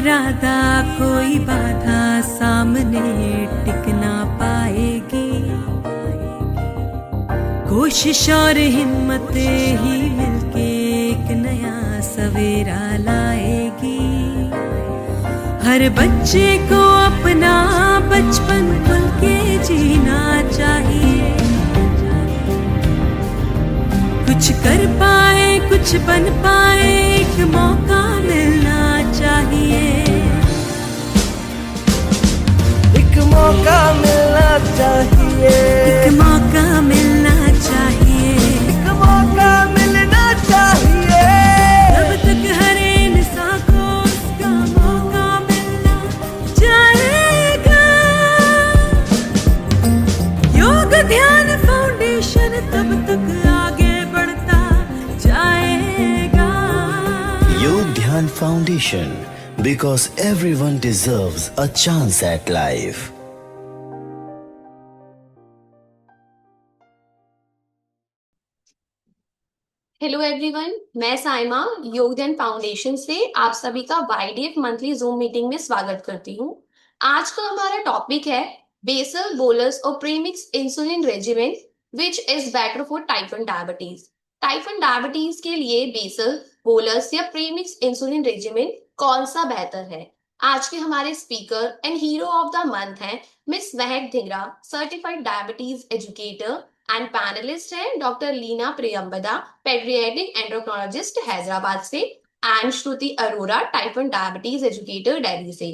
इरादा कोई बाधा सामने टिक ना पाएगी। कोशिश और हिम्मत ही मिलके एक नया सवेरा लाएगी। हर बच्चे को अपना बचपन खुल के जीना चाहिए। कुछ कर पाए कुछ बन पाए एक मौका मिलना चाहिए। एक मौका मिलना चाहिए। एक मौका मिलना चाहिए। एक मौका मिलना चाहिए। तब तक हर इंसान को उसका मौका मिलना जाएगा। योग ध्यान फाउंडेशन तब तक आगे बढ़ता जाएगा। Yog Dhyan Foundation, because everyone deserves a chance at life. Hello everyone, मैं साइमा योग ध्यान फाउंडेशन से आप सभी का वाईडीएफ मंथली जूम मीटिंग में स्वागत करती हूँ। आज का हमारा टॉपिक है बेसल बोलस और premix insulin regimen which is better for type 1 diabetes. Type 1 diabetes के लिए बेसल बोलस या प्रीमिक्स इंसुलिन रेजिमेन कौन सा बेहतर है? आज के हमारे speaker and hero of the month हैं miss Mahak Dhingra, certified diabetes educator and panelist है डॉक्टर लीना प्रियंबदा, पेडियाट्रिक एंडोक्रोलॉजिस्ट हैदराबाद से, and Shruti Arora, type 1 diabetes educator Delhi से।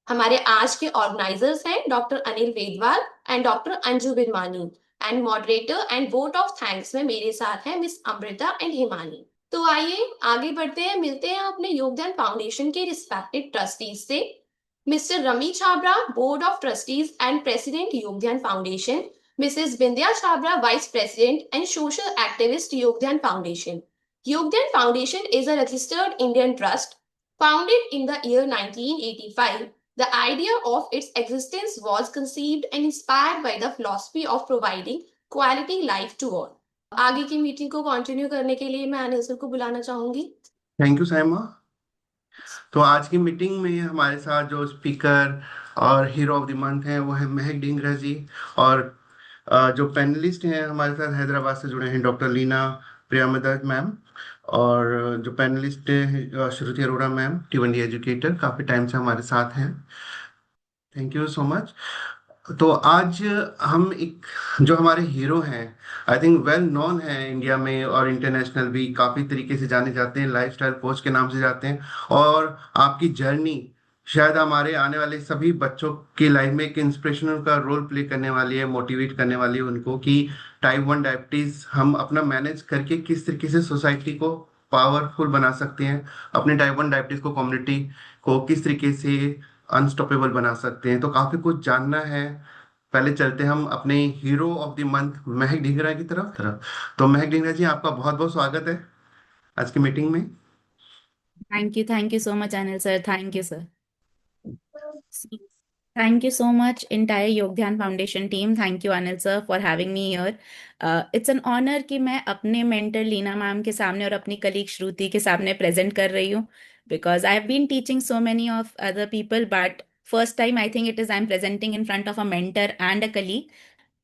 हमारे आज के ऑर्गेनाइजर्स हैं doctor Anil Vedwal and doctor Anju Birmani, and moderator and vote of thanks में मेरे साथ हैं मिस अमृता एंड हिमानी। तो आइए आगे बढ़ते हैं, मिलते हैं अपने योगदान फाउंडेशन के रिस्पेक्टेड ट्रस्टीज से। Mister rummy Chhabra, board of trustees and president योगदान foundation, Mrs. Bindya Chabra, Vice President and Social Activist Yogdhan Foundation. Yogdhan Foundation is a registered Indian trust founded in the year 1985. The idea of its existence was conceived and inspired by the philosophy of providing quality life to all. आगे की meeting को continue करने के लिए मैं Anil sir को बुलाना चाहूंगी। Thank you Saima. तो आज की मीटिंग में हमारे साथ जो स्पीकर और हीरो ऑफ द मंथ हैं वो है महक धिंगरा जी, और जो पैनलिस्ट हैं हमारे साथ हैदराबाद से जुड़े हैं डॉक्टर लीना प्रियंबदा मैम, और जो पैनलिस्ट हैं श्रुति अरोड़ा मैम, T1D एजुकेटर, काफ़ी टाइम से हमारे साथ हैं। Thank you so much. तो आज हम एक जो हमारे हीरो हैं, आई थिंक वेल नोन है इंडिया में और इंटरनेशनल भी, काफ़ी तरीके से जाने जाते हैं, लाइफस्टाइल कोच के नाम से जाते हैं, और आपकी जर्नी शायद हमारे आने वाले सभी बच्चों की लाइफ में एक इंस्पिरेशनल का रोल प्ले करने वाली है, मोटिवेट करने वाली है उनको कि टाइप 1 डायबिटीज़ हम अपना मैनेज करके किस तरीके से सोसाइटी को पावरफुल बना सकते हैं, अपने टाइप 1 डायबिटीज़ को, कम्युनिटी को किस तरीके से अनस्टॉपेबल बना सकते हैं। तो काफ़ी कुछ जानना है। पहले चलते हम अपने हीरो ऑफ द मंथ महक धिंगरा की तरफ। तो महक धिंगरा जी, आपका बहुत बहुत स्वागत है आज की मीटिंग में। Thank you so much, Anil sir. Thank you, sir. Thank you so much, entire Yogdhan Foundation team. Thank you, Anil sir, for having me here. It's an honor कि मैं अपने mentor लीना मैम के सामने और अपनी colleague श्रुति के सामने present कर रही हूँ, because I have been teaching so many of other people, but first time I think it is I'm presenting in front of a mentor and a colleague.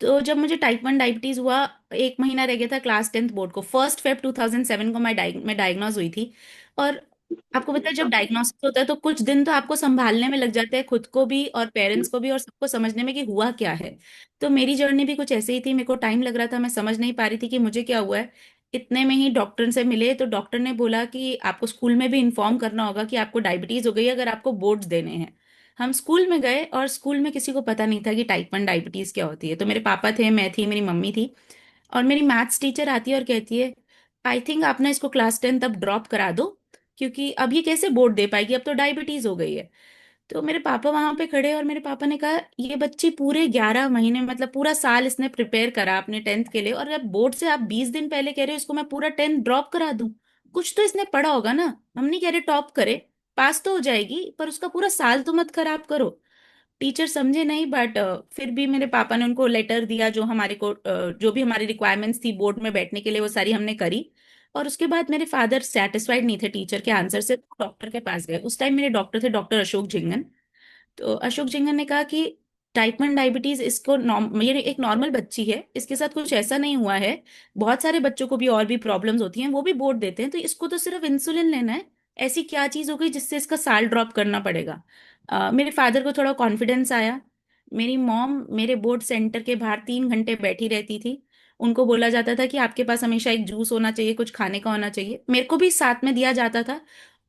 तो जब मुझे टाइप 1 डायबिटीज हुआ, 1 महीना रह गया था क्लास 10th बोर्ड को, 1 Feb 2007 को मैं डायग्नोज हुई थी। और आपको पता है जब डायग्नोसिस होता है तो कुछ दिन तो आपको संभालने में लग जाते हैं, खुद को भी और पेरेंट्स को भी, और सबको समझने में कि हुआ क्या है। तो मेरी जर्नी भी कुछ ऐसे ही थी, मेरे को टाइम लग रहा था, मैं समझ नहीं पा रही थी कि मुझे क्या हुआ है। इतने में ही डॉक्टर से मिले, तो डॉक्टर ने बोला कि आपको स्कूल में भी इन्फॉर्म करना होगा कि आपको डायबिटीज हो गई है, अगर आपको बोर्ड्स देने हैं। हम स्कूल में गए और स्कूल में किसी को पता नहीं था कि टाइप 1 डायबिटीज क्या होती है। तो मेरे पापा थे, मैं थी, मेरी मम्मी थी, और मेरी मैथ्स टीचर आती है और कहती है, आई थिंक आप ना इसको क्लास 10 अब ड्रॉप करा दो, क्योंकि अब ये कैसे बोर्ड दे पाएगी, अब तो डायबिटीज हो गई है। तो मेरे पापा वहां पे खड़े, और मेरे पापा ने कहा ये बच्ची पूरे 11 महीने, मतलब पूरा साल इसने प्रिपेयर करा अपने 10th के लिए, और अब बोर्ड से आप 20 दिन पहले कह रहे हो इसको मैं पूरा 10th ड्रॉप करा दूं। कुछ तो इसने पढ़ा होगा ना, हम नहीं कह रहे टॉप करे, पास तो हो जाएगी, पर उसका पूरा साल तो मत खराब करो। टीचर समझे नहीं, बट फिर भी मेरे पापा ने उनको लेटर दिया, जो हमारे को जो भी हमारी रिक्वायरमेंट्स थी बोर्ड में बैठने के लिए वो सारी हमने करी। और उसके बाद मेरे फादर सेटिस्फाइड नहीं थे टीचर के आंसर से, तो डॉक्टर के पास गए। उस टाइम मेरे डॉक्टर थे डॉक्टर अशोक झिंगन। तो अशोक जिंगन ने कहा कि टाइप 1 डायबिटीज इसको ये एक नॉर्मल बच्ची है, इसके साथ कुछ ऐसा नहीं हुआ है, बहुत सारे बच्चों को भी और भी प्रॉब्लम्स होती हैं, वो भी बोर्ड देते हैं, तो इसको तो सिर्फ इंसुलिन लेना है। ऐसी क्या चीज हो गई जिससे इसका साल ड्रॉप करना पड़ेगा? मेरे फादर को थोड़ा कॉन्फिडेंस आया। मेरी मॉम मेरे बोर्ड सेंटर के बाहर 3 घंटे बैठी रहती थी। उनको बोला जाता था कि आपके पास हमेशा एक जूस होना चाहिए, कुछ खाने का होना चाहिए, मेरे को भी साथ में दिया जाता था।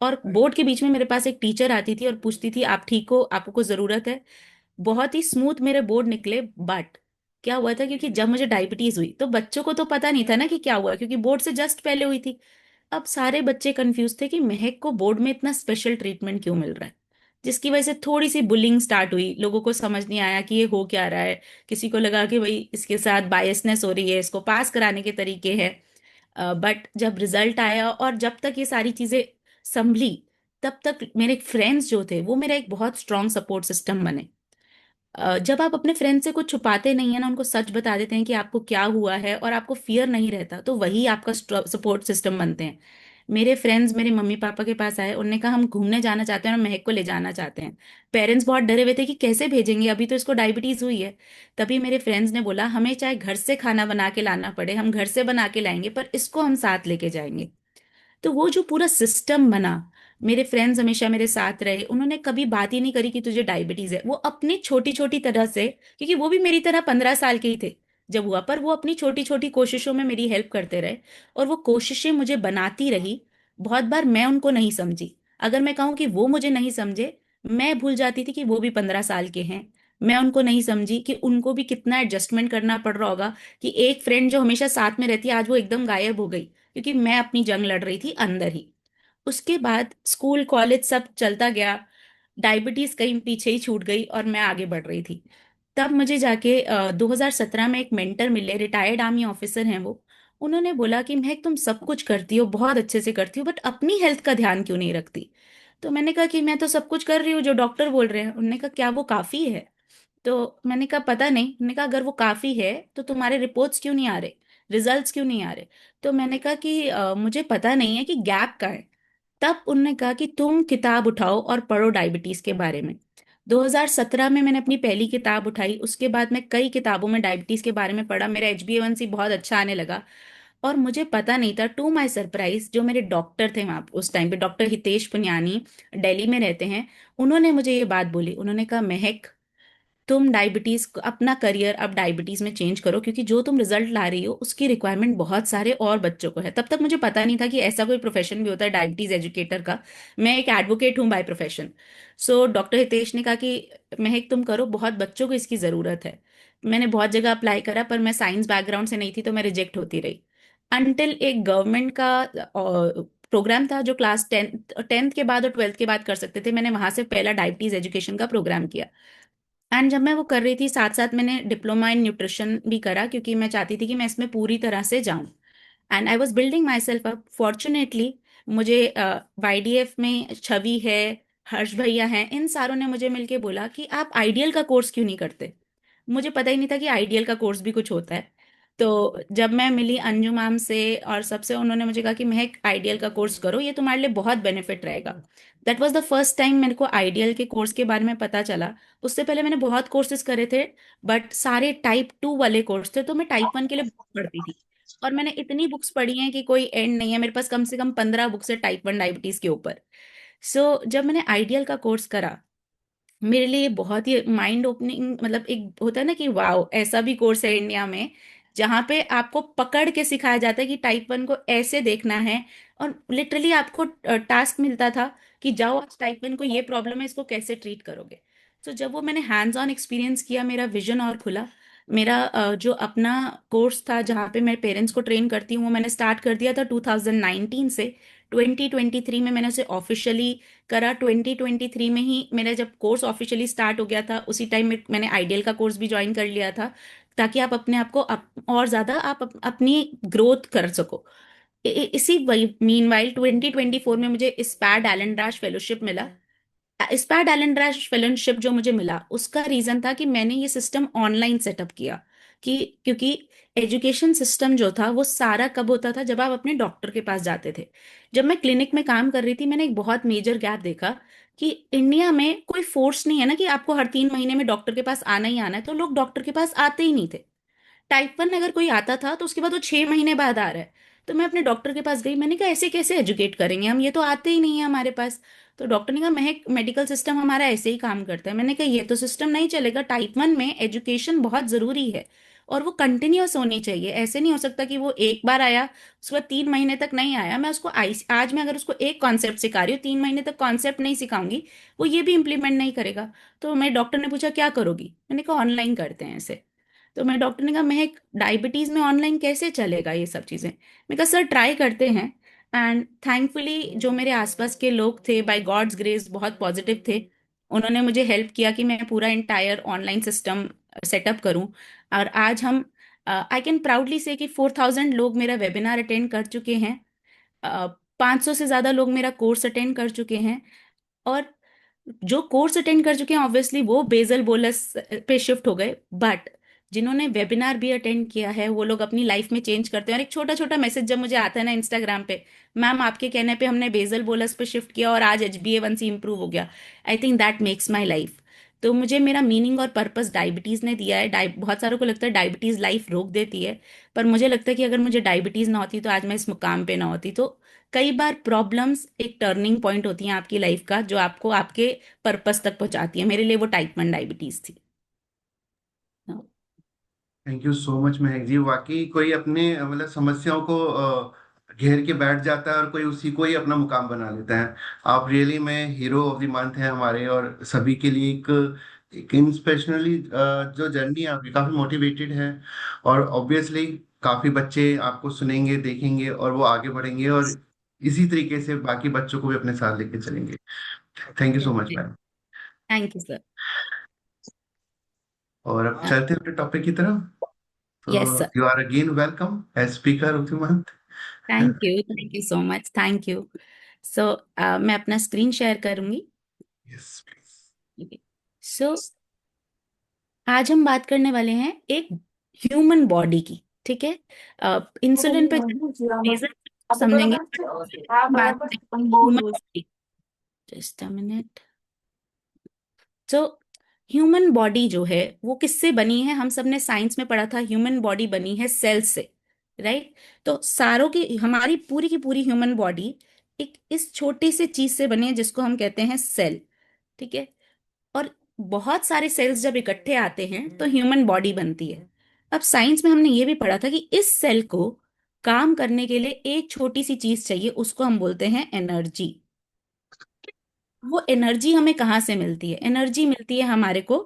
और बोर्ड के बीच में मेरे पास एक टीचर आती थी और पूछती थी आप ठीक हो, आपको कुछ जरूरत है? बहुत ही स्मूथ मेरे बोर्ड निकले। बट क्या हुआ था, क्योंकि जब मुझे डायबिटीज हुई तो बच्चों को तो पता नहीं था ना कि क्या हुआ, क्योंकि बोर्ड से जस्ट पहले हुई थी। अब सारे बच्चे कंफ्यूज थे कि महक को बोर्ड में इतना स्पेशल ट्रीटमेंट क्यों मिल रहा है, जिसकी वजह से थोड़ी सी बुलिंग स्टार्ट हुई। लोगों को समझ नहीं आया कि ये हो क्या रहा है। किसी को लगा कि भाई इसके साथ बायसनेस हो रही है, इसको पास कराने के तरीके हैं। बट जब रिजल्ट आया और जब तक ये सारी चीजें संभली, तब तक मेरे फ्रेंड्स जो थे वो मेरा एक बहुत स्ट्रॉन्ग सपोर्ट सिस्टम बने। जब आप अपने फ्रेंड से कुछ छुपाते नहीं है ना, उनको सच बता देते हैं कि आपको क्या हुआ है और आपको फियर नहीं रहता, तो वही आपका सपोर्ट सिस्टम बनते हैं। मेरे फ्रेंड्स मेरे मम्मी पापा के पास आए, उन्होंने कहा हम घूमने जाना चाहते हैं और महक को ले जाना चाहते हैं। पेरेंट्स बहुत डरे हुए थे कि कैसे भेजेंगे, अभी तो इसको डायबिटीज हुई है। तभी मेरे फ्रेंड्स ने बोला हमें चाहे घर से खाना बना के लाना पड़े, हम घर से बना के लाएंगे, पर इसको हम साथ लेके जाएंगे। तो वो जो पूरा सिस्टम बना, मेरे फ्रेंड्स हमेशा मेरे साथ रहे, उन्होंने कभी बात ही नहीं करी कि तुझे डायबिटीज है। वो अपनी छोटी छोटी तरह से, क्योंकि वो भी मेरी तरह 15 साल के ही थे जब हुआ, पर वो अपनी छोटी छोटी कोशिशों में मेरी हेल्प करते रहे और वो कोशिशें मुझे बनाती रही। बहुत बार मैं उनको नहीं समझी। अगर मैं कहूँ कि वो मुझे नहीं समझे, मैं भूल जाती थी कि वो भी 15 साल के हैं। मैं उनको नहीं समझी कि उनको भी कितना एडजस्टमेंट करना पड़ रहा होगा कि एक फ्रेंड जो हमेशा साथ में रहती है आज वो एकदम गायब हो गई, क्योंकि मैं अपनी जंग लड़ रही थी अंदर ही। उसके बाद स्कूल कॉलेज सब चलता गया, डायबिटीज कहीं पीछे ही छूट गई और मैं आगे बढ़ रही थी। तब मुझे जाके 2017 में एक मेंटर मिले, रिटायर्ड आर्मी ऑफिसर हैं वो। उन्होंने बोला कि महक तुम सब कुछ करती हो, बहुत अच्छे से करती हो, बट अपनी हेल्थ का ध्यान क्यों नहीं रखती? तो मैंने कहा कि मैं तो सब कुछ कर रही हूँ जो डॉक्टर बोल रहे हैं। उन्होंने कहा क्या वो काफी है? तो मैंने कहा पता नहीं। उन्होंने कहा अगर वो काफी है तो तुम्हारे रिपोर्ट्स क्यों नहीं आ रहे, रिजल्ट्स क्यों नहीं आ रहे? तो मैंने कहा कि मुझे पता नहीं है कि गैप का है। तब उन्होंने कहा कि तुम किताब उठाओ और पढ़ो डायबिटीज के बारे में। 2017 में मैंने अपनी पहली किताब उठाई, उसके बाद मैं कई किताबों में डायबिटीज के बारे में पढ़ा, मेरा HbA1c बहुत अच्छा आने लगा। और मुझे पता नहीं था, टू माय सरप्राइज, जो मेरे डॉक्टर थे वहाँ उस टाइम पे, डॉक्टर हितेश पुनियानी, दिल्ली में रहते हैं, उन्होंने मुझे ये बात बोली। उन्होंने कहा महक तुम डायबिटीज अपना करियर अब डायबिटीज में चेंज करो, क्योंकि जो तुम रिजल्ट ला रही हो उसकी रिक्वायरमेंट बहुत सारे और बच्चों को है। तब तक मुझे पता नहीं था कि ऐसा कोई प्रोफेशन भी होता है डायबिटीज एजुकेटर का। मैं एक एडवोकेट हूँ by profession. So doctor Hitesh ने कहा कि महक तुम करो, बहुत बच्चों को इसकी ज़रूरत है। मैंने बहुत जगह अप्लाई करा, पर मैं साइंस बैकग्राउंड से नहीं थी तो मैं रिजेक्ट होती रही। अनटिल एक गवर्नमेंट का प्रोग्राम था जो क्लास 10th के बाद और 12th के बाद कर सकते थे, मैंने वहां से पहला डायबिटीज एजुकेशन का प्रोग्राम किया। एंड जब मैं वो कर रही थी, साथ साथ मैंने डिप्लोमा इन न्यूट्रिशन भी करा, क्योंकि मैं चाहती थी कि मैं इसमें पूरी तरह से जाऊं। And I was building my self up. Fortunately मुझे YDF में छवि है, हर्ष भैया हैं, इन सारों ने मुझे मिलके बोला कि आप आइडियल का कोर्स क्यों नहीं करते। मुझे पता ही नहीं था कि आइडियल का कोर्स भी कुछ होता है। तो जब मैं मिली अंजू मैम से और सबसे, उन्होंने मुझे कहा कि महक आइडियल का कोर्स करो, ये तुम्हारे लिए बहुत बेनिफिट रहेगा। That was the first time मेरे को आइडियल के कोर्स के बारे में पता चला। उससे पहले मैंने बहुत कोर्सेज करे थे, बट सारे टाइप 2 वाले कोर्स थे, तो मैं टाइप 1 के लिए बुक पढ़ती थी। और मैंने इतनी बुक्स पढ़ी हैं कि कोई एंड नहीं है, मेरे पास कम से कम 15 बुक्स है टाइप 1 डायबिटीज के ऊपर। सो जब मैंने आइडियल का कोर्स करा, मेरे लिए बहुत ही माइंड ओपनिंग, मतलब एक होता है ना कि वाओ, ऐसा भी कोर्स है इंडिया में जहाँ पे आपको पकड़ के सिखाया जाता है कि टाइप 1 को ऐसे देखना है। और लिटरली आपको टास्क मिलता था कि जाओ आज टाइप 1 को ये प्रॉब्लम है, इसको कैसे ट्रीट करोगे। तो जब वो मैंने हैंड्स ऑन एक्सपीरियंस किया, मेरा विजन और खुला। मेरा जो अपना कोर्स था जहाँ पे मैं पेरेंट्स को ट्रेन करती हूँ, वो मैंने स्टार्ट कर दिया था 2019 से। 2023 में मैंने उसे ऑफिशियली करा। 2023 में ही मेरा जब कोर्स ऑफिशियली स्टार्ट हो गया था, उसी टाइम में मैंने आइडियल का कोर्स भी ज्वाइन कर लिया था, ताकि आप अपने आप को और ज़्यादा आप अपनी ग्रोथ कर सको। इसी मीनवाइल 2024 में मुझे स्पैड एलन फेलोशिप मिला। स्पैड एलन फेलोशिप जो मुझे मिला, उसका रीज़न था कि मैंने ये सिस्टम ऑनलाइन सेटअप किया। कि क्योंकि एजुकेशन सिस्टम जो था वो सारा कब होता था, जब आप अपने डॉक्टर के पास जाते थे। जब मैं क्लिनिक में काम कर रही थी, मैंने एक बहुत मेजर गैप देखा कि इंडिया में कोई फोर्स नहीं है ना कि आपको हर 3 महीने में डॉक्टर के पास आना ही आना है, तो लोग डॉक्टर के पास आते ही नहीं थे। टाइप 1 अगर कोई आता था तो उसके बाद वो 6 महीने बाद आ रहा है। तो मैं अपने डॉक्टर के पास गई, मैंने कहा ऐसे कैसे एजुकेट करेंगे हम, ये तो आते ही नहीं है हमारे पास। तो डॉक्टर ने कहा महक, मेडिकल सिस्टम हमारा ऐसे ही काम करता है। मैंने कहा ये तो सिस्टम नहीं चलेगा, टाइप 1 में एजुकेशन बहुत जरूरी है और वो कंटिन्यूअस होनी चाहिए। ऐसे नहीं हो सकता कि वो एक बार आया उसके बाद 3 महीने तक नहीं आया। मैं उसको आज मैं अगर उसको एक कॉन्सेप्ट सिखा रही हूँ, 3 महीने तक कॉन्सेप्ट नहीं सिखाऊंगी, वो ये भी इम्प्लीमेंट नहीं करेगा। तो मैं डॉक्टर ने पूछा क्या करोगी, मैंने कहा ऑनलाइन करते हैं ऐसे। तो मैं डॉक्टर ने कहा महक, डायबिटीज में ऑनलाइन कैसे चलेगा ये सब चीजें। मैं कहा सर ट्राई करते हैं। एंड थैंकफुली जो मेरे आसपास के लोग थे, बाय गॉड्स ग्रेस बहुत पॉजिटिव थे। उन्होंने मुझे हेल्प किया कि मैं पूरा इंटायर ऑनलाइन सिस्टम सेटअप करूं। और आज हम, आई कैन प्राउडली से कि 4,000 लोग मेरा वेबिनार अटेंड कर चुके हैं। 500 से ज्यादा लोग मेरा कोर्स अटेंड कर चुके हैं। और जो कोर्स अटेंड कर चुके हैं ऑब्वियसली वो बेजल बोलस पे शिफ्ट हो गए, बट जिन्होंने वेबिनार भी अटेंड किया है वो लोग अपनी लाइफ में चेंज करते हैं। और एक छोटा छोटा मैसेज जब मुझे आता है ना इंस्टाग्राम पे, मैम आपके कहने पे हमने बेजल बोलस पे शिफ्ट किया और आज HbA1c इंप्रूव हो गया, आई think that makes my life. तो मुझे मेरा मीनिंग और पर्पस डायबिटीज ने दिया है। बहुत सारों को लगता है डायबिटीज लाइफ रोक देती है, पर मुझे लगता है कि अगर मुझे डायबिटीज ना होती तो आज मैं इस मुकाम पे ना होती। तो कई बार प्रॉब्लम्स एक टर्निंग पॉइंट होती हैं आपकी लाइफ का, जो आपको आपके पर्पस तक पहुंचाती है। मेरे लिए वो टाइप 1 डायबिटीज थी। हाँ। थैंक यू सो मच महक जी। वाकई कोई अपने मतलब समस्याओं को घेर के बैठ जाता है और कोई उसी को ही अपना मुकाम बना लेता है। आप रियली में हीरो ऑफ द मंथ हैं हमारे, और सभी के लिए एक इंस्पिरेशनली जो जर्नी है आपकी काफी मोटिवेटेड है। और ऑब्वियसली काफी बच्चे आपको सुनेंगे, देखेंगे और वो आगे बढ़ेंगे और इसी तरीके से बाकी बच्चों को भी अपने साथ लेके चलेंगे। Thank you so much ma'am. Thank you sir. और अब चलते हैं अपने टॉपिक की तरफ। यस तो sir. You are again welcome as speaker of the month. Thank you so much, thank you. So मैं अपना स्क्रीन शेयर करूंगी। Yes please. सो आज हम बात करने वाले हैं एक ह्यूमन बॉडी की, ठीक है। इंसुलिन पे reason समझेंगे, बात human body. Just a minute. So human body जो है वो किससे बनी है, हम सबने साइंस में पढ़ा था ह्यूमन बॉडी बनी है सेल से, राइट। तो सारों की, हमारी पूरी की पूरी ह्यूमन बॉडी एक इस छोटी सी चीज से बनी है जिसको हम कहते हैं सेल, ठीक है। और बहुत सारे सेल्स जब इकट्ठे आते हैं तो ह्यूमन बॉडी बनती है। अब साइंस में हमने ये भी पढ़ा था कि इस सेल को काम करने के लिए एक छोटी सी चीज चाहिए, उसको हम बोलते हैं एनर्जी। वो एनर्जी हमें कहाँ से मिलती है, एनर्जी मिलती है हमारे को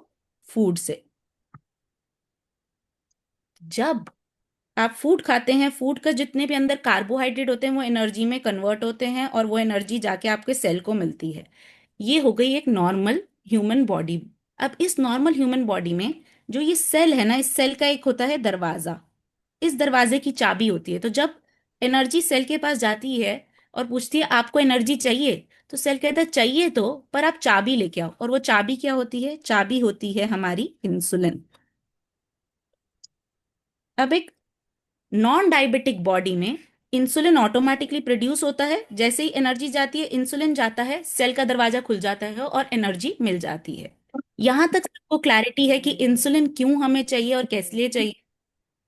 फूड से। जब आप फूड खाते हैं, फूड का जितने भी अंदर कार्बोहाइड्रेट होते हैं वो एनर्जी में कन्वर्ट होते हैं और वो एनर्जी जाके आपके सेल को मिलती है। ये हो गई एक नॉर्मल ह्यूमन बॉडी। अब इस नॉर्मल ह्यूमन बॉडी में जो ये सेल है ना, इस सेल का एक होता है दरवाजा। इस दरवाजे की चाबी होती है। तो जब एनर्जी सेल के पास जाती है और पूछती है आपको एनर्जी चाहिए, तो सेल कहता है चाहिए तो, पर आप चाबी लेके आओ। और वो चाबी क्या होती है, चाबी होती है हमारी इंसुलिन। अब एक नॉन डायबिटिक बॉडी में इंसुलिन ऑटोमेटिकली प्रोड्यूस होता है। जैसे ही एनर्जी जाती है, इंसुलिन जाता है, सेल का दरवाजा खुल जाता है और एनर्जी मिल जाती है। यहां तक सबको क्लैरिटी है कि इंसुलिन क्यों हमें चाहिए और किस लिए चाहिए।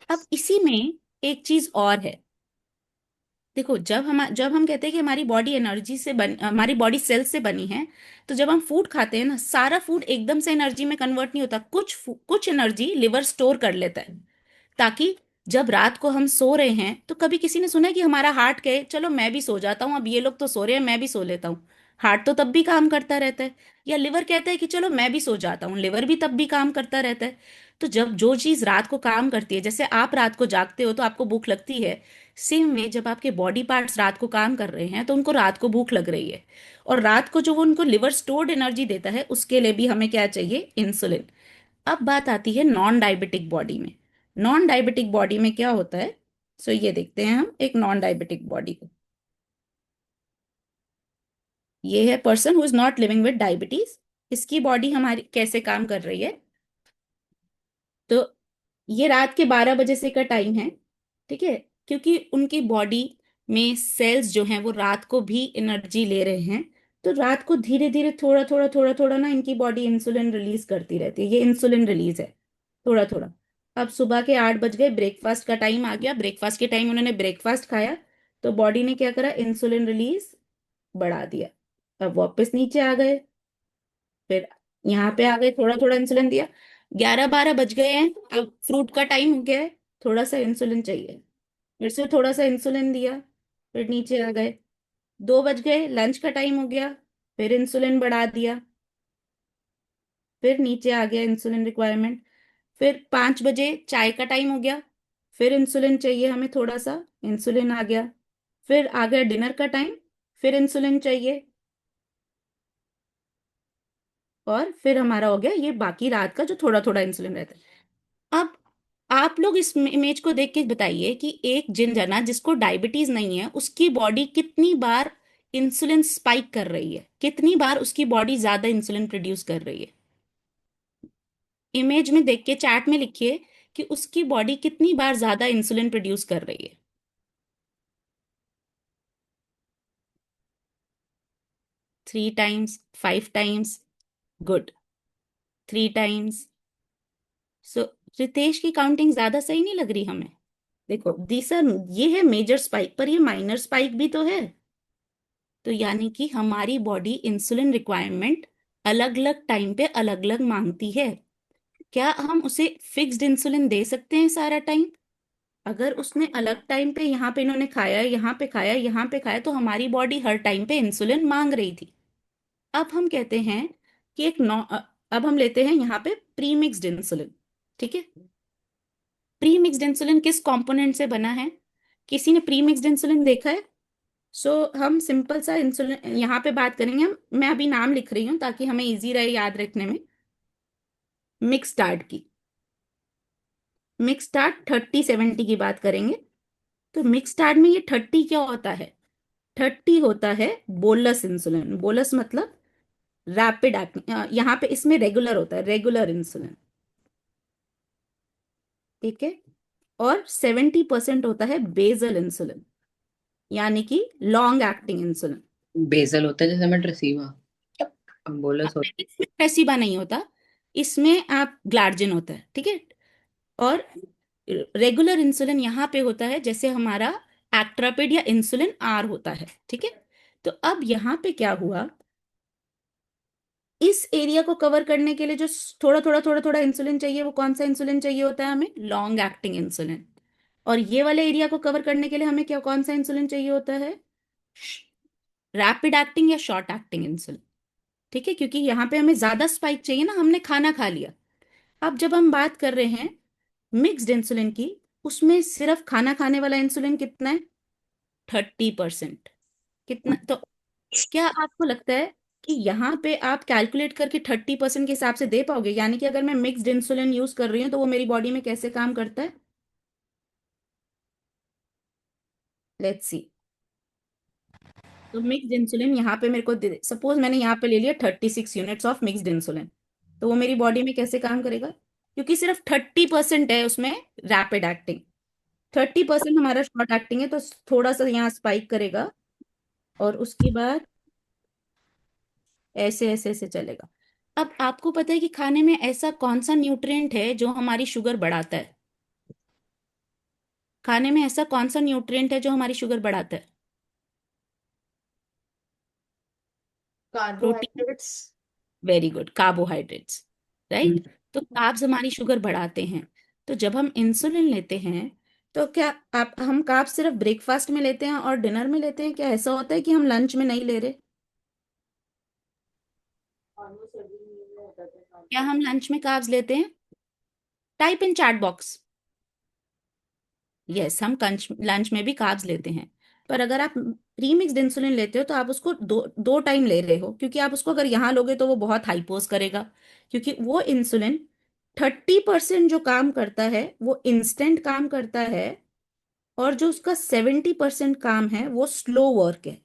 अब इसी में एक चीज और है। देखो, जब हम कहते हैं कि हमारी बॉडी एनर्जी से बन हमारी बॉडी सेल से बनी है, तो जब हम फूड खाते हैं ना, सारा फूड एकदम से एनर्जी में कन्वर्ट नहीं होता। कुछ एनर्जी लिवर स्टोर कर लेता है, ताकि जब रात को हम सो रहे हैं तो कभी किसी ने सुना है कि हमारा हार्ट कहे चलो मैं भी सो जाता हूँ, अब ये लोग तो सो रहे हैं मैं भी सो लेता हूँ। हार्ट तो तब भी काम करता रहता है। या लिवर कहता है कि चलो मैं भी सो जाता हूँ, लिवर भी तब भी काम करता रहता है। तो जब जो चीज रात को काम करती है, जैसे आप रात को जागते हो तो आपको भूख लगती है, सेम वे जब आपके बॉडी पार्ट्स रात को काम कर रहे हैं तो उनको रात को भूख लग रही है। और रात को जो वो उनको लिवर स्टोर्ड एनर्जी देता है, उसके लिए भी हमें क्या चाहिए, इंसुलिन। अब बात आती है नॉन डायबिटिक बॉडी में। नॉन डायबिटिक बॉडी में क्या होता है। सो ये देखते हैं हम एक नॉन डायबिटिक बॉडी को। ये है person who is not living with diabetes. इसकी बॉडी हमारी कैसे काम कर रही है। तो ये रात के 12 बजे से का टाइम है, ठीक है, क्योंकि उनकी बॉडी में सेल्स जो हैं वो रात को भी एनर्जी ले रहे हैं। तो रात को धीरे धीरे थोड़ा थोड़ा थोड़ा थोड़ा ना इनकी बॉडी इंसुलिन रिलीज करती रहती है, ये इंसुलिन रिलीज है थोड़ा थोड़ा। अब सुबह के 8 बज गए, ब्रेकफास्ट का टाइम आ गया, ब्रेकफास्ट के टाइम उन्होंने ब्रेकफास्ट खाया, तो बॉडी ने क्या करा, इंसुलिन रिलीज बढ़ा दिया। अब वापस नीचे आ गए, फिर यहाँ पे आ गए, थोड़ा थोड़ा इंसुलिन दिया। 11-12 बज गए हैं, अब फ्रूट का टाइम हो गया है, थोड़ा सा इंसुलिन चाहिए, फिर से थोड़ा सा इंसुलिन दिया, फिर नीचे आ गए। 2 बज गए, लंच का टाइम हो गया, फिर इंसुलिन बढ़ा दिया, फिर नीचे आ गया इंसुलिन रिक्वायरमेंट। फिर 5 बजे चाय का टाइम हो गया, फिर इंसुलिन चाहिए हमें थोड़ा सा, इंसुलिन आ गया। फिर आ गया डिनर का टाइम, फिर इंसुलिन चाहिए, और फिर हमारा हो गया ये बाकी रात का जो थोड़ा थोड़ा इंसुलिन रहता है। अब आप लोग इस इमेज को देख के बताइए कि एक जिन जना जिसको डायबिटीज नहीं है उसकी बॉडी कितनी बार इंसुलिन स्पाइक कर रही है, कितनी बार उसकी बॉडी ज्यादा इंसुलिन प्रोड्यूस कर रही है। इमेज में देख के चैट में लिखिए कि उसकी बॉडी कितनी बार ज्यादा इंसुलिन प्रोड्यूस कर रही है। 3 टाइम्स, 5 टाइम्स, गुड, 3 टाइम्स। सो रितेश की काउंटिंग ज्यादा सही नहीं लग रही हमें। देखो सर, ये है मेजर स्पाइक, पर ये माइनर स्पाइक भी तो है। तो यानी कि हमारी बॉडी इंसुलिन रिक्वायरमेंट अलग अलग टाइम पे अलग अलग मांगती है। क्या हम उसे फिक्स्ड इंसुलिन दे सकते हैं सारा टाइम? अगर उसने अलग टाइम पे, यहाँ पे इन्होंने खाया, यहाँ पे खाया, यहाँ पे खाया, तो हमारी बॉडी हर टाइम पे इंसुलिन मांग रही थी। अब हम कहते हैं कि अब हम लेते हैं यहाँ पे प्री मिक्स्ड इंसुलिन, ठीक है। प्री मिक्स्ड इंसुलिन किस कंपोनेंट से बना है? किसी ने प्री मिक्स्ड इंसुलिन देखा है? सो हम सिंपल सा इंसुलिन यहाँ पे बात करेंगे हम, मैं अभी नाम लिख रही हूँ ताकि हमें इजी रहे याद रखने में। मिक्स स्टार्ट की, मिक्स स्टार्ट 30-70 की बात करेंगे। तो मिक्स स्टार्ट में ये 30 क्या होता है? 30 होता है बोलस इंसुलिन। बोलस मतलब रैपिड एक्टिंग, यहाँ पे इसमें रेगुलर होता है, रेगुलर इंसुलिन, ठीक है। और 70% होता है बेसल इंसुलिन, यानी कि लॉन्ग एक्टिंग इंसुलिन। बेसल होता है जैसे मेट्रिसेवा, बोलस होता इसमें पेसिबा नहीं होता, इसमें आप ग्लार्जिन होता है, ठीक है। और रेगुलर इंसुलिन यहाँ पे होता है जैसे हमारा एक्ट्रापिड या इंसुलिन आर होता है, ठीक है। तो अब यहाँ पे क्या हुआ, इस एरिया को कवर करने के लिए जो थोड़ा थोड़ा थोड़ा थोड़ा इंसुलिन चाहिए, वो कौन सा इंसुलिन चाहिए होता है हमें? Long acting insulin. और ये वाले एरिया को कवर करने के लिए हमें क्या, कौन सा इंसुलिन चाहिए होता है? रैपिड एक्टिंग या शॉर्ट एक्टिंग इंसुलिन, ठीक है, क्योंकि यहाँ पे हमें ज्यादा स्पाइक चाहिए ना, हमने खाना खा लिया। अब जब हम बात कर रहे हैं मिक्स्ड इंसुलिन की, उसमें सिर्फ खाना खाने वाला इंसुलिन कितना है? 30%। कितना? तो क्या आपको लगता है कि यहाँ पे आप कैलकुलेट करके 30% के हिसाब से दे पाओगे? यानी कि अगर मैं मिक्स्ड इंसुलिन यूज कर रही हूँ तो वो मेरी बॉडी में कैसे काम करता है? Let's see. तो मिक्स्ड इंसुलिन यहाँ पे मेरे को सपोज मैंने यहाँ पे ले लिया 36 यूनिट्स ऑफ मिक्स्ड इंसुलिन, तो वो मेरी बॉडी में कैसे काम करेगा? क्योंकि सिर्फ 30% है उसमें रैपिड एक्टिंग, 30% हमारा शॉर्ट एक्टिंग है, तो थोड़ा सा यहाँ स्पाइक करेगा, और उसके बाद ऐसे ऐसे ऐसे चलेगा। अब आपको पता है कि खाने में ऐसा कौन सा न्यूट्रिएंट है जो हमारी शुगर बढ़ाता है? खाने में ऐसा कौन सा न्यूट्रिएंट है जो हमारी शुगर बढ़ाता है? Protein. Carbohydrates. Very good, carbohydrates, right. तो कार्ब्स हमारी शुगर बढ़ाते हैं। तो जब हम इंसुलिन लेते हैं, तो क्या आप हम कार्ब्स सिर्फ ब्रेकफास्ट में लेते हैं और डिनर में लेते हैं? क्या ऐसा होता है कि हम लंच में नहीं ले रहे? क्या हम लंच में कार्ब्स लेते हैं? Type in chat box. Yes, हम लंच में भी कार्ब्स लेते हैं। पर अगर आप प्री मिक्स्ड इंसुलिन लेते हो तो आप उसको दो दो टाइम ले रहे हो, क्योंकि आप उसको अगर यहाँ लोगे तो वो बहुत हाइपोज करेगा, क्योंकि वो इंसुलिन 30% जो काम करता है वो इंस्टेंट काम करता है, और जो उसका 70% काम है वो स्लो वर्क है।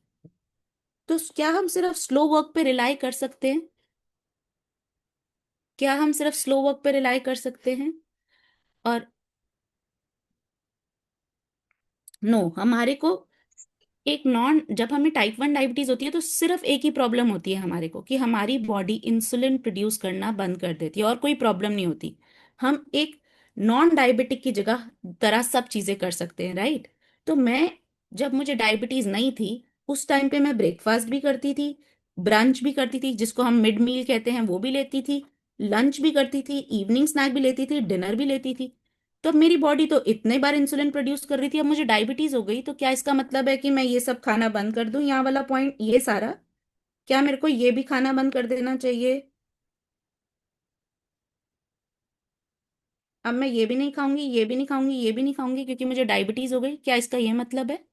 तो क्या हम सिर्फ स्लो वर्क पे रिलाई कर सकते हैं? क्या हम सिर्फ स्लो वर्क पे रिलाई कर सकते हैं? और नो, हमारे को एक नॉन जब हमें टाइप 1 डायबिटीज होती है तो सिर्फ एक ही प्रॉब्लम होती है हमारे को कि हमारी बॉडी इंसुलिन प्रोड्यूस करना बंद कर देती है और कोई प्रॉब्लम नहीं होती। हम एक नॉन डायबिटिक की जगह तरह सब चीजें कर सकते हैं, राइट? तो मैं जब मुझे डायबिटीज नहीं थी उस टाइम पे मैं ब्रेकफास्ट भी करती थी, ब्रंच भी करती थी जिसको हम मिड मील कहते हैं वो भी लेती थी, लंच भी करती थी, इवनिंग स्नैक भी लेती थी, डिनर भी लेती थी। तो अब मेरी बॉडी तो इतने बार इंसुलिन प्रोड्यूस कर रही थी, अब मुझे डायबिटीज हो गई, तो क्या इसका मतलब है कि मैं ये सब खाना बंद कर दूं? यहाँ वाला पॉइंट ये सारा, क्या मेरे को ये भी खाना बंद कर देना चाहिए? अब मैं ये भी नहीं खाऊंगी, ये भी नहीं खाऊंगी, ये भी नहीं खाऊंगी क्योंकि मुझे डायबिटीज हो गई, क्या इसका ये मतलब है?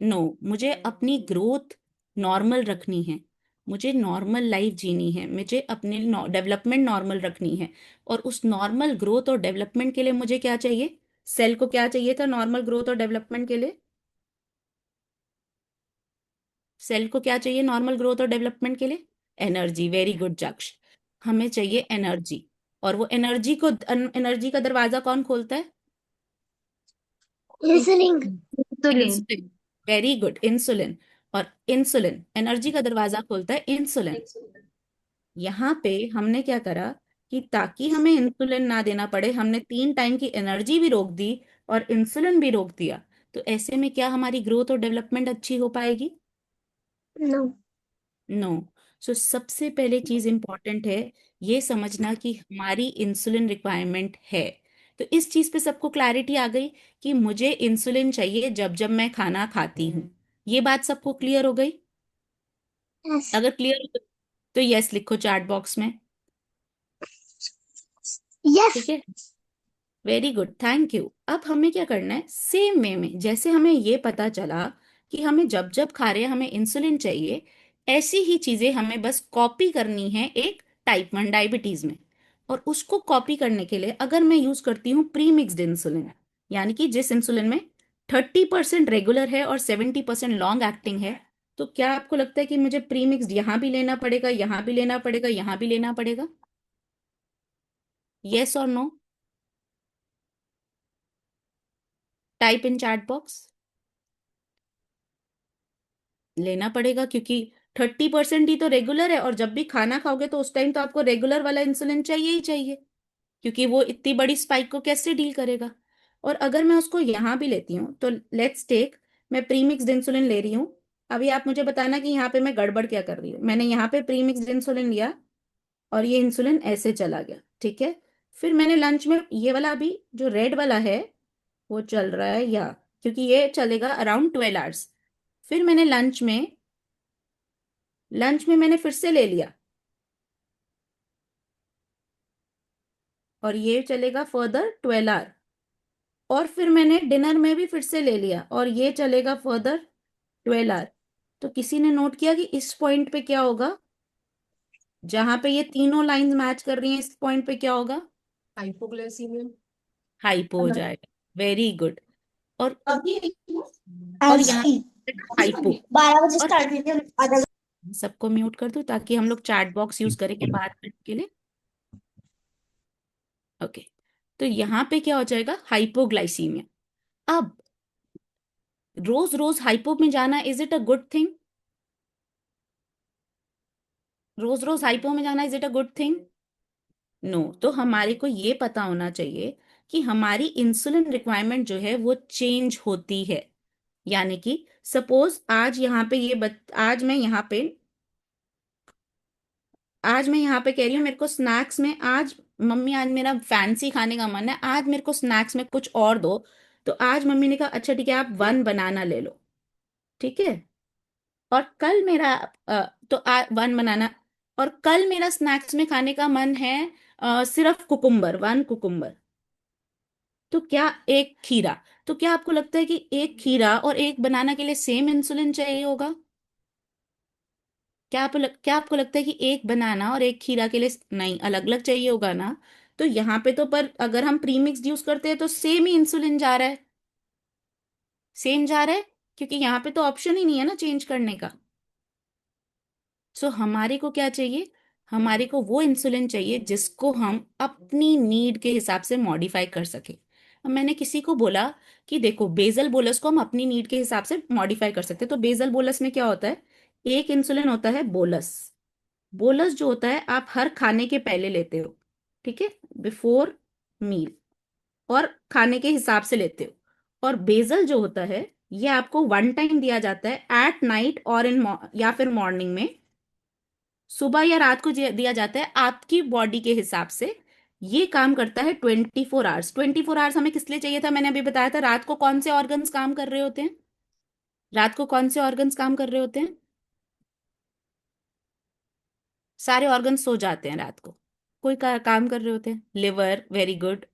नो, मुझे अपनी ग्रोथ नॉर्मल रखनी है, मुझे नॉर्मल लाइफ जीनी है, मुझे अपने डेवलपमेंट नॉर्मल रखनी है। और उस नॉर्मल ग्रोथ और डेवलपमेंट के लिए मुझे क्या चाहिए? सेल को क्या चाहिए था नॉर्मल ग्रोथ और डेवलपमेंट के लिए? सेल को क्या चाहिए नॉर्मल ग्रोथ और डेवलपमेंट के लिए? एनर्जी। वेरी गुड जक्ष, हमें चाहिए एनर्जी। और वो एनर्जी का दरवाजा कौन खोलता है? Insulin. Insulin. Very good, insulin. और इंसुलिन एनर्जी का दरवाजा खोलता है, इंसुलिन। यहाँ पे हमने क्या करा कि ताकि हमें इंसुलिन ना देना पड़े हमने 3 टाइम की एनर्जी भी रोक दी और इंसुलिन भी रोक दिया। तो ऐसे में क्या हमारी ग्रोथ और डेवलपमेंट अच्छी हो पाएगी? नो। नो। सो सबसे पहले चीज इंपॉर्टेंट है ये समझना कि हमारी इंसुलिन रिक्वायरमेंट है। तो इस चीज पे सबको क्लैरिटी आ गई कि मुझे इंसुलिन चाहिए जब जब मैं खाना खाती हूँ। ये बात सबको क्लियर हो गई? यस। अगर क्लियर हो तो यस लिखो चैट बॉक्स में। यस। ठीक है, वेरी गुड, थैंक यू। अब हमें क्या करना है, सेम वे में जैसे हमें ये पता चला कि हमें जब जब खा रहे हैं हमें इंसुलिन चाहिए, ऐसी ही चीजें हमें बस कॉपी करनी है एक टाइप 1 डायबिटीज में। और उसको कॉपी करने के लिए अगर मैं यूज करती हूँ प्री मिक्स्ड इंसुलिन, यानी कि जिस इंसुलिन में 30% रेगुलर है और 70% लॉन्ग एक्टिंग है, तो क्या आपको लगता है कि मुझे प्री मिक्स्ड यहाँ भी लेना पड़ेगा, यहाँ भी लेना पड़ेगा, यहाँ भी लेना पड़ेगा? यस और no? Type in chat box. लेना पड़ेगा क्योंकि 30% ही तो रेगुलर है और जब भी खाना खाओगे तो उस टाइम तो आपको रेगुलर वाला इंसुलिन चाहिए ही चाहिए, क्योंकि वो इतनी बड़ी स्पाइक को कैसे डील करेगा। और अगर मैं उसको यहाँ भी लेती हूँ तो लेट्स टेक, मैं प्रीमिक्स्ड इंसुलिन ले रही हूँ। अभी आप मुझे बताना कि यहाँ पे मैं गड़बड़ क्या कर रही हूँ। मैंने यहाँ पे प्रीमिक्स्ड इंसुलिन लिया और ये इंसुलिन ऐसे चला गया, ठीक है। फिर मैंने लंच में ये वाला अभी जो रेड वाला है वो चल रहा है, या क्योंकि ये चलेगा अराउंड 12 आवर्स। फिर मैंने लंच में मैंने फिर से ले लिया और ये चलेगा फर्दर 12 आवर। और फिर मैंने डिनर में भी फिर से ले लिया और ये चलेगा फर्दर 12 आवर। तो किसी ने नोट किया कि इस पॉइंट पे क्या होगा, जहां पे ये तीनों लाइंस मैच कर रही हैं, इस पॉइंट पे क्या होगा? हाइपोग्लाइसीमिया। हाइपो हो जाएगा। Very good. और और आज यहाँ ही हाइपो। 12 बजे और स्टार्ट हुई थी, आधा सबको म्यूट कर दूं ताकि हम लोग चैट बॉक्स यूज करेंगे बात करने के लिए। ओके, तो यहाँ पे क्या हो जाएगा, हाइपोग्लाइसीमिया। अब रोज रोज हाइपो में जाना, is it a good thing? रोज रोज हाइपो में जाना, is it a good thing? No. तो हमारे को ये पता होना चाहिए कि हमारी इंसुलिन रिक्वायरमेंट जो है वो चेंज होती है। यानी कि सपोज आज मैं यहाँ पे कह रही हूँ मेरे को स्नैक्स में आज, मम्मी आज मेरा फैंसी खाने का मन है, आज मेरे को स्नैक्स में कुछ और दो। तो आज मम्मी ने कहा अच्छा ठीक है आप 1 बनाना ले लो, ठीक है। और कल मेरा 1 बनाना, और कल मेरा स्नैक्स में खाने का मन है सिर्फ कुकुम्बर, 1 कुकुम्बर। तो क्या एक खीरा, तो क्या आपको लगता है कि एक खीरा और एक बनाना के लिए सेम इंसुलिन चाहिए होगा? क्या आपको लगता है कि एक बनाना और एक खीरा के लिए नहीं, अलग अलग चाहिए होगा ना? तो यहाँ पे तो पर अगर हम प्रीमिक्स यूज करते हैं तो सेम ही इंसुलिन जा रहा है, सेम जा रहा है, क्योंकि यहाँ पे तो ऑप्शन ही नहीं है ना चेंज करने का। सो हमारे को क्या चाहिए, हमारे को वो इंसुलिन चाहिए जिसको हम अपनी नीड के हिसाब से मॉडिफाई कर सके। अब मैंने किसी को बोला कि देखो बेसल बोलस को हम अपनी नीड के हिसाब से मॉडिफाई कर सकते हैं। तो बेसल बोलस में क्या होता है, एक इंसुलिन होता है बोलस। बोलस जो होता है आप हर खाने के पहले लेते हो, ठीक है, बिफोर मील, और खाने के हिसाब से लेते हो। और बेसल जो होता है ये आपको वन टाइम दिया जाता है एट नाइट और या फिर मॉर्निंग में, सुबह या रात को दिया जाता है आपकी बॉडी के हिसाब से। ये काम करता है 24 आवर्स। 24 आवर्स हमें किस लिए चाहिए था, मैंने अभी बताया था। रात को कौन से ऑर्गन्स काम कर रहे होते हैं, रात को कौन से ऑर्गन्स काम कर रहे होते हैं, सारे ऑर्गन्स सो जाते हैं रात को, कोई काम कर रहे होते हैं, लिवर वेरी गुड,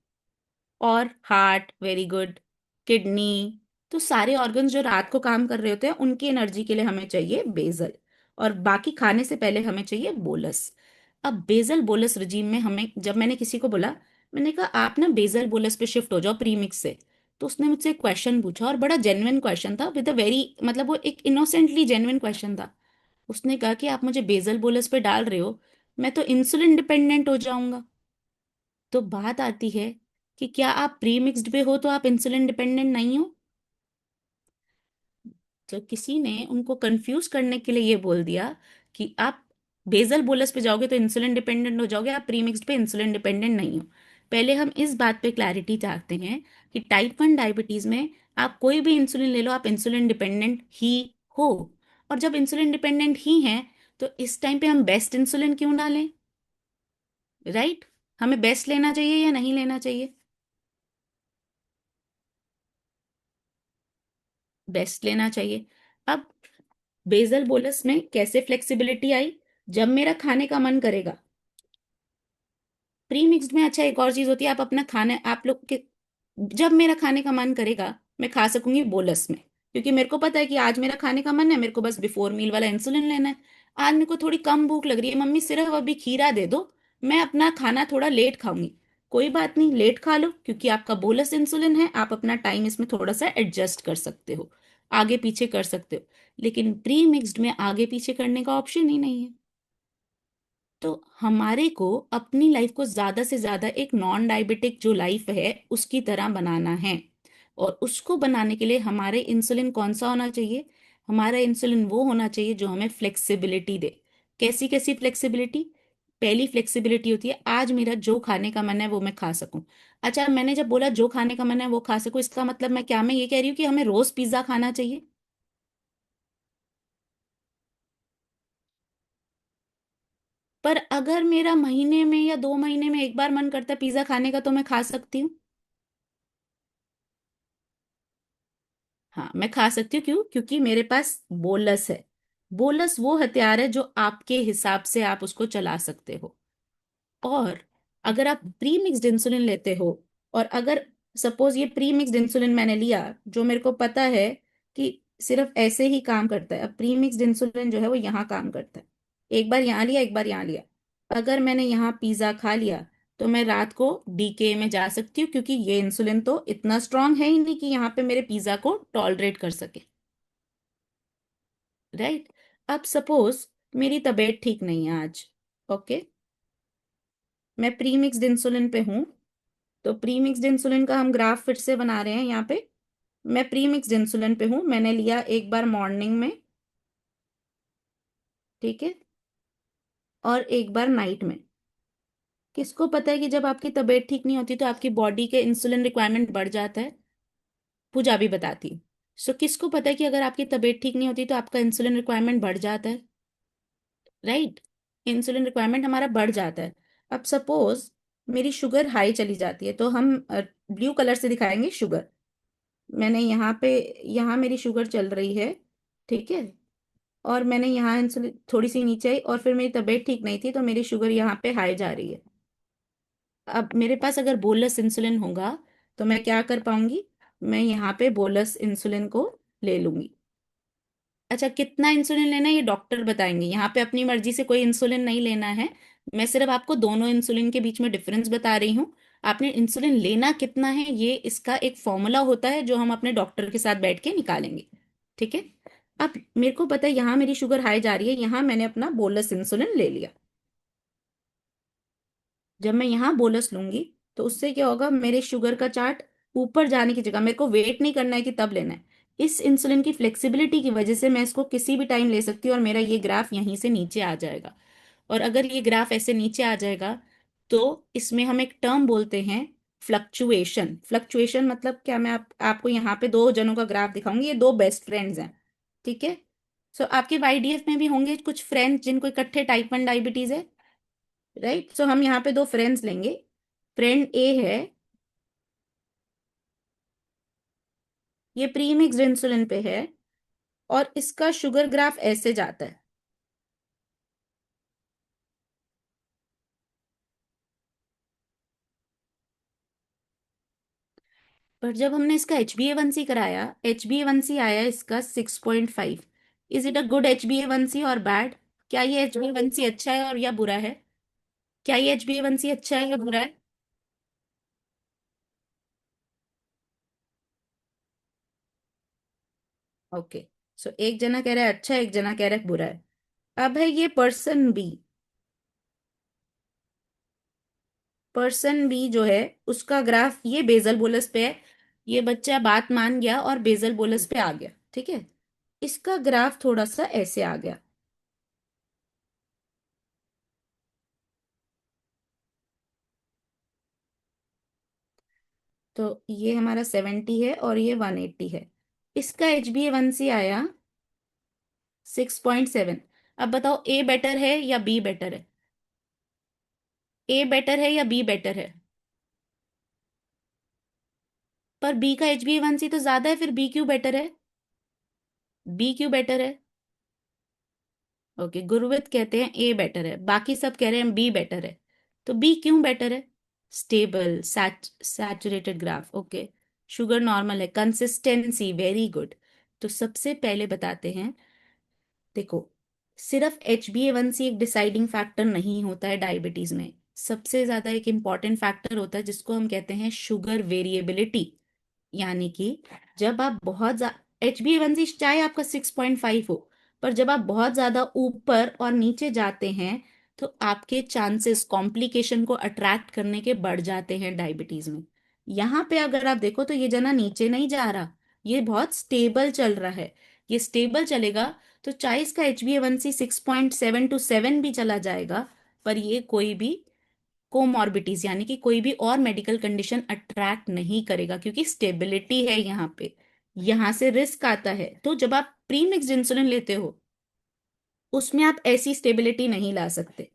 और हार्ट वेरी गुड, किडनी। तो सारे ऑर्गन्स जो रात को काम कर रहे होते हैं उनकी एनर्जी के लिए हमें चाहिए बेसल, और बाकी खाने से पहले हमें चाहिए बोलस। अब बेसल बोलस रिजीम में हमें, जब मैंने किसी को बोला, मैंने कहा आप ना बेसल बोलस पे शिफ्ट हो जाओ प्रीमिक्स से, तो उसने मुझसे एक क्वेश्चन पूछा, और बड़ा जेन्युइन क्वेश्चन था, विद अ वेरी, मतलब वो एक इनोसेंटली जेन्युइन क्वेश्चन था। उसने कहा कि आप मुझे बेसल बोलस पे डाल रहे हो, मैं तो इंसुलिन डिपेंडेंट हो जाऊंगा। तो बात आती है कि क्या आप प्री मिक्स्ड पे हो तो आप इंसुलिन डिपेंडेंट नहीं हो। तो किसी ने उनको कंफ्यूज करने के लिए ये बोल दिया कि आप बेसल बोलस पे जाओगे तो इंसुलिन डिपेंडेंट हो जाओगे, आप प्री मिक्स्ड पे इंसुलिन डिपेंडेंट नहीं हो। पहले हम इस बात पे क्लैरिटी चाहते हैं कि टाइप 1 डायबिटीज में आप कोई भी इंसुलिन ले लो, आप इंसुलिन डिपेंडेंट ही हो। और जब इंसुलिन डिपेंडेंट ही हैं तो इस टाइम पे हम बेस्ट इंसुलिन क्यों डालें, राइट? हमें बेस्ट लेना चाहिए या नहीं लेना चाहिए? बेस्ट लेना चाहिए। अब बेसल बोलस में कैसे फ्लेक्सिबिलिटी आई, जब मेरा खाने का मन करेगा, प्री मिक्स्ड में अच्छा एक और चीज होती है, आप अपना खाना, आप लोग के, जब मेरा खाने का मन करेगा मैं खा सकूंगी बोलस में, क्योंकि मेरे को पता है कि आज मेरा खाने का मन है, मेरे को बस बिफोर मील वाला इंसुलिन लेना है। आज मेरे को थोड़ी कम भूख लग रही है, मम्मी सिर्फ अभी खीरा दे दो, मैं अपना खाना थोड़ा लेट खाऊंगी। कोई बात नहीं, लेट खा लो, क्योंकि आपका बोलस इंसुलिन है, आप अपना टाइम इसमें थोड़ा सा एडजस्ट कर सकते हो, आगे पीछे कर सकते हो। लेकिन प्री मिक्स्ड में आगे पीछे करने का ऑप्शन ही नहीं है। तो हमारे को अपनी लाइफ को ज्यादा से ज्यादा एक नॉन डायबिटिक जो लाइफ है उसकी तरह बनाना है। और उसको बनाने के लिए हमारे इंसुलिन कौन सा होना चाहिए, हमारा इंसुलिन वो होना चाहिए जो हमें फ्लेक्सिबिलिटी दे। कैसी कैसी फ्लेक्सिबिलिटी? पहली फ्लेक्सिबिलिटी होती है आज मेरा जो खाने का मन है वो मैं खा सकूं। अच्छा, मैंने जब बोला जो खाने का मन है वो खा सकूं, इसका मतलब मैं ये कह रही हूँ कि हमें रोज पिज्जा खाना चाहिए? पर अगर मेरा महीने में या 2 महीने में एक बार मन करता है पिज्जा खाने का तो मैं खा सकती हूँ। हाँ, मैं खा सकती हूँ। क्यों? क्योंकि मेरे पास बोलस है। बोलस वो हथियार है जो आपके हिसाब से आप उसको चला सकते हो। और अगर आप प्री मिक्स्ड इंसुलिन लेते हो, और अगर सपोज ये प्री मिक्स्ड इंसुलिन मैंने लिया जो मेरे को पता है कि सिर्फ ऐसे ही काम करता है, अब प्री मिक्स्ड इंसुलिन जो है वो यहाँ काम करता है, एक बार यहाँ लिया एक बार यहाँ लिया, अगर मैंने यहाँ पिज्जा खा लिया तो मैं रात को डीके में जा सकती हूँ, क्योंकि ये इंसुलिन तो इतना स्ट्रांग है ही नहीं कि यहाँ पे मेरे पिज्जा को टॉलरेट कर सके, राइट? अब सपोज मेरी तबीयत ठीक नहीं है आज, ओके, मैं प्री मिक्स्ड इंसुलिन पे हूँ। तो प्री मिक्स्ड इंसुलिन का हम ग्राफ फिर से बना रहे हैं यहाँ पे। मैं प्री मिक्स्ड इंसुलिन पे हूँ, मैंने लिया एक बार मॉर्निंग में, ठीक है, और एक बार नाइट में। किसको पता है कि जब आपकी तबीयत ठीक नहीं होती तो आपकी बॉडी के इंसुलिन रिक्वायरमेंट बढ़ जाता है? पूजा भी बताती। सो किसको पता है कि अगर आपकी तबीयत ठीक नहीं होती तो आपका इंसुलिन रिक्वायरमेंट बढ़ जाता है, राइट? इंसुलिन रिक्वायरमेंट हमारा बढ़ जाता है। अब सपोज मेरी शुगर हाई चली जाती है, तो हम ब्लू कलर से दिखाएंगे शुगर। मैंने यहाँ पे, यहाँ मेरी शुगर चल रही है, ठीक है, और मैंने यहाँ इंसुलिन थोड़ी सी नीचे आई, और फिर मेरी तबीयत ठीक नहीं थी तो मेरी शुगर यहाँ पे हाई जा रही है। अब मेरे पास अगर बोलस इंसुलिन होगा तो मैं क्या कर पाऊंगी, मैं यहाँ पे बोलस इंसुलिन को ले लूंगी। अच्छा, कितना इंसुलिन लेना है ये डॉक्टर बताएंगे, यहाँ पे अपनी मर्जी से कोई इंसुलिन नहीं लेना है। मैं सिर्फ आपको दोनों इंसुलिन के बीच में डिफरेंस बता रही हूँ। आपने इंसुलिन लेना कितना है ये इसका एक फॉर्मूला होता है जो हम अपने डॉक्टर के साथ बैठ के निकालेंगे, ठीक है? अब मेरे को पता है यहाँ मेरी शुगर हाई जा रही है, यहाँ मैंने अपना बोलस इंसुलिन ले लिया। जब मैं यहाँ बोलस लूंगी तो उससे क्या होगा, मेरे शुगर का चार्ट ऊपर जाने की जगह मेरे को वेट नहीं करना है कि तब लेना है। इस इंसुलिन की फ्लेक्सिबिलिटी की वजह से मैं इसको किसी भी टाइम ले सकती हूँ और मेरा ये ग्राफ यहीं से नीचे आ जाएगा। और अगर ये ग्राफ ऐसे नीचे आ जाएगा तो इसमें हम एक टर्म बोलते हैं फ्लक्चुएशन। फ्लक्चुएशन मतलब क्या, मैं आपको यहाँ पे दो जनों का ग्राफ दिखाऊंगी, ये दो बेस्ट फ्रेंड्स हैं, ठीक है। सो आपके वाईडीएफ में भी होंगे कुछ फ्रेंड्स जिनको इकट्ठे टाइप 1 डायबिटीज है, राइट। सो हम यहाँ पे दो फ्रेंड्स लेंगे। फ्रेंड ए है, ये प्री मिक्स्ड इंसुलिन पे है और इसका शुगर ग्राफ ऐसे जाता है। पर जब हमने इसका HbA1c कराया, HbA1c आया इसका 6.5। Is it a good HbA1c और बैड? क्या ये HbA1c अच्छा है और या बुरा है? क्या ये HbA1c अच्छा है या बुरा है? ओके, सो एक जना कह रहा है अच्छा है, एक जना कह रहा है बुरा है। अब है ये पर्सन बी। पर्सन बी जो है उसका ग्राफ ये बेसल बोलस पे है। ये बच्चा बात मान गया और बेसल बोलस पे आ गया, ठीक है। इसका ग्राफ थोड़ा सा ऐसे आ गया। तो ये हमारा 70 है और ये 180 है। इसका HbA1c आया 6.7। अब बताओ ए बेटर है या बी बेटर है? ए बेटर है या बी बेटर है? पर बी का HbA1c तो ज्यादा है, फिर बी क्यों बेटर है? बी क्यों बेटर है? ओके, गुरवित कहते हैं ए बेटर है, बाकी सब कह रहे हैं बी बेटर है। तो बी क्यों बेटर है? Stable, saturated graph, okay. Sugar normal है, कंसिस्टेंसी वेरी गुड। तो सबसे पहले बताते हैं, देखो सिर्फ HbA1c एक डिसाइडिंग फैक्टर नहीं होता है डायबिटीज में। सबसे ज्यादा एक इम्पॉर्टेंट फैक्टर होता है जिसको हम कहते हैं शुगर वेरिएबिलिटी। यानी कि जब आप बहुत ज्यादा HbA1c चाहे आपका 6.5 हो, पर जब आप बहुत ज्यादा ऊपर और नीचे जाते हैं तो आपके चांसेस कॉम्प्लिकेशन को अट्रैक्ट करने के बढ़ जाते हैं डायबिटीज में। यहाँ पे अगर आप देखो तो ये जना नीचे नहीं जा रहा, ये बहुत स्टेबल चल रहा है। ये स्टेबल चलेगा तो चाहे इसका HbA1c 6.7 to 7 भी चला जाएगा, पर ये कोई भी कोमॉर्बिटीज यानी कि कोई भी और मेडिकल कंडीशन अट्रैक्ट नहीं करेगा क्योंकि स्टेबिलिटी है यहाँ पे। यहाँ से रिस्क आता है। तो जब आप प्री मिक्स्ड इंसुलिन लेते हो उसमें आप ऐसी स्टेबिलिटी नहीं ला सकते।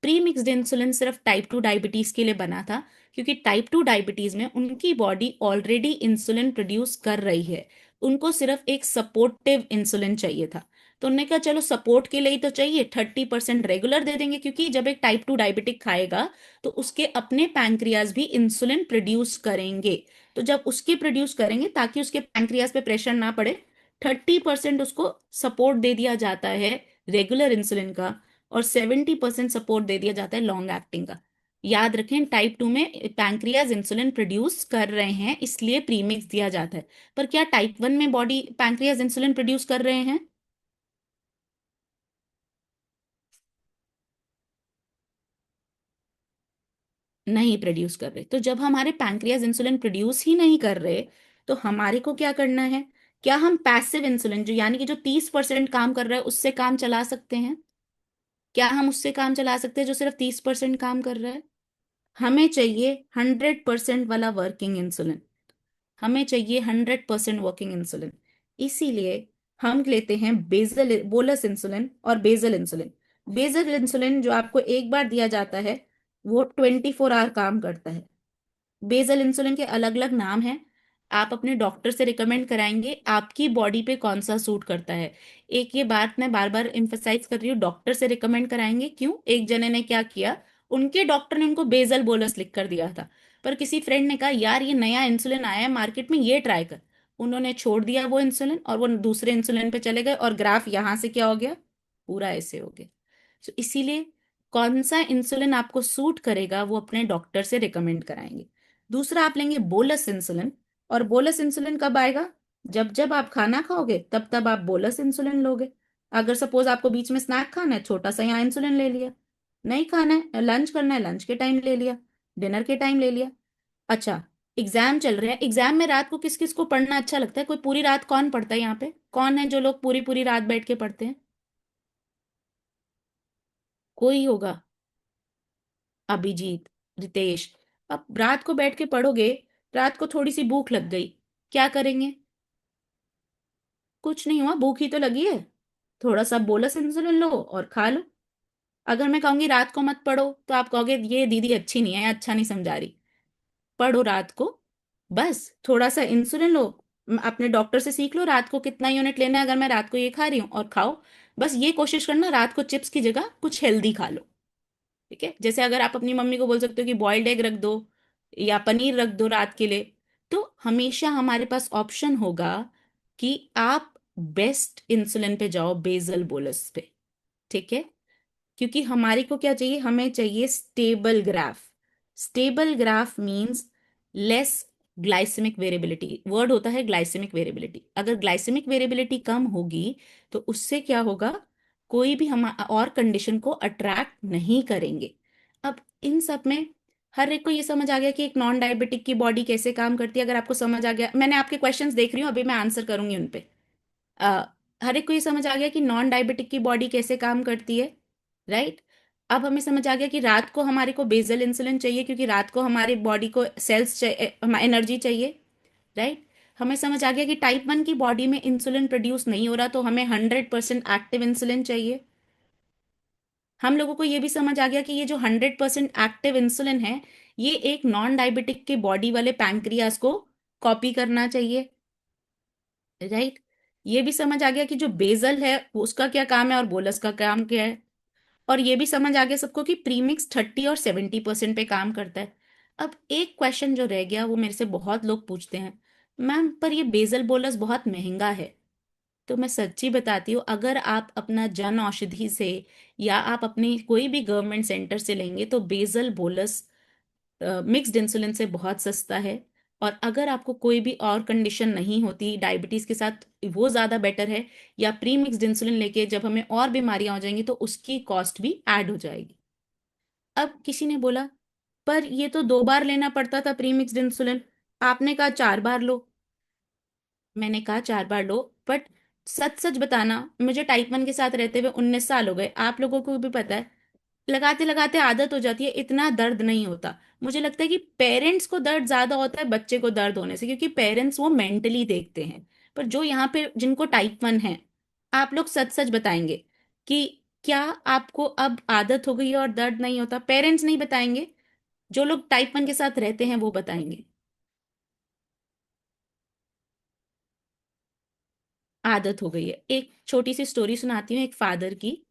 प्री मिक्स्ड इंसुलिन सिर्फ टाइप 2 डायबिटीज के लिए बना था क्योंकि टाइप 2 डायबिटीज में उनकी बॉडी ऑलरेडी इंसुलिन प्रोड्यूस कर रही है, उनको सिर्फ एक सपोर्टिव इंसुलिन चाहिए था। तो उन्होंने कहा चलो सपोर्ट के लिए ही तो चाहिए, 30% रेगुलर दे देंगे, क्योंकि जब एक टाइप 2 डायबिटिक खाएगा तो उसके अपने पैंक्रियाज भी इंसुलिन प्रोड्यूस करेंगे। तो जब उसके प्रोड्यूस करेंगे ताकि उसके पैंक्रियाज पे प्रेशर ना पड़े, 30% उसको सपोर्ट दे दिया जाता है रेगुलर इंसुलिन का और 70% सपोर्ट दे दिया जाता है लॉन्ग एक्टिंग का। याद रखें टाइप 2 में पैंक्रियाज इंसुलिन प्रोड्यूस कर रहे हैं इसलिए प्रीमिक्स दिया जाता है। पर क्या टाइप 1 में बॉडी पैंक्रियाज इंसुलिन प्रोड्यूस कर रहे हैं? नहीं प्रोड्यूस कर रहे। तो जब हमारे पैंक्रियाज इंसुलिन प्रोड्यूस ही नहीं कर रहे तो हमारे को क्या करना है? क्या हम पैसिव इंसुलिन जो यानी कि जो 30% काम कर रहा है उससे काम चला सकते हैं? क्या हम उससे काम चला सकते हैं जो सिर्फ 30% काम कर रहा है? हमें चाहिए 100% वाला वर्किंग इंसुलिन। हमें चाहिए 100% वर्किंग इंसुलिन। इसीलिए हम लेते हैं बेसल बोलस इंसुलिन और बेसल इंसुलिन। बेसल इंसुलिन जो आपको एक बार दिया जाता है वो 24 आवर काम करता है। बेसल इंसुलिन के अलग अलग नाम हैं, आप अपने डॉक्टर से रिकमेंड कराएंगे आपकी बॉडी पे कौन सा सूट करता है। एक ये बात मैं बार बार इम्फेसाइज कर रही हूँ, डॉक्टर से रिकमेंड कराएंगे। क्यों? एक जने ने क्या किया, उनके डॉक्टर ने उनको बेसल बोलस लिख कर दिया था, पर किसी फ्रेंड ने कहा यार ये नया इंसुलिन आया है मार्केट में, ये ट्राई कर। उन्होंने छोड़ दिया वो इंसुलिन और वो दूसरे इंसुलिन पे चले गए और ग्राफ यहाँ से क्या हो गया, पूरा ऐसे हो गया। तो इसीलिए कौन सा इंसुलिन आपको सूट करेगा वो अपने डॉक्टर से रिकमेंड कराएंगे। दूसरा आप लेंगे बोलस इंसुलिन। और बोलस इंसुलिन कब आएगा? जब जब आप खाना खाओगे तब तब आप बोलस इंसुलिन लोगे। अगर सपोज आपको बीच में स्नैक खाना है, छोटा सा यहाँ इंसुलिन ले लिया। नहीं खाना है, लंच करना है, लंच के टाइम ले लिया, डिनर के टाइम ले लिया। अच्छा, एग्जाम चल रहे हैं, एग्जाम में रात को किस किस को पढ़ना अच्छा लगता है? कोई पूरी रात कौन पढ़ता है यहाँ पे? कौन है जो लोग पूरी पूरी रात बैठ के पढ़ते हैं? कोई होगा? अभिजीत, रितेश। अब रात को बैठ के पढ़ोगे, रात को थोड़ी सी भूख लग गई, क्या करेंगे? कुछ नहीं हुआ, भूख ही तो लगी है, थोड़ा सा बोलस इंसुलिन लो और खा लो। अगर मैं कहूंगी रात को मत पढ़ो तो आप कहोगे ये दीदी अच्छी नहीं है, अच्छा नहीं समझा रही। पढ़ो रात को, बस थोड़ा सा इंसुलिन लो, अपने डॉक्टर से सीख लो रात को कितना यूनिट लेना है, अगर मैं रात को ये खा रही हूँ और खाओ। बस ये कोशिश करना रात को चिप्स की जगह कुछ हेल्दी खा लो। ठीक है, जैसे अगर आप अपनी मम्मी को बोल सकते हो कि बॉइल्ड एग रख दो या पनीर रख दो रात के लिए, तो हमेशा हमारे पास ऑप्शन होगा कि आप बेस्ट इंसुलिन पे जाओ, बेसल बोलस पे। ठीक है, क्योंकि हमारे को क्या चाहिए? हमें चाहिए stable graph. Stable graph means less glycemic variability. Word होता है ग्लाइसेमिक वेरिएबिलिटी। अगर ग्लाइसेमिक वेरिएबिलिटी कम होगी तो उससे क्या होगा? कोई भी हम और कंडीशन को अट्रैक्ट नहीं करेंगे। अब इन सब में हर एक को ये समझ आ गया कि एक नॉन डायबिटिक की बॉडी कैसे काम करती है? अगर आपको समझ आ गया, मैंने आपके क्वेश्चंस देख रही हूँ, अभी मैं आंसर करूंगी उन पे। अ, हर एक को ये समझ आ गया कि नॉन डायबिटिक की बॉडी कैसे काम करती है, राइट? अब हमें समझ आ गया कि रात को हमारे को बेसल इंसुलिन चाहिए क्योंकि रात को हमारी बॉडी को सेल्स एनर्जी चाहिए, राइट? हमें समझ आ गया कि टाइप 1 की बॉडी में इंसुलिन प्रोड्यूस नहीं हो रहा तो हमें 100% एक्टिव इंसुलिन चाहिए। हम लोगों को ये भी समझ आ गया कि ये जो 100% एक्टिव इंसुलिन है, ये एक नॉन डायबिटिक के बॉडी वाले पैंक्रियास को कॉपी करना चाहिए, राइट? ये भी समझ आ गया कि जो बेसल है उसका क्या काम है और बोलस का काम क्या है। और ये भी समझ आ गया सबको कि प्रीमिक्स 30 और 70% पे काम करता है। अब एक क्वेश्चन जो रह गया, वो मेरे से बहुत लोग पूछते हैं, मैम पर ये बेसल बोलस बहुत महंगा है। तो मैं सच्ची बताती हूँ, अगर आप अपना जन औषधि से या आप अपनी कोई भी गवर्नमेंट सेंटर से लेंगे तो बेसल बोलस मिक्स्ड इंसुलिन से बहुत सस्ता है। और अगर आपको कोई भी और कंडीशन नहीं होती डायबिटीज के साथ, वो ज़्यादा बेटर है। या प्री मिक्स्ड इंसुलिन लेके जब हमें और बीमारियां हो जाएंगी तो उसकी कॉस्ट भी ऐड हो जाएगी। अब किसी ने बोला पर ये तो 2 बार लेना पड़ता था प्री मिक्स्ड इंसुलिन, आपने कहा 4 बार लो। मैंने कहा 4 बार लो, बट सच सच बताना, मुझे टाइप 1 के साथ रहते हुए 19 साल हो गए, आप लोगों को भी पता है, लगाते लगाते आदत हो जाती है, इतना दर्द नहीं होता। मुझे लगता है कि पेरेंट्स को दर्द ज्यादा होता है बच्चे को दर्द होने से, क्योंकि पेरेंट्स वो मेंटली देखते हैं। पर जो यहाँ पे जिनको टाइप 1 है, आप लोग सच सच बताएंगे कि क्या आपको अब आदत हो गई है और दर्द नहीं होता? पेरेंट्स नहीं बताएंगे, जो लोग टाइप 1 के साथ रहते हैं वो बताएंगे। आदत हो गई है। एक छोटी सी स्टोरी सुनाती हूँ एक फादर की।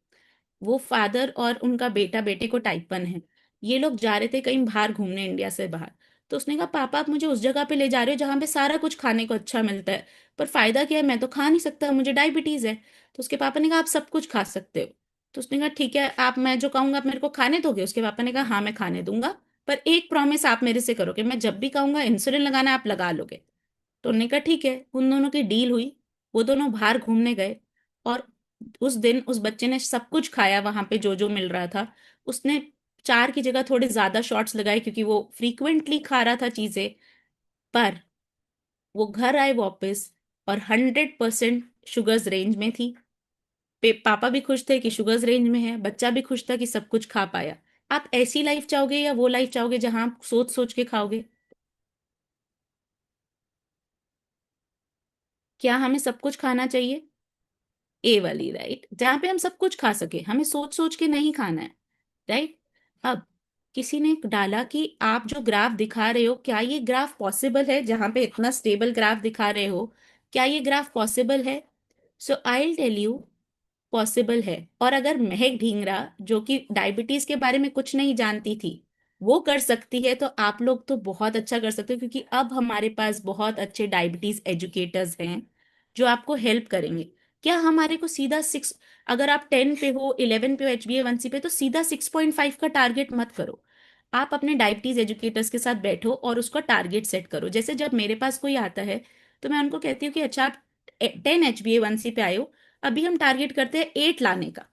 वो फादर और उनका बेटा, बेटे को टाइप 1 है, ये लोग जा रहे थे कहीं बाहर घूमने, इंडिया से बाहर। तो उसने कहा पापा आप मुझे उस जगह पे ले जा रहे हो जहाँ पे सारा कुछ खाने को अच्छा मिलता है, पर फायदा क्या है, मैं तो खा नहीं सकता, मुझे डायबिटीज है। तो उसके पापा ने कहा आप सब कुछ खा सकते हो। तो उसने कहा ठीक है, आप मैं जो कहूंगा आप मेरे को खाने दोगे? उसके पापा ने कहा हाँ मैं खाने दूंगा, पर एक प्रॉमिस आप मेरे से करोगे, मैं जब भी कहूंगा इंसुलिन लगाना आप लगा लोगे। तो उन्होंने कहा ठीक है, उन दोनों की डील हुई। वो दोनों बाहर घूमने गए और उस दिन उस बच्चे ने सब कुछ खाया वहां पे जो जो मिल रहा था। उसने 4 की जगह थोड़े ज्यादा शॉट्स लगाए क्योंकि वो फ्रीक्वेंटली खा रहा था चीजें। पर वो घर आए वापस और 100% शुगर्स रेंज में थी। पापा भी खुश थे कि शुगर्स रेंज में है, बच्चा भी खुश था कि सब कुछ खा पाया। आप ऐसी लाइफ चाहोगे या वो लाइफ चाहोगे जहां आप सोच सोच के खाओगे? क्या हमें सब कुछ खाना चाहिए? ए वाली, राइट, जहां पे हम सब कुछ खा सके, हमें सोच सोच के नहीं खाना है, राइट? अब किसी ने डाला कि आप जो ग्राफ दिखा रहे हो, क्या ये ग्राफ पॉसिबल है? जहां पे इतना स्टेबल ग्राफ दिखा रहे हो, क्या ये ग्राफ पॉसिबल है? So I will tell you, possible है। और अगर महक ढींगरा, जो कि डायबिटीज के बारे में कुछ नहीं जानती थी, वो कर सकती है, तो आप लोग तो बहुत अच्छा कर सकते हो, क्योंकि अब हमारे पास बहुत अच्छे डायबिटीज एजुकेटर्स हैं जो आपको हेल्प करेंगे। क्या हमारे को सीधा 6, अगर आप 10 पे हो, 11 पे हो HbA1c पे, तो सीधा 6.5 का टारगेट मत करो। आप अपने डायबिटीज एजुकेटर्स के साथ बैठो और उसका टारगेट सेट करो। जैसे जब मेरे पास कोई आता है तो मैं उनको कहती हूँ कि अच्छा आप 10 HbA1c पे आए हो, अभी हम टारगेट करते हैं 8 लाने का।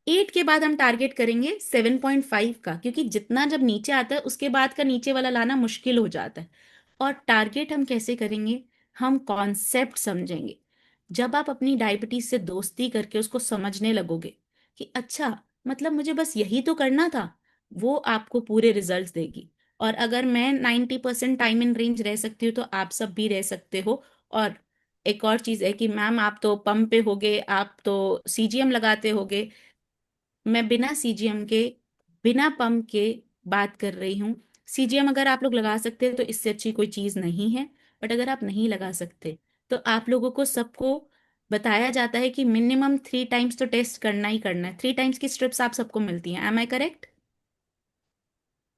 8 के बाद हम टारगेट करेंगे 7.5 का, क्योंकि जितना जब नीचे आता है उसके बाद का नीचे वाला लाना मुश्किल हो जाता है। और टारगेट हम कैसे करेंगे? हम कॉन्सेप्ट समझेंगे। जब आप अपनी डायबिटीज से दोस्ती करके उसको समझने लगोगे कि अच्छा मतलब मुझे बस यही तो करना था, वो आपको पूरे रिजल्ट्स देगी। और अगर मैं 90% टाइम इन रेंज रह सकती हूँ तो आप सब भी रह सकते हो। और एक और चीज है कि मैम आप तो पंप पे होगे, आप तो सीजीएम लगाते होगे। मैं बिना सीजीएम के, बिना पंप के बात कर रही हूँ। सीजीएम अगर आप लोग लगा सकते हैं तो इससे अच्छी कोई चीज नहीं है। बट अगर आप नहीं लगा सकते तो आप लोगों को सबको बताया जाता है कि मिनिमम 3 टाइम्स तो टेस्ट करना ही करना है। 3 टाइम्स की स्ट्रिप्स आप सबको मिलती हैं, एम आई करेक्ट?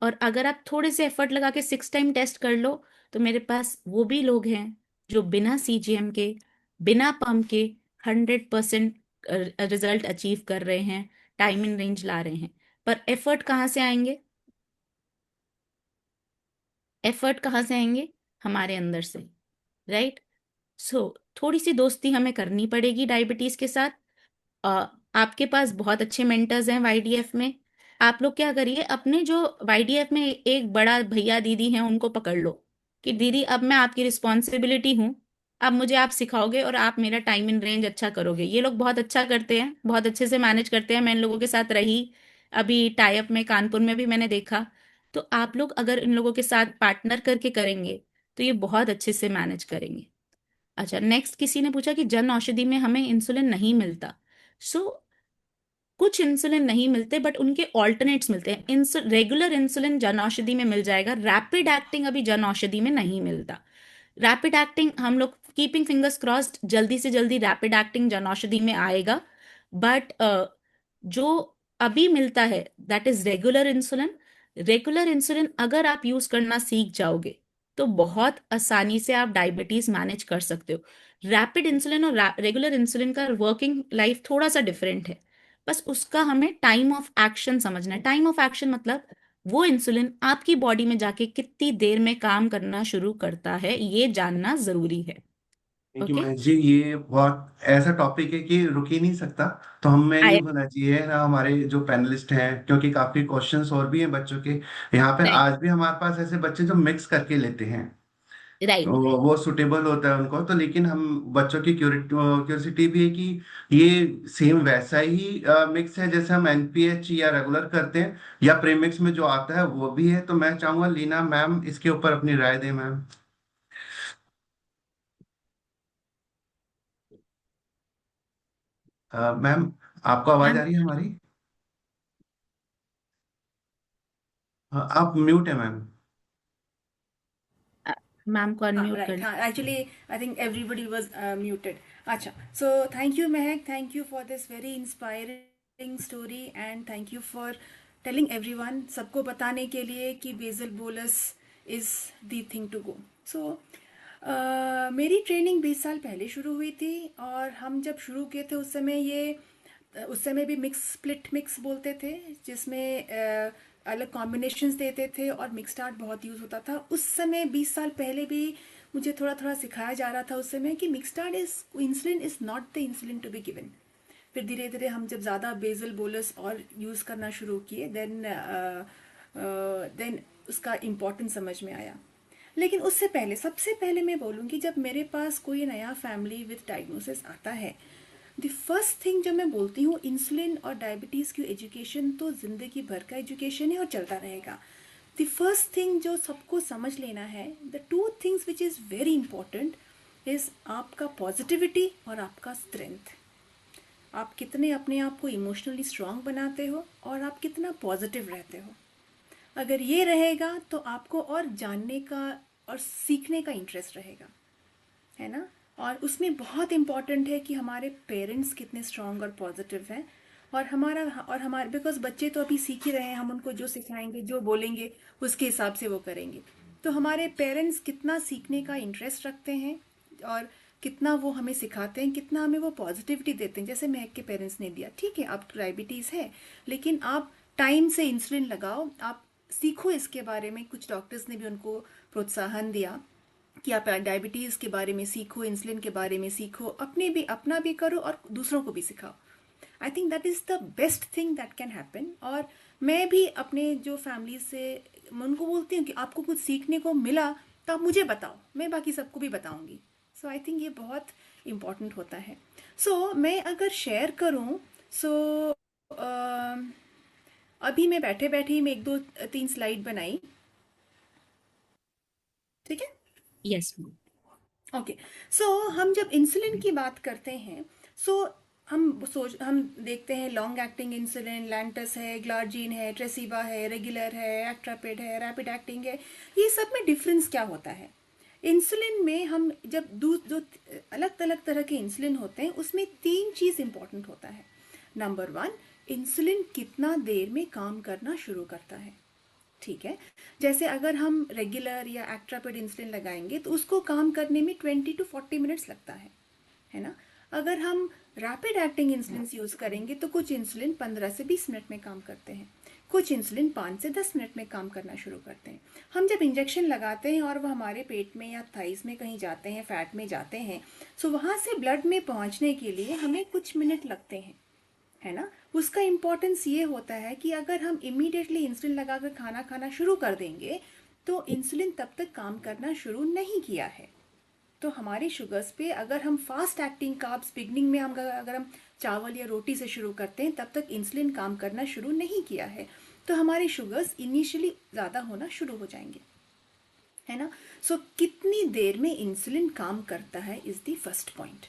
और अगर आप थोड़े से एफर्ट लगा के 6 टाइम टेस्ट कर लो तो मेरे पास वो भी लोग हैं जो बिना सीजीएम के, बिना पंप के 100% रिजल्ट अचीव कर रहे हैं, टाइम इन रेंज ला रहे हैं। पर एफर्ट कहाँ से आएंगे? एफर्ट कहाँ से आएंगे? हमारे अंदर से, राइट? सो थोड़ी सी दोस्ती हमें करनी पड़ेगी डायबिटीज के साथ। आपके पास बहुत अच्छे मेंटर्स हैं वाईडीएफ में। आप लोग क्या करिए, अपने जो वाईडीएफ में एक बड़ा भैया दीदी हैं उनको पकड़ लो कि दीदी अब मैं आपकी रिस्पॉन्सिबिलिटी हूँ, अब मुझे आप सिखाओगे और आप मेरा टाइम इन रेंज अच्छा करोगे। ये लोग बहुत अच्छा करते हैं, बहुत अच्छे से मैनेज करते हैं। मैं इन लोगों के साथ रही, अभी टाई अप में कानपुर में भी मैंने देखा। तो आप लोग अगर इन लोगों के साथ पार्टनर करके करेंगे तो ये बहुत अच्छे से मैनेज करेंगे। अच्छा, नेक्स्ट किसी ने पूछा कि जन औषधि में हमें इंसुलिन नहीं मिलता। सो कुछ इंसुलिन नहीं मिलते बट उनके ऑल्टरनेट्स मिलते हैं। रेगुलर इंसुलिन जन औषधि में मिल जाएगा, रैपिड एक्टिंग अभी जन औषधि में नहीं मिलता। रैपिड एक्टिंग हम लोग कीपिंग फिंगर्स क्रॉस्ड, जल्दी से जल्दी रैपिड एक्टिंग जन औषधि में आएगा। बट जो अभी मिलता है that is regular insulin. Regular insulin अगर आप यूज करना सीख जाओगे तो बहुत आसानी से आप डायबिटीज मैनेज कर सकते हो। रैपिड इंसुलिन और रेगुलर इंसुलिन का वर्किंग लाइफ थोड़ा सा डिफरेंट है। बस उसका हमें टाइम ऑफ एक्शन समझना है। टाइम ऑफ एक्शन मतलब वो इंसुलिन आपकी बॉडी में जाके कितनी देर में काम करना शुरू करता है, ये जानना जरूरी है। Thank you okay, Mahesh ji, ये बहुत ऐसा टॉपिक है कि रुक ही नहीं सकता। तो हमें नहीं आई होना चाहिए ना, हमारे जो पैनलिस्ट हैं, क्योंकि काफी क्वेश्चंस और भी हैं बच्चों के यहाँ पे। राइट, आज भी हमारे पास ऐसे बच्चे जो मिक्स करके लेते हैं, राइट। तो वो सुटेबल होता है उनको। तो लेकिन हम बच्चों की क्यूरियोसिटी भी है कि ये सेम वैसा ही मिक्स है जैसे हम एनपीएच या रेगुलर करते हैं, या प्रीमिक्स में जो आता है वो भी है। तो मैं चाहूंगा लीना मैम इसके ऊपर अपनी राय दें मैम। मैम, आपको आवाज मैम, आ रही है हमारी? आप म्यूट है मैम। मैम को अनम्यूट Right. कर। Actually, I think everybody was muted. Acha. So thank you, Mehak. Thank you for this very inspiring story, and thank you for telling everyone, सबको बताने के लिए कि basal bolus is the thing to go. So मेरी training 20 साल पहले शुरू हुई थी, और हम जब शुरू किए थे उस समय भी मिक्स स्प्लिट मिक्स बोलते थे, जिसमें अलग कॉम्बिनेशंस देते थे, और मिक्स स्टार्ट बहुत यूज़ होता था उस समय। 20 साल पहले भी मुझे थोड़ा थोड़ा सिखाया जा रहा था उस समय कि Mixtard insulin is not the insulin to be given. फिर धीरे धीरे हम जब ज़्यादा बेजल बोलस और यूज़ करना शुरू किए, देन उसका इम्पोर्टेंस समझ में आया। लेकिन उससे पहले, सबसे पहले मैं बोलूँगी, जब मेरे पास कोई नया फैमिली विथ डायग्नोसिस आता है, द फर्स्ट थिंग जो मैं बोलती हूँ, इंसुलिन और डायबिटीज़ की एजुकेशन तो ज़िंदगी भर का एजुकेशन है और चलता रहेगा। द फर्स्ट थिंग जो सबको समझ लेना है, the two things which is very important is आपका पॉजिटिविटी और आपका स्ट्रेंथ। आप कितने अपने आप को इमोशनली स्ट्रांग बनाते हो और आप कितना पॉजिटिव रहते हो। अगर ये रहेगा तो आपको और जानने का और सीखने का इंटरेस्ट रहेगा, है ना। और उसमें बहुत इम्पॉर्टेंट है कि हमारे पेरेंट्स कितने स्ट्रांग और पॉजिटिव हैं, और हमारे बिकॉज बच्चे तो अभी सीख ही रहे हैं, हम उनको जो सिखाएंगे, जो बोलेंगे, उसके हिसाब से वो करेंगे। तो हमारे पेरेंट्स कितना सीखने का इंटरेस्ट रखते हैं और कितना वो हमें सिखाते हैं, कितना हमें वो पॉजिटिविटी देते हैं। जैसे महक के पेरेंट्स ने दिया, ठीक है आप डायबिटीज़ है लेकिन आप टाइम से इंसुलिन लगाओ, आप सीखो इसके बारे में। कुछ डॉक्टर्स ने भी उनको प्रोत्साहन दिया कि आप डायबिटीज़ के बारे में सीखो, इंसुलिन के बारे में सीखो, अपना भी करो और दूसरों को भी सिखाओ। आई think that is the best thing that can happen. और मैं भी अपने जो फैमिली से, मैं उनको बोलती हूँ कि आपको कुछ सीखने को मिला तो आप मुझे बताओ, मैं बाकी सबको भी बताऊंगी। सो आई थिंक ये बहुत इम्पॉर्टेंट होता है। सो मैं अगर शेयर करूं, सो अभी मैं बैठे बैठे ही मैं 1 2 3 स्लाइड बनाई, ठीक है। यस। ओके। सो हम जब इंसुलिन की बात करते हैं, सो हम देखते हैं लॉन्ग एक्टिंग इंसुलिन, लैंटस है, ग्लार्जीन है, ट्रेसिबा है, रेगुलर है, एक्ट्रापिड है, रैपिड एक्टिंग है। ये सब में डिफरेंस क्या होता है? इंसुलिन में हम जब जो अलग अलग तरह के इंसुलिन होते हैं उसमें 3 चीज़ इंपॉर्टेंट होता है। नंबर 1, इंसुलिन कितना देर में काम करना शुरू करता है, ठीक है। जैसे अगर हम रेगुलर या एक्ट्रापिड इंसुलिन लगाएंगे तो उसको काम करने में 20 to 40 मिनट्स लगता है ना। अगर हम रैपिड एक्टिंग इंसुलिन यूज़ करेंगे तो कुछ इंसुलिन 15 से 20 मिनट में काम करते हैं, कुछ इंसुलिन 5 से 10 मिनट में काम करना शुरू करते हैं। हम जब इंजेक्शन लगाते हैं और वह हमारे पेट में या थाइस में कहीं जाते हैं, फैट में जाते हैं, सो वहाँ से ब्लड में पहुँचने के लिए हमें कुछ मिनट लगते हैं, है ना। उसका इम्पोर्टेंस ये होता है कि अगर हम इमीडिएटली इंसुलिन लगाकर खाना खाना शुरू कर देंगे तो इंसुलिन तब तक काम करना शुरू नहीं किया है। तो हमारे शुगर्स पे अगर हम फास्ट एक्टिंग कार्ब्स बिगनिंग में अगर हम चावल या रोटी से शुरू करते हैं तब तक इंसुलिन काम करना शुरू नहीं किया है, तो हमारे शुगर्स इनिशियली ज़्यादा होना शुरू हो जाएंगे, है ना। सो कितनी देर में इंसुलिन काम करता है is the first point.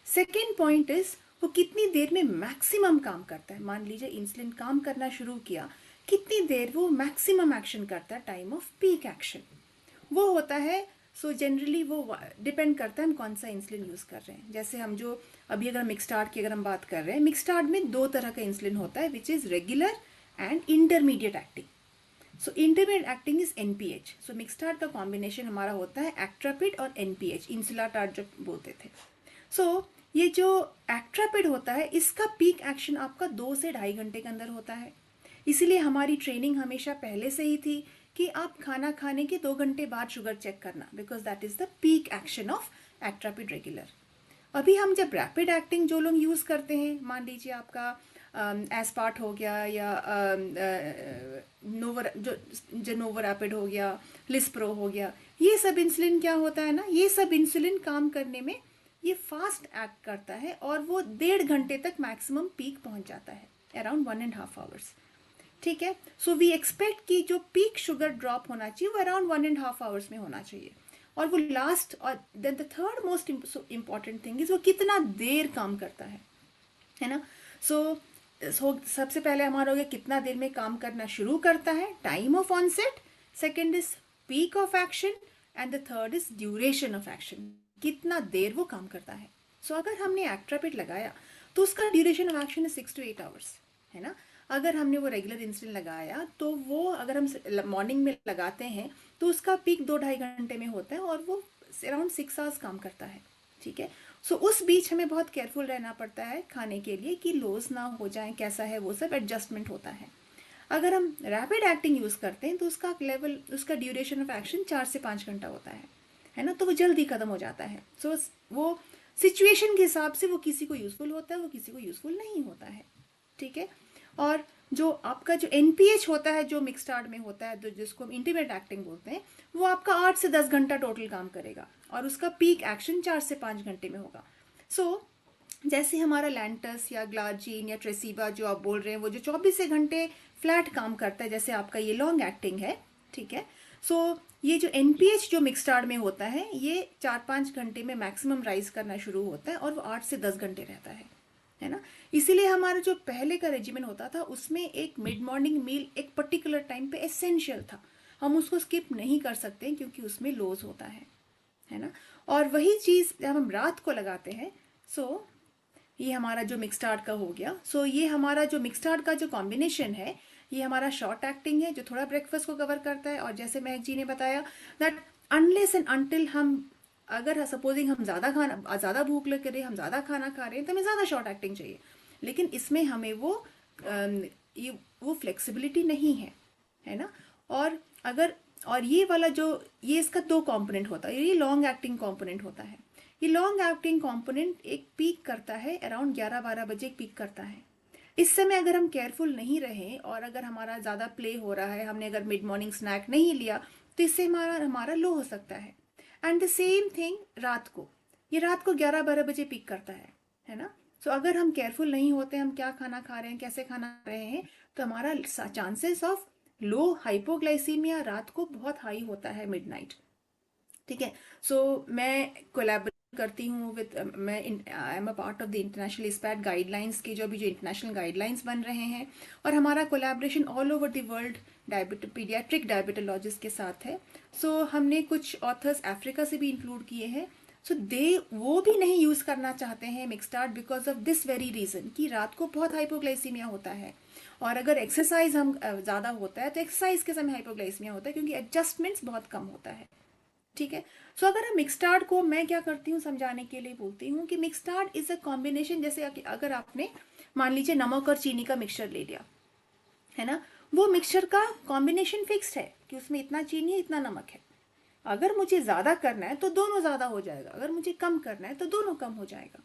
Second point is वो कितनी देर में मैक्सिमम काम करता है। मान लीजिए इंसुलिन काम करना शुरू किया, कितनी देर वो मैक्सिमम एक्शन करता है, टाइम ऑफ पीक एक्शन वो होता है। सो जनरली वो डिपेंड करता है हम कौन सा इंसुलिन यूज़ कर रहे हैं। जैसे हम जो अभी अगर मिक्सटार्ड की अगर हम बात कर रहे हैं, मिक्सटार्ड में 2 तरह का इंसुलिन होता है, which is regular and intermediate acting. So intermediate acting is NPH। सो मिक्सटार्ड का कॉम्बिनेशन हमारा होता है एक्ट्रापिड और NPH, इंसुलाटार्ड जो बोलते थे। सो ये जो एक्ट्रापिड होता है इसका पीक एक्शन आपका 2 से 2.5 घंटे के अंदर होता है। इसीलिए हमारी ट्रेनिंग हमेशा पहले से ही थी कि आप खाना खाने के 2 घंटे बाद शुगर चेक करना, because that is the peak action of Actrapid regular. अभी हम जब रैपिड एक्टिंग जो लोग यूज़ करते हैं, मान लीजिए आपका एस्पार्ट हो गया या नोवो रैपिड हो गया, लिस्प्रो हो गया, ये सब इंसुलिन क्या होता है ना, ये सब इंसुलिन काम करने में ये फास्ट एक्ट करता है और वो 1.5 घंटे तक मैक्सिमम पीक पहुंच जाता है, अराउंड 1.5 आवर्स, ठीक है। सो वी एक्सपेक्ट कि जो पीक शुगर ड्रॉप होना चाहिए वो अराउंड 1.5 आवर्स में होना चाहिए। और वो लास्ट और then the third most important thing is वो कितना देर काम करता है ना। सो सबसे पहले हमारा हो गया कितना देर में काम करना शुरू करता है, time of onset, second is peak of action and the third is duration of action, कितना देर वो काम करता है। सो अगर हमने एक्ट्रापिड लगाया तो उसका duration of action is 6 to 8 hours, है ना। अगर हमने वो रेगुलर इंसुलिन लगाया तो वो अगर हम मॉर्निंग में लगाते हैं तो उसका पीक 2-2.5 घंटे में होता है और वो अराउंड 6 आवर्स काम करता है, ठीक है। सो उस बीच हमें बहुत केयरफुल रहना पड़ता है खाने के लिए कि लॉस ना हो जाए, कैसा है वो सब एडजस्टमेंट होता है। अगर हम रैपिड एक्टिंग यूज़ करते हैं तो उसका ड्यूरेशन ऑफ एक्शन 4 से 5 घंटा होता है ना, तो वो जल्दी ख़त्म हो जाता है। सो वो सिचुएशन के हिसाब से वो किसी को यूज़फुल होता है, वो किसी को यूज़फुल नहीं होता है, ठीक है। और जो आपका जो NPH होता है जो मिक्सटार्ड में होता है, जिसको हम इंटीमेट एक्टिंग बोलते हैं, वो आपका 8 से 10 घंटा टोटल काम करेगा और उसका पीक एक्शन 4 से 5 घंटे में होगा। सो जैसे हमारा लैंटस या ग्लार्जीन या ट्रेसिबा जो आप बोल रहे हैं वो जो 24 घंटे फ्लैट काम करता है, जैसे आपका ये लॉन्ग एक्टिंग है, ठीक है। सो ये जो NPH जो मिक्सटार्ड में होता है ये 4-5 घंटे में मैक्सिमम राइज करना शुरू होता है और वो 8 से 10 घंटे रहता है ना। इसीलिए हमारा जो पहले का रेजिमेंट होता था उसमें एक मिड मॉर्निंग मील एक पर्टिकुलर टाइम पे एसेंशियल था, हम उसको स्किप नहीं कर सकते क्योंकि उसमें लॉस होता है ना। और वही चीज़ जब हम रात को लगाते हैं, सो ये हमारा जो मिक्सटार्ड का हो गया। सो ये हमारा जो मिक्सटार्ड का जो कॉम्बिनेशन है ये हमारा शॉर्ट एक्टिंग है जो थोड़ा ब्रेकफास्ट को कवर करता है। और जैसे महक जी ने बताया दैट अनलेस एंड अनटिल हम अगर सपोजिंग हम ज़्यादा भूख लग रही है, हम ज़्यादा खाना खा रहे हैं तो हमें ज़्यादा शॉर्ट एक्टिंग चाहिए, लेकिन इसमें हमें वो फ्लेक्सिबिलिटी नहीं है ना। और ये वाला जो ये इसका 2 कंपोनेंट होता है, ये लॉन्ग एक्टिंग कंपोनेंट होता है। ये लॉन्ग एक्टिंग कंपोनेंट एक पीक करता है अराउंड 11-12 बजे पीक करता है। इस समय अगर हम केयरफुल नहीं रहें और अगर हमारा ज़्यादा प्ले हो रहा है, हमने अगर मिड मॉर्निंग स्नैक नहीं लिया तो इससे हमारा लो हो सकता है। एंड द सेम थिंग रात को, ये रात को 11-12 बजे पीक करता है ना। सो अगर हम केयरफुल नहीं होते, हम क्या खाना खा रहे हैं, कैसे खाना खा रहे हैं, तो हमारा चांसेस ऑफ लो हाइपोग्लाइसीमिया रात को बहुत हाई होता है मिडनाइट। ठीक है। सो मैं कोलैबोरेट करती हूँ विद, मैं I am a part of the international ISPAT guidelines के जो इंटरनेशनल गाइडलाइंस बन रहे हैं, और हमारा collaboration all over the world paediatric diabetologist के साथ है। सो हमने कुछ ऑथर्स अफ्रीका से भी इंक्लूड किए हैं। सो वो भी नहीं यूज़ करना चाहते हैं Mixtard because of this very reason कि रात को बहुत हाइपोग्लाइसीमिया होता है, और अगर एक्सरसाइज हम ज़्यादा होता है तो एक्सरसाइज के समय हाइपोग्लाइसीमिया होता है, क्योंकि एडजस्टमेंट्स बहुत कम होता है। ठीक है। सो अगर हम मिक्सटार्ड को, मैं क्या करती हूँ समझाने के लिए बोलती हूँ कि मिक्सटार्ड इज अ कॉम्बिनेशन, जैसे अगर आपने मान लीजिए नमक और चीनी का मिक्सचर ले लिया है ना, वो मिक्सचर का कॉम्बिनेशन फिक्स्ड है कि उसमें इतना चीनी है, इतना नमक है। अगर मुझे ज़्यादा करना है तो दोनों ज़्यादा हो जाएगा, अगर मुझे कम करना है तो दोनों कम हो जाएगा।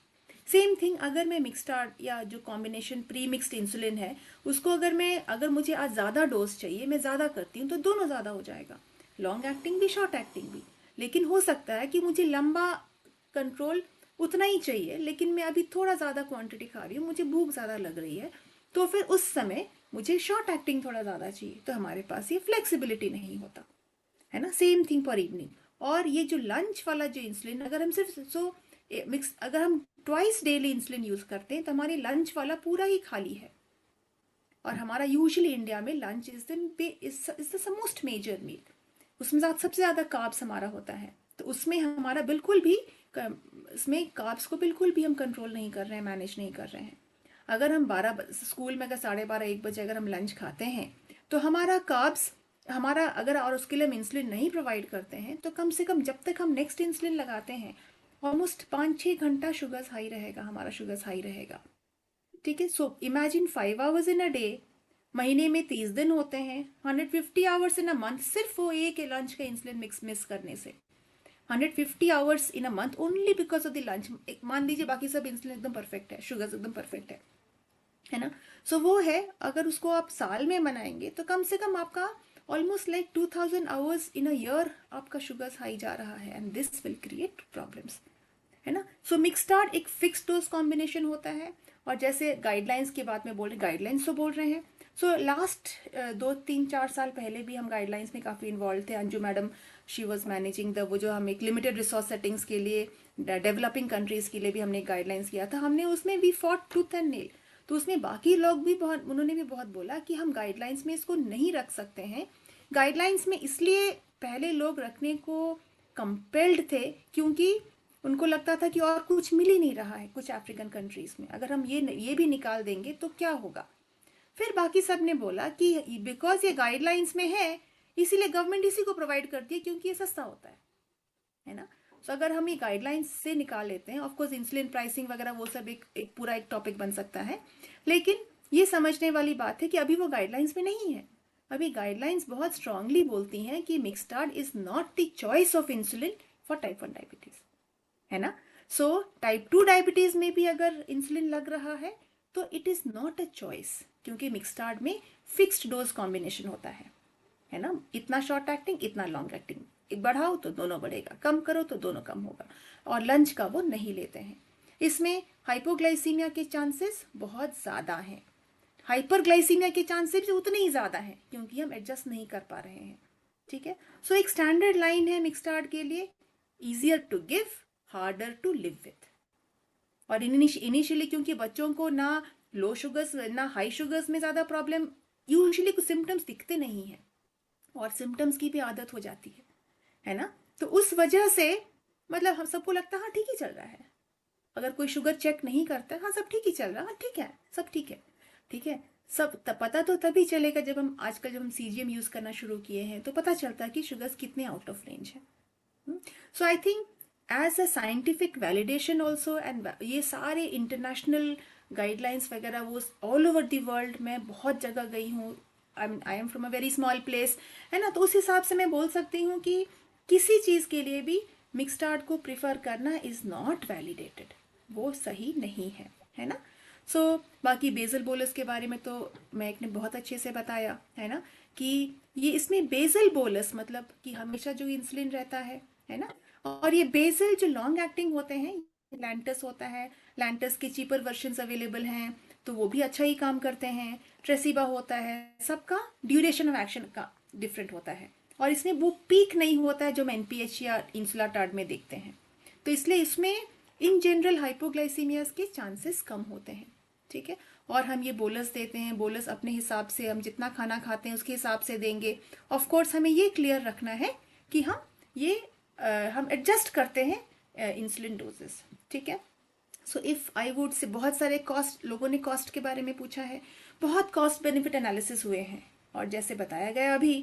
सेम थिंग अगर मैं मिक्सटार्ड या जो कॉम्बिनेशन प्री मिक्स्ड इंसुलिन है उसको अगर मुझे आज ज़्यादा डोज चाहिए, मैं ज़्यादा करती हूँ तो दोनों ज़्यादा हो जाएगा, लॉन्ग एक्टिंग भी शॉर्ट एक्टिंग भी। लेकिन हो सकता है कि मुझे लंबा कंट्रोल उतना ही चाहिए, लेकिन मैं अभी थोड़ा ज़्यादा क्वांटिटी खा रही हूँ, मुझे भूख ज़्यादा लग रही है, तो फिर उस समय मुझे शॉर्ट एक्टिंग थोड़ा ज़्यादा चाहिए, तो हमारे पास ये फ्लेक्सिबिलिटी नहीं होता है ना। Same thing for evening. और ये जो लंच वाला जो इंसुलिन, अगर हम सिर्फ अगर हम ट्वाइस डेली इंसुलिन यूज़ करते हैं तो हमारी लंच वाला पूरा ही खाली है। और हमारा यूजुअली इंडिया में lunch is the most major meal, उसमें सबसे ज़्यादा कार्ब्स हमारा होता है, तो उसमें हमारा बिल्कुल भी इसमें कार्ब्स को बिल्कुल भी हम कंट्रोल नहीं कर रहे हैं, मैनेज नहीं कर रहे हैं। अगर हम स्कूल में अगर 12:30-1 बजे अगर हम लंच खाते हैं तो हमारा कार्ब्स अगर और उसके लिए हम इंसुलिन नहीं प्रोवाइड करते हैं तो कम से कम जब तक हम नेक्स्ट इंसुलिन लगाते हैं ऑलमोस्ट 5-6 घंटा शुगर्स हाई रहेगा, हमारा शुगर्स हाई रहेगा। ठीक है। So imagine 5 hours in a day, महीने में 30 दिन होते हैं, 150 आवर्स इन अ मंथ, सिर्फ वो एक लंच का इंसुलिन मिस करने से 150 hours in a month only because of the lunch. मान लीजिए बाकी सब इंसुलिन एकदम परफेक्ट है, शुगर्स एकदम परफेक्ट है ना। सो वो है, अगर उसको आप साल में मनाएंगे तो कम से कम आपका almost like 2000 hours in a year आपका शुगर्स हाई जा रहा है, and this will create problems है ना। सो मिक्सटार्ड एक फिक्स डोज कॉम्बिनेशन होता है, और जैसे गाइडलाइंस की बात में बोल रहे, गाइडलाइंस तो बोल रहे हैं। सो लास्ट 2-3-4 साल पहले भी हम गाइडलाइंस में काफ़ी इन्वॉल्व थे। Anju madam, she was managing वो जो हम एक लिमिटेड रिसोर्स सेटिंग्स के लिए डेवलपिंग कंट्रीज़ के लिए भी हमने गाइडलाइंस किया था, हमने उसमें we fought tooth and nail. तो उसमें बाकी लोग भी उन्होंने भी बहुत बोला कि हम गाइडलाइंस में इसको नहीं रख सकते हैं। गाइडलाइंस में इसलिए पहले लोग रखने को कंपेल्ड थे क्योंकि उनको लगता था कि और कुछ मिल ही नहीं रहा है कुछ अफ्रीकन कंट्रीज़ में, अगर हम ये भी निकाल देंगे तो क्या होगा। फिर बाकी सब ने बोला कि बिकॉज ये गाइडलाइंस में है इसीलिए गवर्नमेंट इसी को प्रोवाइड करती है क्योंकि ये सस्ता होता है ना। सो अगर हम ये गाइडलाइंस से निकाल लेते हैं, ऑफकोर्स इंसुलिन प्राइसिंग वगैरह वो सब एक पूरा एक टॉपिक बन सकता है, लेकिन ये समझने वाली बात है कि अभी वो गाइडलाइंस में नहीं है। अभी गाइडलाइंस बहुत स्ट्रांगली बोलती हैं कि Mixtard is not the choice of insulin for type 1 diabetes है ना। सो टाइप 2 डायबिटीज में भी अगर इंसुलिन लग रहा है तो it is not a choice, क्योंकि मिक्सटार्ड में फिक्स्ड डोज कॉम्बिनेशन होता है ना। इतना शॉर्ट एक्टिंग, इतना लॉन्ग एक्टिंग, एक बढ़ाओ तो दोनों बढ़ेगा, कम करो तो दोनों कम होगा, और लंच का वो नहीं लेते हैं। इसमें हाइपोग्लाइसीमिया के चांसेस बहुत ज़्यादा हैं, हाइपरग्लाइसीमिया के चांसेस उतने ही ज़्यादा हैं क्योंकि हम एडजस्ट नहीं कर पा रहे हैं। ठीक है। सो एक स्टैंडर्ड लाइन है मिक्सटार्ड के लिए, easier to give, harder to live with. और इनिशियली क्योंकि बच्चों को ना लो शुगर्स ना हाई शुगर्स में ज़्यादा प्रॉब्लम, यूजुअली कुछ सिम्टम्स दिखते नहीं हैं और सिम्टम्स की भी आदत हो जाती है ना। तो उस वजह से मतलब हम सबको लगता है हाँ ठीक ही चल रहा है, अगर कोई शुगर चेक नहीं करता हाँ सब ठीक ही चल रहा है, हाँ ठीक है सब ठीक है सब पता तो तभी चलेगा जब हम CGM यूज़ करना शुरू किए हैं तो पता चलता है कि शुगर्स कितने आउट ऑफ रेंज है। So I think as a scientific validation also, and ये सारे इंटरनेशनल गाइडलाइंस वगैरह वो ऑल ओवर द वर्ल्ड, मैं बहुत जगह गई हूँ, I am from a very small place है ना, तो उस हिसाब से मैं बोल सकती हूँ कि किसी चीज़ के लिए भी मिक्सटार्ड को प्रिफर करना इज़ नॉट वैलिडेटेड, वो सही नहीं है ना। बाकी बेसल बोलस के बारे में तो मैक ने बहुत अच्छे से बताया है ना, कि ये इसमें बेसल बोलस मतलब कि हमेशा जो इंसुलिन रहता है ना, और ये बेसल जो लॉन्ग एक्टिंग होते हैं, लैंटस होता है, लैंटस के चीपर वर्जन्स अवेलेबल हैं तो वो भी अच्छा ही काम करते हैं, ट्रेसिबा होता है, सबका ड्यूरेशन ऑफ एक्शन का डिफरेंट होता है, और इसमें वो पीक नहीं होता है जो हम एनपीएच या इंसुलाटार्ड में देखते हैं। तो इसलिए इसमें इन जनरल हाइपोग्लाइसीमिया के चांसेस कम होते हैं, ठीक है। और हम ये बोलस देते हैं, बोलस अपने हिसाब से हम जितना खाना खाते हैं उसके हिसाब से देंगे। ऑफ कोर्स हमें ये क्लियर रखना है कि हम एडजस्ट करते हैं इंसुलिन डोजेस, ठीक है। So if I would say बहुत सारे कॉस्ट, लोगों ने कॉस्ट के बारे में पूछा है, बहुत कॉस्ट बेनिफिट एनालिसिस हुए हैं, और जैसे बताया गया अभी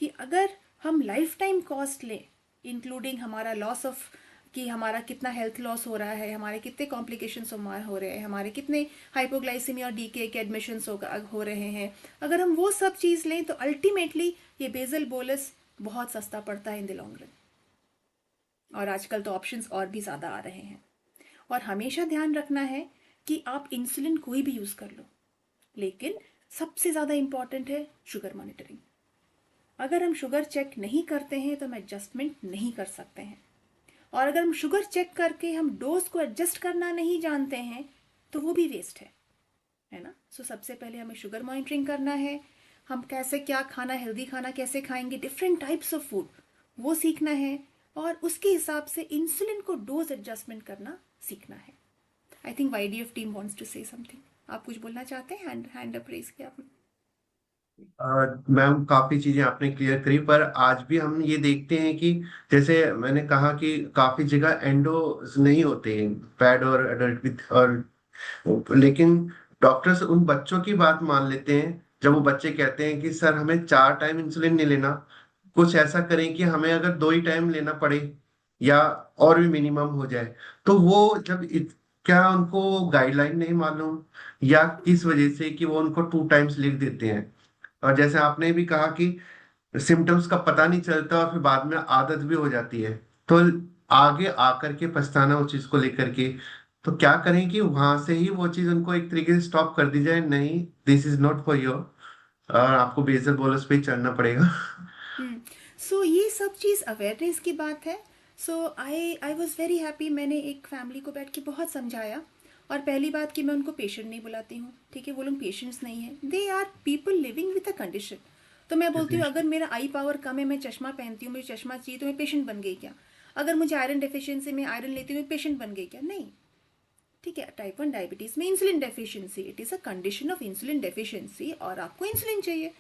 कि अगर हम लाइफ टाइम कॉस्ट लें, इंक्लूडिंग हमारा लॉस ऑफ, कि हमारा कितना हेल्थ लॉस हो रहा है, हमारे कितने कॉम्प्लिकेशंस हो रहे हैं, हमारे कितने हाइपोग्लाइसीमिया और डीके के एडमिशंस हो रहे हैं, अगर हम वो सब चीज़ लें तो अल्टीमेटली ये बेसल बोलस बहुत सस्ता पड़ता है इन द लॉन्ग रन। और आजकल तो ऑप्शंस और भी ज़्यादा आ रहे हैं। और हमेशा ध्यान रखना है कि आप इंसुलिन कोई भी यूज़ कर लो, लेकिन सबसे ज़्यादा इम्पॉर्टेंट है शुगर मॉनिटरिंग। अगर हम शुगर चेक नहीं करते हैं तो हम एडजस्टमेंट नहीं कर सकते हैं, और अगर हम शुगर चेक करके हम डोज को एडजस्ट करना नहीं जानते हैं तो वो भी वेस्ट है ना। सो सबसे पहले हमें शुगर मॉनिटरिंग करना है, हम कैसे क्या खाना, हेल्दी खाना कैसे खाएंगे, डिफरेंट टाइप्स ऑफ फूड वो सीखना है, और उसके हिसाब से इंसुलिन को डोज एडजस्टमेंट करना सीखना है। I think YDF team wants to say something. आप कुछ बोलना चाहते हैं? हैंड अप रेज किया आपने। मैम काफी चीजें आपने क्लियर करी, पर आज भी हम ये देखते हैं कि जैसे मैंने कहा कि काफी जगह एंडोज नहीं होते हैं, पैड और एडल्ट विथ, और लेकिन डॉक्टर्स उन बच्चों की बात मान लेते हैं जब वो बच्चे कहते हैं कि सर हमें 4 टाइम इंसुलिन नहीं लेना, कुछ ऐसा करें कि हमें अगर 2 ही टाइम लेना पड़े या और भी मिनिमम हो जाए। तो वो क्या उनको गाइडलाइन नहीं मालूम, या किस वजह से कि वो उनको 2 टाइम्स लिख देते हैं। और जैसे आपने भी कहा कि सिम्टम्स का पता नहीं चलता और फिर बाद में आदत भी हो जाती है, तो आगे आकर के पछताना उस चीज को लेकर के। तो क्या करें कि वहां से ही वो चीज उनको एक तरीके से स्टॉप कर दी जाए, नहीं this is not for you, और आपको बेसल बोलस पे ही चढ़ना पड़ेगा। सो ये सब चीज़ अवेयरनेस की बात है। So I was very happy, मैंने एक फैमिली को बैठ के बहुत समझाया, और पहली बात कि मैं उनको पेशेंट नहीं बुलाती हूँ, ठीक है, वो लोग पेशेंट्स नहीं है, they are people living with a condition. तो मैं बोलती हूँ अगर मेरा आई पावर कम है, मैं चश्मा पहनती हूँ, मुझे चश्मा चाहिए, तो मैं पेशेंट बन गई क्या? अगर मुझे आयरन डेफिशिएंसी में आयरन लेती हूँ, मैं पेशेंट बन गई क्या? नहीं, ठीक है। टाइप 1 डायबिटीज़ में insulin deficiency, it is a condition of insulin deficiency, और आपको इंसुलिन चाहिए।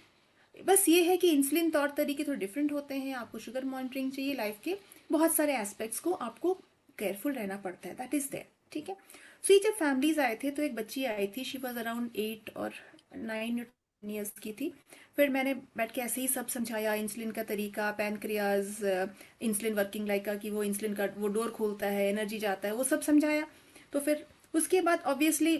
बस ये है कि इंसुलिन तौर तरीके थोड़े डिफरेंट होते हैं, आपको शुगर मॉनिटरिंग चाहिए, लाइफ के बहुत सारे एस्पेक्ट्स को आपको केयरफुल रहना पड़ता है, दैट इज़ देयर, ठीक है। सो ये जब फैमिलीज आए थे तो एक बच्ची आई थी, शी वॉज अराउंड 8 और 9 ईयर्स की थी। फिर मैंने बैठ के ऐसे ही सब समझाया, इंसुलिन का तरीका, पैनक्रियाज, इंसुलिन वर्किंग लाइक का, कि वो इंसुलिन का वो डोर खोलता है, एनर्जी जाता है, वो सब समझाया। तो फिर उसके बाद ऑब्वियसली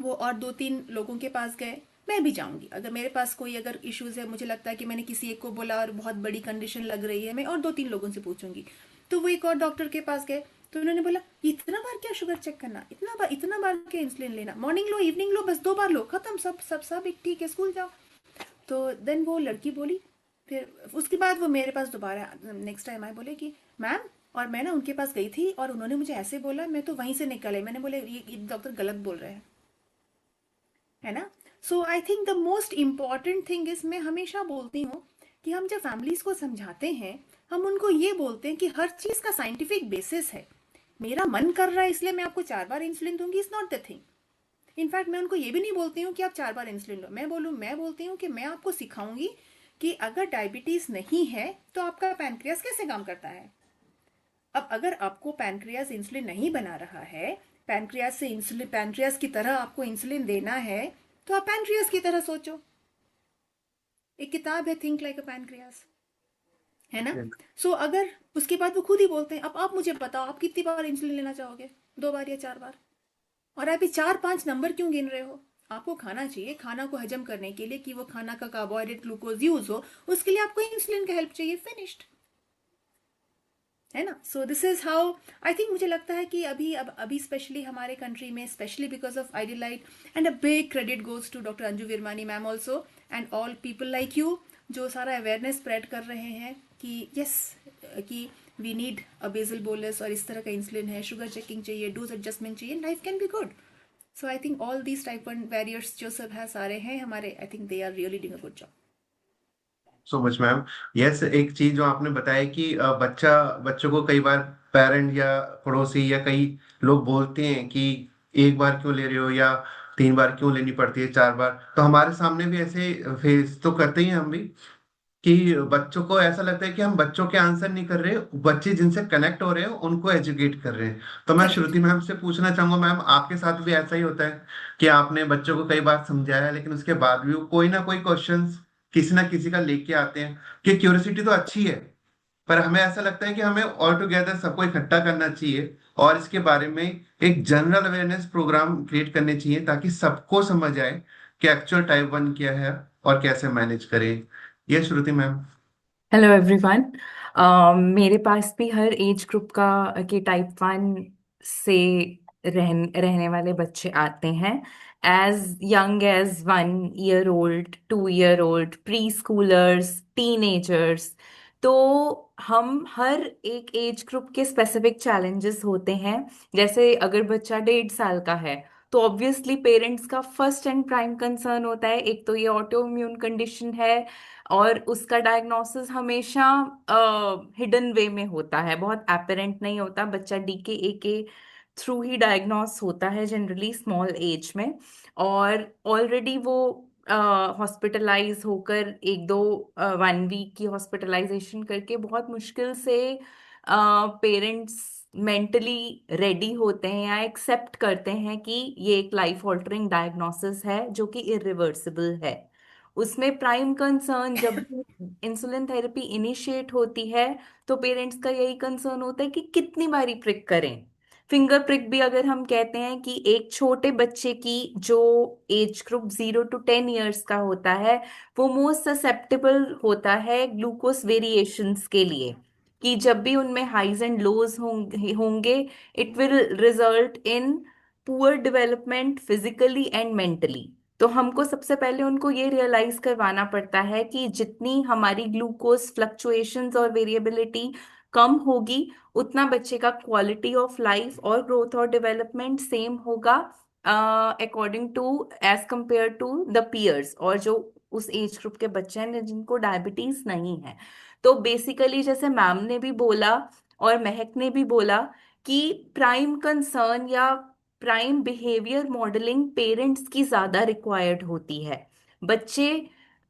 वो और 2-3 लोगों के पास गए, मैं भी जाऊंगी अगर मेरे पास कोई अगर इश्यूज है, मुझे लगता है कि मैंने किसी एक को बोला और बहुत बड़ी कंडीशन लग रही है, मैं और 2-3 लोगों से पूछूंगी। तो वो एक और डॉक्टर के पास गए, तो उन्होंने बोला इतना बार क्या शुगर चेक करना, इतना बार क्या इंसुलिन लेना, मॉर्निंग लो, इवनिंग लो, बस 2 बार लो, खत्म, सब एक ठीक है, स्कूल जाओ। तो देन वो लड़की बोली, फिर उसके बाद वो मेरे पास दोबारा नेक्स्ट टाइम आए, बोले कि मैम, और मैं ना उनके पास गई थी और उन्होंने मुझे ऐसे बोला, मैं तो वहीं से निकल आई। मैंने बोले ये डॉक्टर गलत बोल रहे हैं, है ना। So I think the most important thing is, मैं हमेशा बोलती हूँ कि हम जब फैमिलीज को समझाते हैं, हम उनको ये बोलते हैं कि हर चीज़ का साइंटिफिक बेसिस है। मेरा मन कर रहा है इसलिए मैं आपको 4 बार इंसुलिन दूंगी, is not the thing. In fact मैं उनको ये भी नहीं बोलती हूँ कि आप 4 बार इंसुलिन लो, मैं बोलती हूँ कि मैं आपको सिखाऊंगी कि अगर डायबिटीज़ नहीं है तो आपका पैनक्रियास कैसे काम करता है। अब अगर आपको पैनक्रियास इंसुलिन नहीं बना रहा है, पैनक्रियास की तरह आपको इंसुलिन देना है, तो आप पैनक्रियास की तरह सोचो। एक किताब है थिंक लाइक अ पैनक्रियास, है ना। सो अगर उसके बाद वो खुद ही बोलते हैं, अब आप मुझे बताओ आप कितनी बार इंसुलिन लेना चाहोगे, 2 बार या 4 बार? और आप ये 4-5 नंबर क्यों गिन रहे हो? आपको खाना चाहिए, खाना को हजम करने के लिए, कि वो खाना का कार्बोहाइड्रेट ग्लूकोज यूज हो, उसके लिए आपको इंसुलिन का हेल्प चाहिए, फिनिश्ड, है ना. So this is how I think, मुझे लगता है कि अभी स्पेशली हमारे कंट्री में, स्पेशली बिकॉज ऑफ आइडियलाइट, and a big credit goes to doctor Anju Virmani ma'am also and all people like you, जो सारा अवेयरनेस स्प्रेड कर रहे हैं कि यस, कि we need a basal bolus, और इस तरह का इंसुलिन है, शुगर चेकिंग चाहिए, डोज एडजस्टमेंट चाहिए, life can be good. So I think all these type 1 barriers जो सब है सारे हैं हमारे, I think they are really doing a good job. So much ma'am. Yes, एक चीज जो आपने बताया कि बच्चों को कई बार पेरेंट या पड़ोसी या कई लोग बोलते हैं कि एक बार क्यों ले रहे हो, या 3 बार क्यों लेनी पड़ती है, 4 बार. तो हमारे सामने भी ऐसे फेस तो करते ही हैं हम भी, कि बच्चों को ऐसा लगता है कि हम बच्चों के आंसर नहीं कर रहे, बच्चे जिनसे कनेक्ट हो रहे हैं उनको एजुकेट कर रहे हैं. तो मैं करेक्ट. श्रुति मैम से पूछना चाहूंगा, मैम आपके साथ भी ऐसा ही होता है कि आपने बच्चों को कई बार समझाया लेकिन उसके बाद भी वो कोई ना कोई क्वेश्चंस किसी ना किसी का लेके आते हैं? कि क्यूरियोसिटी तो अच्छी है, पर हमें ऐसा लगता है कि हमें ऑल टुगेदर सबको इकट्ठा करना चाहिए और इसके बारे में एक जनरल अवेयरनेस प्रोग्राम क्रिएट करने चाहिए, ताकि सबको समझ आए कि एक्चुअल टाइप 1 क्या है और कैसे मैनेज करें. ये श्रुति मैम. Hello everyone. मेरे पास भी हर एज ग्रुप का के टाइप 1 से रहने वाले बच्चे आते हैं. As young as 1 year old, 2 year old, preschoolers, teenagers. तो हम हर एक एज ग्रुप के स्पेसिफिक चैलेंजेस होते हैं. जैसे अगर बच्चा 1.5 साल का है, तो ऑब्वियसली पेरेंट्स का फर्स्ट एंड प्राइम कंसर्न होता है, एक तो ये ऑटो इम्यून कंडीशन है, और उसका डायग्नोसिस हमेशा हिडन वे में होता है, बहुत एपरेंट नहीं होता. बच्चा DKA के थ्रू ही डायग्नोस होता है जनरली स्मॉल एज में, और ऑलरेडी वो हॉस्पिटलाइज होकर 1 वीक की हॉस्पिटलाइजेशन करके बहुत मुश्किल से पेरेंट्स मेंटली रेडी होते हैं या एक्सेप्ट करते हैं कि ये एक लाइफ ऑल्टरिंग डायग्नोसिस है जो कि इरिवर्सिबल है. उसमें प्राइम कंसर्न जब इंसुलिन थेरेपी इनिशिएट होती है, तो पेरेंट्स का यही कंसर्न होता है कि कितनी बारी प्रिक करें. फिंगर प्रिक भी अगर हम कहते हैं कि एक छोटे बच्चे की जो एज ग्रुप 0 to 10 ईयर्स का होता है, वो मोस्ट ससेप्टेबल होता है ग्लूकोज वेरिएशंस के लिए, कि जब भी उनमें हाइज एंड लोज होंगे, it will result in poor development physically and mentally. तो हमको सबसे पहले उनको ये रियलाइज करवाना पड़ता है कि जितनी हमारी ग्लूकोज फ्लक्चुएशंस और वेरिएबिलिटी कम होगी, उतना बच्चे का क्वालिटी ऑफ लाइफ और ग्रोथ और डेवलपमेंट सेम होगा according to, as compare to the peers, और जो उस एज ग्रुप के बच्चे हैं जिनको डायबिटीज नहीं है. तो बेसिकली जैसे मैम ने भी बोला और महक ने भी बोला कि प्राइम कंसर्न या प्राइम बिहेवियर मॉडलिंग पेरेंट्स की ज्यादा रिक्वायर्ड होती है. बच्चे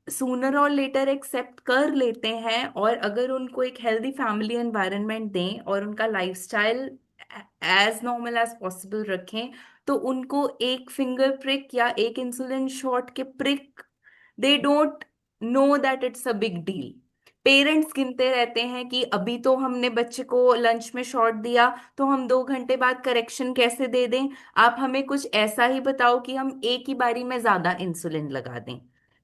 सूनर और लेटर एक्सेप्ट कर लेते हैं, और अगर उनको एक हेल्दी फैमिली एनवायरनमेंट दें और उनका lifestyle as normal as possible रखें, तो उनको एक फिंगर प्रिक या एक इंसुलिन शॉट के prick, they don't know that it's a big deal. Parents गिनते रहते हैं कि अभी तो हमने बच्चे को लंच में शॉट दिया, तो हम 2 घंटे बाद करेक्शन कैसे दे दें. आप हमें कुछ ऐसा ही बताओ कि हम एक ही बारी में ज्यादा इंसुलिन लगा दें.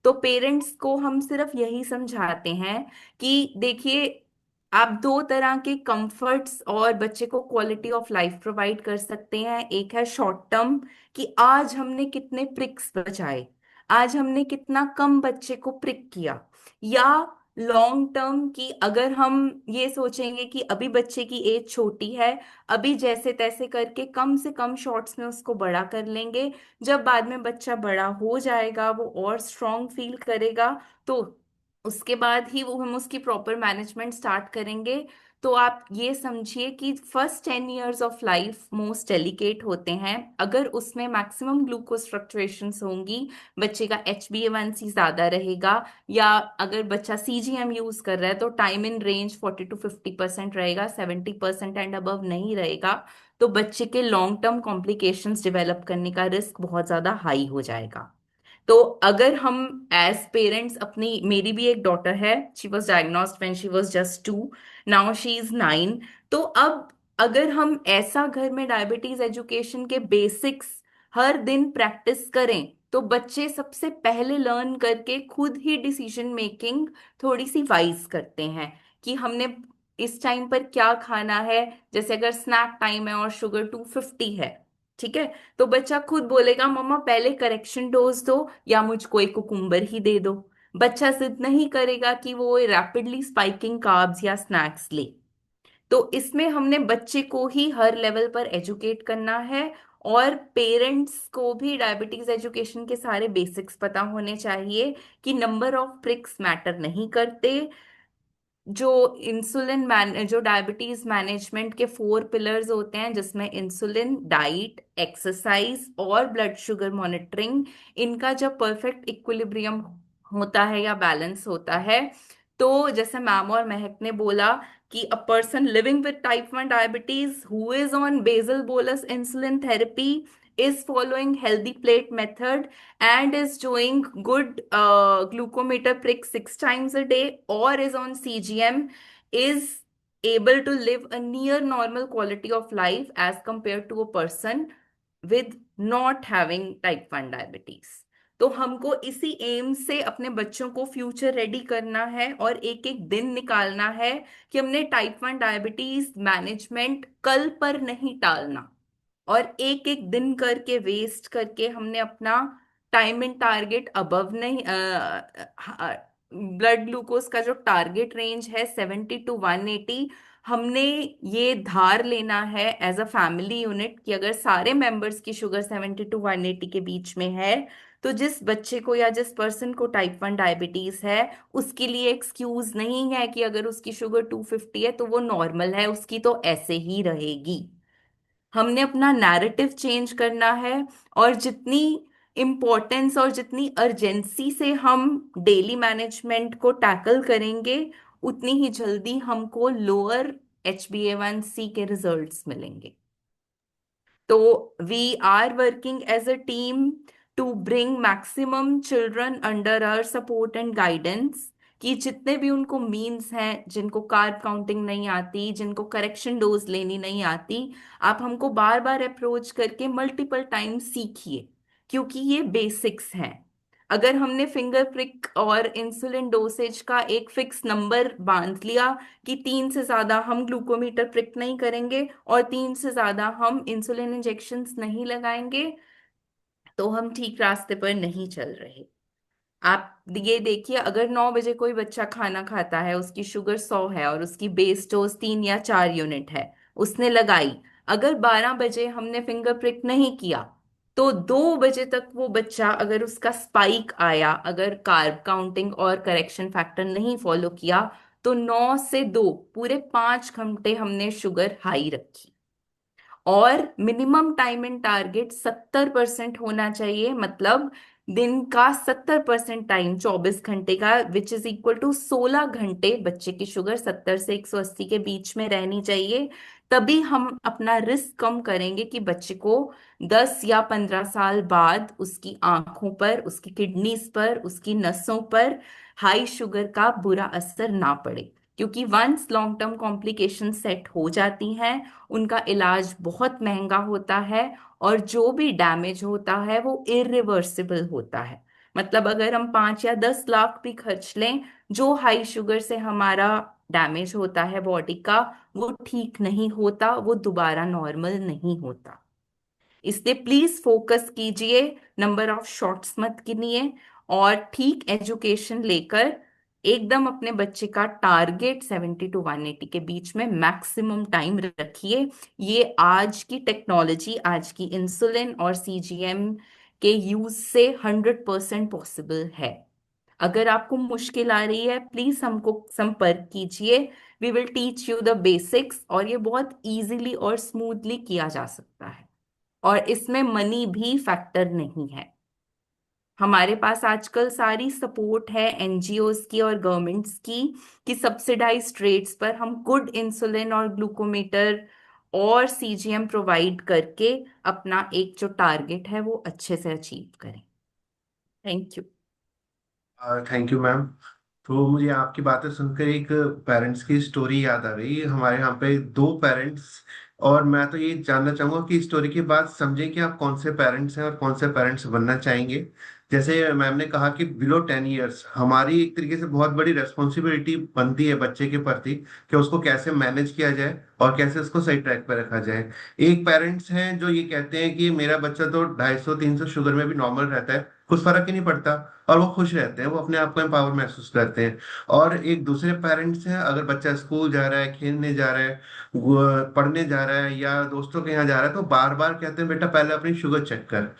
तो पेरेंट्स को हम सिर्फ यही समझाते हैं कि देखिए, आप 2 तरह के कंफर्ट्स और बच्चे को क्वालिटी ऑफ लाइफ प्रोवाइड कर सकते हैं. एक है शॉर्ट टर्म, कि आज हमने कितने प्रिक्स बचाए, आज हमने कितना कम बच्चे को प्रिक किया. या लॉन्ग टर्म, की अगर हम ये सोचेंगे कि अभी बच्चे की एज छोटी है, अभी जैसे तैसे करके कम से कम शॉट्स में उसको बड़ा कर लेंगे, जब बाद में बच्चा बड़ा हो जाएगा, वो और स्ट्रांग फील करेगा, तो उसके बाद ही वो हम उसकी प्रॉपर मैनेजमेंट स्टार्ट करेंगे. तो आप ये समझिए कि first 10 years of life most delicate होते हैं. अगर उसमें मैक्सिमम ग्लूकोज फ्लक्चुएशंस होंगी, बच्चे का HbA1c ज्यादा रहेगा, या अगर बच्चा CGM यूज कर रहा है तो टाइम इन रेंज 40 to 50% रहेगा, 70% एंड अबव नहीं रहेगा, तो बच्चे के लॉन्ग टर्म कॉम्प्लिकेशंस डेवलप करने का रिस्क बहुत ज्यादा हाई हो जाएगा. तो अगर हम एज पेरेंट्स अपनी, मेरी भी एक डॉटर है, she was diagnosed when she was just 2, now she is 9. तो अब अगर हम ऐसा घर में डायबिटीज एजुकेशन के बेसिक्स हर दिन प्रैक्टिस करें, तो बच्चे सबसे पहले लर्न करके खुद ही डिसीजन मेकिंग थोड़ी सी वाइज करते हैं, कि हमने इस टाइम पर क्या खाना है। जैसे अगर स्नैक टाइम है और शुगर 250 है, ठीक है, तो बच्चा खुद बोलेगा मम्मा पहले करेक्शन डोज दो या मुझको एक कुकुम्बर ही दे दो। बच्चा जिद नहीं करेगा कि वो रैपिडली स्पाइकिंग कार्ब्स या स्नैक्स ले। तो इसमें हमने बच्चे को ही हर लेवल पर एजुकेट करना है, और पेरेंट्स को भी डायबिटीज एजुकेशन के सारे बेसिक्स पता होने चाहिए कि नंबर ऑफ प्रिक्स मैटर नहीं करते। जो जो डायबिटीज मैनेजमेंट के 4 पिलर्स होते हैं, जिसमें इंसुलिन, डाइट, एक्सरसाइज और ब्लड शुगर मॉनिटरिंग, इनका जब परफेक्ट इक्विलिब्रियम होता है या बैलेंस होता है, तो जैसे मैम और महक ने बोला कि a person living with type 1 diabetes who is on basal bolus insulin therapy is following healthy plate method and is doing good glucometer prick 6 times a day or is on CGM is able to live a near normal quality of life as compared to a person with not having type 1 diabetes। तो हमको इसी M से अपने बच्चों को future ready करना है और एक एक दिन निकालना है कि हमने टाइप 1 डायबिटीज मैनेजमेंट कल पर नहीं टालना, और एक एक दिन करके वेस्ट करके हमने अपना टाइम इन टारगेट अबव नहीं, ब्लड ग्लूकोज का जो टारगेट रेंज है 70 to 180, हमने ये धार लेना है एज अ फैमिली यूनिट कि अगर सारे मेंबर्स की शुगर 70 to 180 के बीच में है, तो जिस बच्चे को या जिस पर्सन को टाइप 1 डायबिटीज है उसके लिए एक्सक्यूज नहीं है कि अगर उसकी शुगर 250 है तो वो नॉर्मल है, उसकी तो ऐसे ही रहेगी। हमने अपना नैरेटिव चेंज करना है, और जितनी इम्पोर्टेंस और जितनी अर्जेंसी से हम डेली मैनेजमेंट को टैकल करेंगे, उतनी ही जल्दी हमको लोअर HbA1c के रिजल्ट्स मिलेंगे। तो we are working as a team to bring maximum children under our support and guidance, कि जितने भी उनको मीन्स हैं, जिनको कार्ब काउंटिंग नहीं आती, जिनको करेक्शन डोज लेनी नहीं आती, आप हमको बार बार अप्रोच करके मल्टीपल टाइम सीखिए, क्योंकि ये बेसिक्स हैं। अगर हमने फिंगर प्रिक और इंसुलिन डोसेज का एक फिक्स नंबर बांध लिया कि 3 से ज्यादा हम ग्लूकोमीटर प्रिक नहीं करेंगे और 3 से ज्यादा हम इंसुलिन इंजेक्शन्स नहीं लगाएंगे, तो हम ठीक रास्ते पर नहीं चल रहे। आप ये देखिए, अगर 9 बजे कोई बच्चा खाना खाता है, उसकी शुगर 100 है और उसकी बेस डोज 3 या 4 यूनिट है, उसने लगाई, अगर 12 बजे हमने फिंगर प्रिक नहीं किया, तो 2 बजे तक वो बच्चा, अगर उसका स्पाइक आया, अगर कार्ब काउंटिंग और करेक्शन फैक्टर नहीं फॉलो किया, तो 9 से 2 पूरे 5 घंटे हमने शुगर हाई रखी। और मिनिमम टाइम इन टारगेट 70% होना चाहिए, मतलब दिन का 70% टाइम 24 घंटे का, विच इज इक्वल टू 16 घंटे बच्चे की शुगर 70 से 180 के बीच में रहनी चाहिए। तभी हम अपना रिस्क कम करेंगे कि बच्चे को 10 या 15 साल बाद उसकी आंखों पर, उसकी किडनीज पर, उसकी नसों पर हाई शुगर का बुरा असर ना पड़े, क्योंकि once long term complication set हो जाती हैं, उनका इलाज बहुत महंगा होता है, और जो भी डैमेज होता है वो इरिवर्सिबल होता है। मतलब अगर हम 5 या 10 लाख भी खर्च लें, जो हाई शुगर से हमारा डैमेज होता है बॉडी का, वो ठीक नहीं होता, वो दोबारा नॉर्मल नहीं होता। इसलिए प्लीज फोकस कीजिए, नंबर ऑफ शॉट्स मत गिनिए, और ठीक एजुकेशन लेकर एकदम अपने बच्चे का टारगेट 70 to 180 के बीच में मैक्सिमम टाइम रखिए। ये आज की टेक्नोलॉजी, आज की इंसुलिन और CGM के यूज से 100% पॉसिबल है। अगर आपको मुश्किल आ रही है, प्लीज हमको संपर्क कीजिए, we will teach you the basics, और ये बहुत इजीली और स्मूथली किया जा सकता है, और इसमें मनी भी फैक्टर नहीं है। हमारे पास आजकल सारी सपोर्ट है NGOs की और गवर्नमेंट्स की, कि सब्सिडाइज्ड रेट्स पर हम गुड इंसुलिन और ग्लूकोमीटर और CGM प्रोवाइड करके अपना एक जो टारगेट है वो अच्छे से अचीव करें। Thank you. Thank you ma'am. तो मुझे आपकी बातें सुनकर एक पेरेंट्स की स्टोरी याद आ गई। हमारे यहाँ पे 2 पेरेंट्स, और मैं तो ये जानना चाहूंगा कि स्टोरी के बाद समझें कि आप कौन से पेरेंट्स हैं और कौन से पेरेंट्स बनना चाहेंगे। जैसे मैम ने कहा कि बिलो 10 ईयर्स हमारी एक तरीके से बहुत बड़ी रेस्पॉन्सिबिलिटी बनती है बच्चे के प्रति कि उसको कैसे मैनेज किया जाए और कैसे उसको सही ट्रैक पर रखा जाए। एक पेरेंट्स हैं जो ये कहते हैं कि मेरा बच्चा तो 250-300 शुगर में भी नॉर्मल रहता है, कुछ फर्क ही नहीं पड़ता, और वो खुश रहते हैं, वो अपने आप को एम्पावर महसूस करते हैं। और एक दूसरे पेरेंट्स हैं, अगर बच्चा स्कूल जा रहा है, खेलने जा रहा है, पढ़ने जा रहा है या दोस्तों के यहाँ जा रहा है, तो बार बार कहते हैं बेटा पहले अपनी शुगर चेक कर,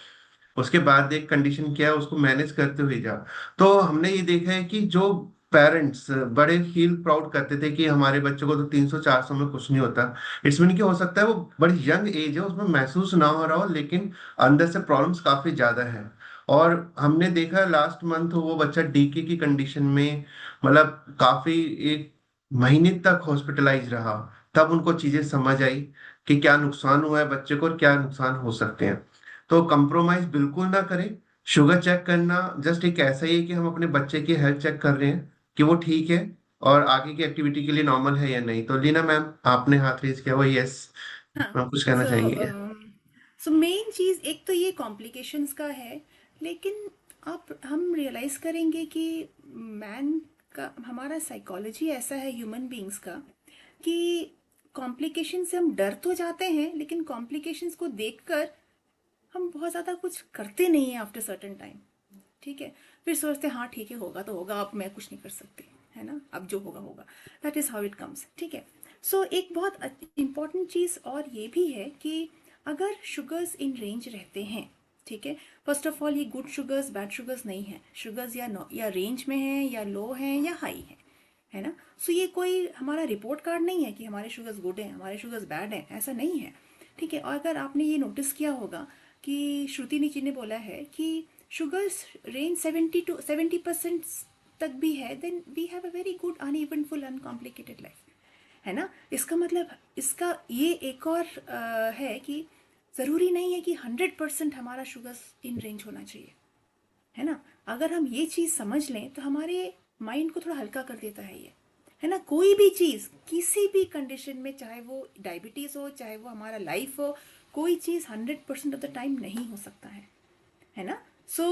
उसके बाद देख कंडीशन क्या है, उसको मैनेज करते हुए जा। तो हमने ये देखा है कि जो पेरेंट्स बड़े फील प्राउड करते थे कि हमारे बच्चों को तो 300-400 में कुछ नहीं होता, इट्स मीन कि हो सकता है वो बड़ी यंग एज है, उसमें महसूस ना हो रहा हो, लेकिन अंदर से प्रॉब्लम्स काफी ज्यादा है। और हमने देखा लास्ट मंथ वो बच्चा डीके की कंडीशन में, मतलब काफी एक महीने तक हॉस्पिटलाइज रहा, तब उनको चीजें समझ आई कि क्या नुकसान हुआ है बच्चे को और क्या नुकसान हो सकते हैं। तो कंप्रोमाइज बिल्कुल ना करें। शुगर चेक करना जस्ट एक ऐसा ही है कि हम अपने बच्चे की हेल्थ चेक कर रहे हैं कि वो ठीक है और आगे की एक्टिविटी के लिए नॉर्मल है या नहीं। तो लीना मैम, आपने हाथ रेज किया, वो यस हाँ। मैम कुछ कहना सो चाहेंगे? सो मेन चीज़ एक तो ये कॉम्प्लिकेशंस का है, लेकिन आप हम रियलाइज़ करेंगे कि मैन का, हमारा साइकोलॉजी ऐसा है ह्यूमन बीइंग्स का कि कॉम्प्लिकेशन से हम डर तो जाते हैं, लेकिन कॉम्प्लिकेशंस को देखकर हम बहुत ज़्यादा कुछ करते नहीं हैं आफ्टर सर्टेन टाइम। ठीक है, फिर सोचते हैं हाँ ठीक है, होगा तो होगा, अब मैं कुछ नहीं कर सकती, है ना, अब जो होगा होगा, that is how it comes. ठीक है, सो एक बहुत इम्पॉर्टेंट चीज़ और ये भी है कि अगर शुगर्स इन रेंज रहते हैं, ठीक है, फर्स्ट ऑफ ऑल ये गुड शुगर्स बैड शुगर्स नहीं है, शुगर्स या रेंज में है या लो है या हाई है ना। सो ये कोई हमारा रिपोर्ट कार्ड नहीं है कि हमारे शुगर्स गुड हैं हमारे शुगर्स बैड हैं, ऐसा नहीं है। ठीक है, और अगर आपने ये नोटिस किया होगा कि श्रुति जी ने बोला है कि शुगर्स रेंज 70% तक भी है, then we have a very good uneventful uncomplicated life, है ना। इसका मतलब, इसका ये एक और है कि ज़रूरी नहीं है कि 100% हमारा शुगर्स इन रेंज होना चाहिए, है ना। अगर हम ये चीज़ समझ लें तो हमारे माइंड को थोड़ा हल्का कर देता है ये, है ना। कोई भी चीज़ किसी भी कंडीशन में, चाहे वो डायबिटीज़ हो चाहे वो हमारा लाइफ हो, कोई चीज़ 100% ऑफ द टाइम नहीं हो सकता है ना। सो